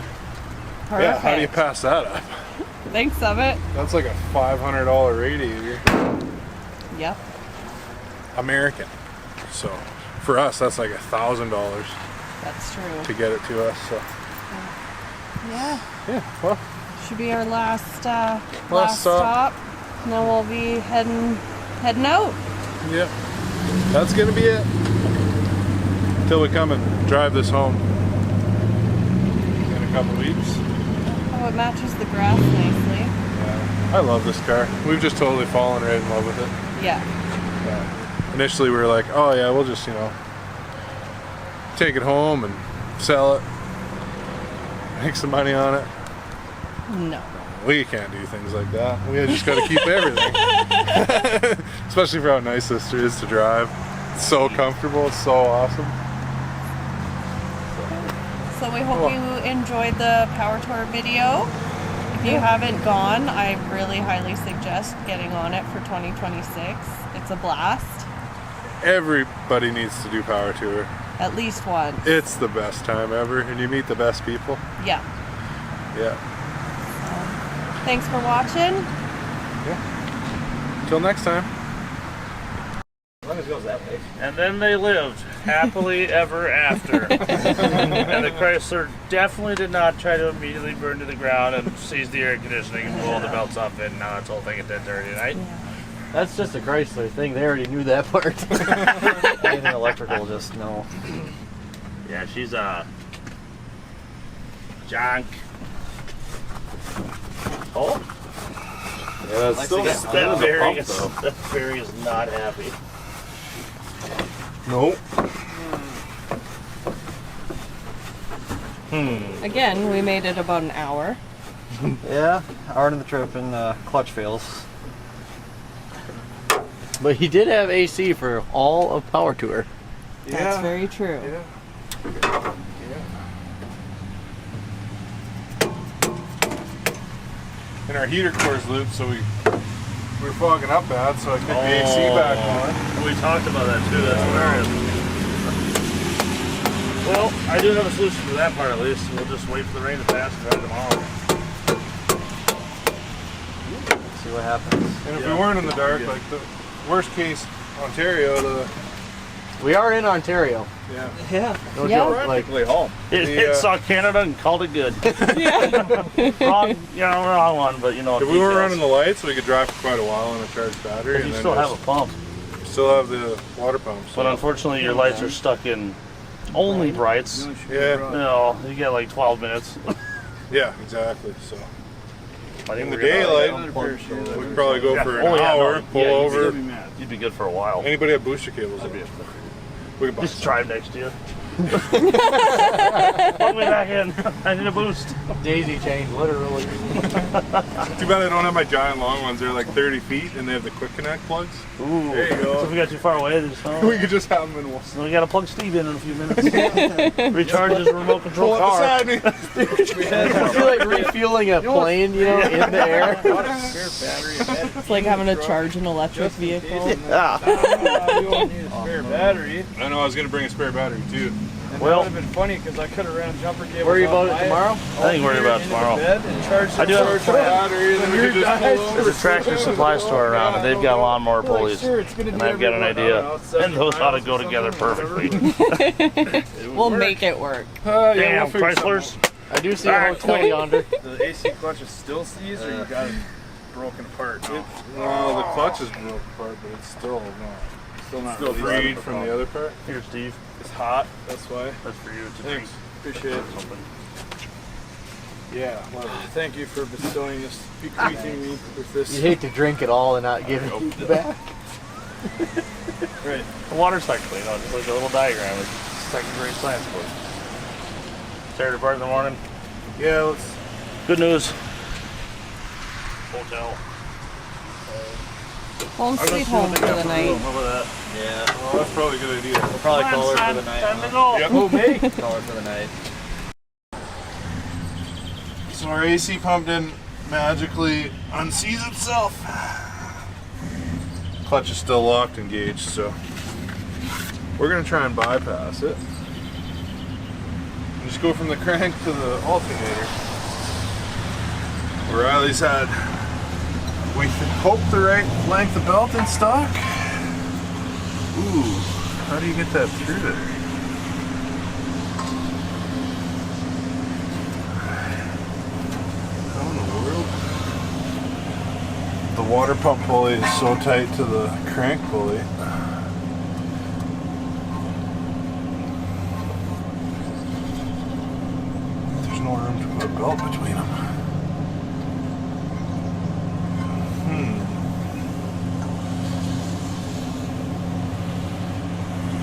Perfect. Yeah, how do you pass that up? Thanks of it. That's like a $500 radiator. Yep. American. So for us, that's like $1,000 That's true. to get it to us. So Yeah. yeah, well, Should be our last stop. stop. And then we'll be heading out. yeah, that's gonna be it. Till we come and drive this home in a couple weeks. Oh, it matches the grass nicely. Yeah, I love this car. We've just totally fallen right in love with it. Yeah. Yeah. Initially we were like, oh yeah, we'll just, you know, take it home and sell it, make some money on it. No. We can't do things like that. We just got to keep everything. Especially for how nice this is to drive. It's so comfortable. It's so awesome. So we hope you enjoyed the Power Tour video. If you haven't gone, I really highly suggest getting on it for 2026. It's a blast. Everybody needs to do Power Tour. At least once. It's the best time ever, and you meet the best people. Yeah. Yeah. Thanks for watching. Yeah. Until next time. As long as it goes that way. And then they lived happily ever after. And the Chrysler definitely did not try to immediately burn to the ground and seize the air conditioning and blow the belts off it. And now it's whole thing at 10:30 at night. Yeah. That's just a Chrysler thing. They already knew that part. Anything electrical, just no. Yeah, she's junk. Oh, Yeah, that's still that Barry is not happy. Nope. Again, we made it about an hour. Yeah, hour into the trip and clutch fails. But he did have AC for all of Power Tour. That's very true. Yeah. And our heater core's looped, so we were fogging up bad, so I kicked the AC back on. We talked about that too. That's hilarious. Well, I do have a solution for that part at least. We'll just wait for the rain to pass and drive tomorrow. See what happens. And if we weren't in the dark, like the worst case, Ontario, We are in Ontario. yeah. Yeah. No Yeah. joke. Like, home. It saw Canada and called it good. wrong one, but you know. If we weren't running the lights, we could drive for quite a while on a charged battery. you And then still have a just pump. still have the water pump. So. But unfortunately, your lights are stuck in only brights. Yeah. No, you get like 12 minutes. Yeah, exactly. So I think in the we're gonna- daylight, we'd probably go for an Oh, yeah, hour, no, pull yeah, over. You'd be good for a while. Anybody have booster cables? We can buy Just some. drive next to you. Put me back in. I need a boost. Daisy chain, literally. Too bad I don't have my giant long ones. They're like 30 feet and they have the quick connect plugs. Ooh. There you go. So if we got too far away, there's no. We could just have them in one. So we gotta plug Steve in a few minutes. Recharge his remote control Pull up car. beside me. I feel like refueling a plane, you know, in the air. It's like having to charge an electric vehicle. Spare battery. I know I was going to bring a spare battery too. And Well- that would have been funny because I could have ran jumper cables. Worry about off it tomorrow? I think worry about it tomorrow. I I do have Charge the battery and then we could just pull over. There's a tractor supply store around, and they've got lawnmower pulleys, and I've got an idea, and those ought to go together perfectly. We'll make it work. Damn, Chryslers. I do see a hotel yonder. The AC clutch is still seized, or you got it broken apart? No, the clutch is broke apart, but it's still not Still freed from the other part. Here, Steve. It's hot. That's why. That's for you. It's a Thanks. treat. Appreciate it. Something. Yeah. Thank you for bestowing this, bequeathing me with this. You'd hate to drink it all and not give it back. Right. The water's like clean, just like a little diagram. It's second grade science book. Tear it apart in the morning. Yeah, let's. Good news. Hotel. Home sweet home for the night. How about that? Yeah. Well, that's probably a good idea. We'll probably Come call on, her son. for the night. Time to huh? go. Yep. Who, me? Call her for the night. So our AC pump didn't magically unseize itself. Clutch is still locked and gauged, so we're gonna try and bypass it. Just go from the crank to the alternator. Riley's had, we hope, the right length of belt in stock. Ooh, how do you get that through there? How in the world? The water pump pulley is so tight to the crank pulley. There's no room to put a belt between them.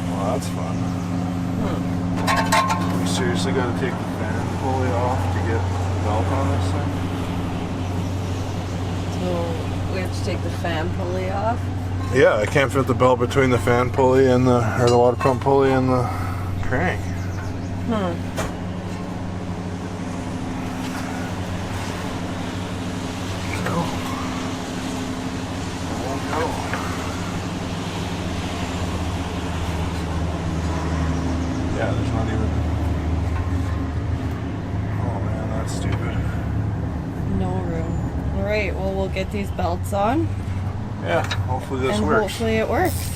Well, that's fun. We seriously got to take the fan pulley off to get the belt on this thing? So we have to take the fan pulley off. Yeah, I can't fit the belt between the fan pulley and the water pump pulley and the crank. Yeah, there's not even. Oh man, that's stupid. No room. All right. Well, we'll get these belts on, Yeah, hopefully this and works. hopefully it works.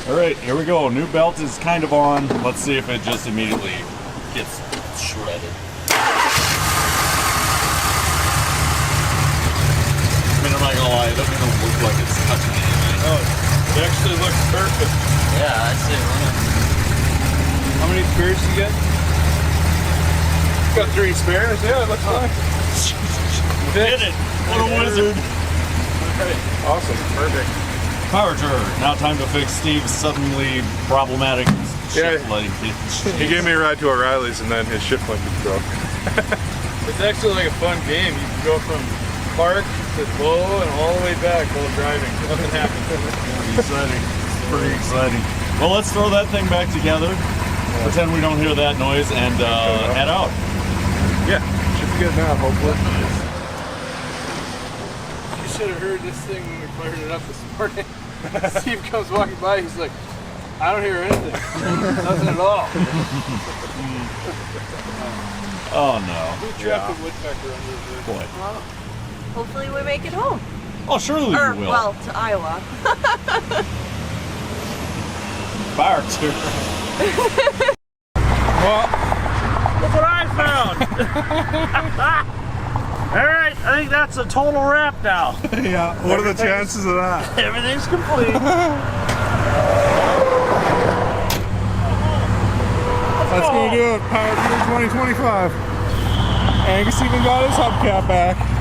All right, here we go. New belt is kind of on. Let's see if it just immediately gets shredded. I mean, I'm not gonna lie, it doesn't even look like it's touching anything. No, it actually looks perfect. Yeah, I'd say run it. How many spares you get? Got 3 spares. Yeah, it looks fine. Did it. What a wizard. Awesome. Perfect. Power turn. Now time to fix Steve's suddenly problematic shift Yeah. linkage. He gave me a ride to O'Reilly's and then his shift linkage broke. It's actually like a fun game. You can go from park to low and all the way back while driving. Nothing happens. Exciting. Pretty exciting. Well, let's throw that thing back together. Pretend we don't hear that noise and head out. Yeah, should be good now, hopefully. You should have heard this thing when we fired it up this morning. Steve comes walking by, he's like, I don't hear anything. Nothing at all. Oh no. We trapped a woodpecker under the Boy. Well, hopefully we make it home. Oh, surely Or, we will. well, to Iowa. Power turn. Well, look what I found. All right, I think that's a total wrap now. Yeah, what are the chances of that? Everything's complete. That's gonna do it. Power Gear 2025. Angus even got his hubcap back.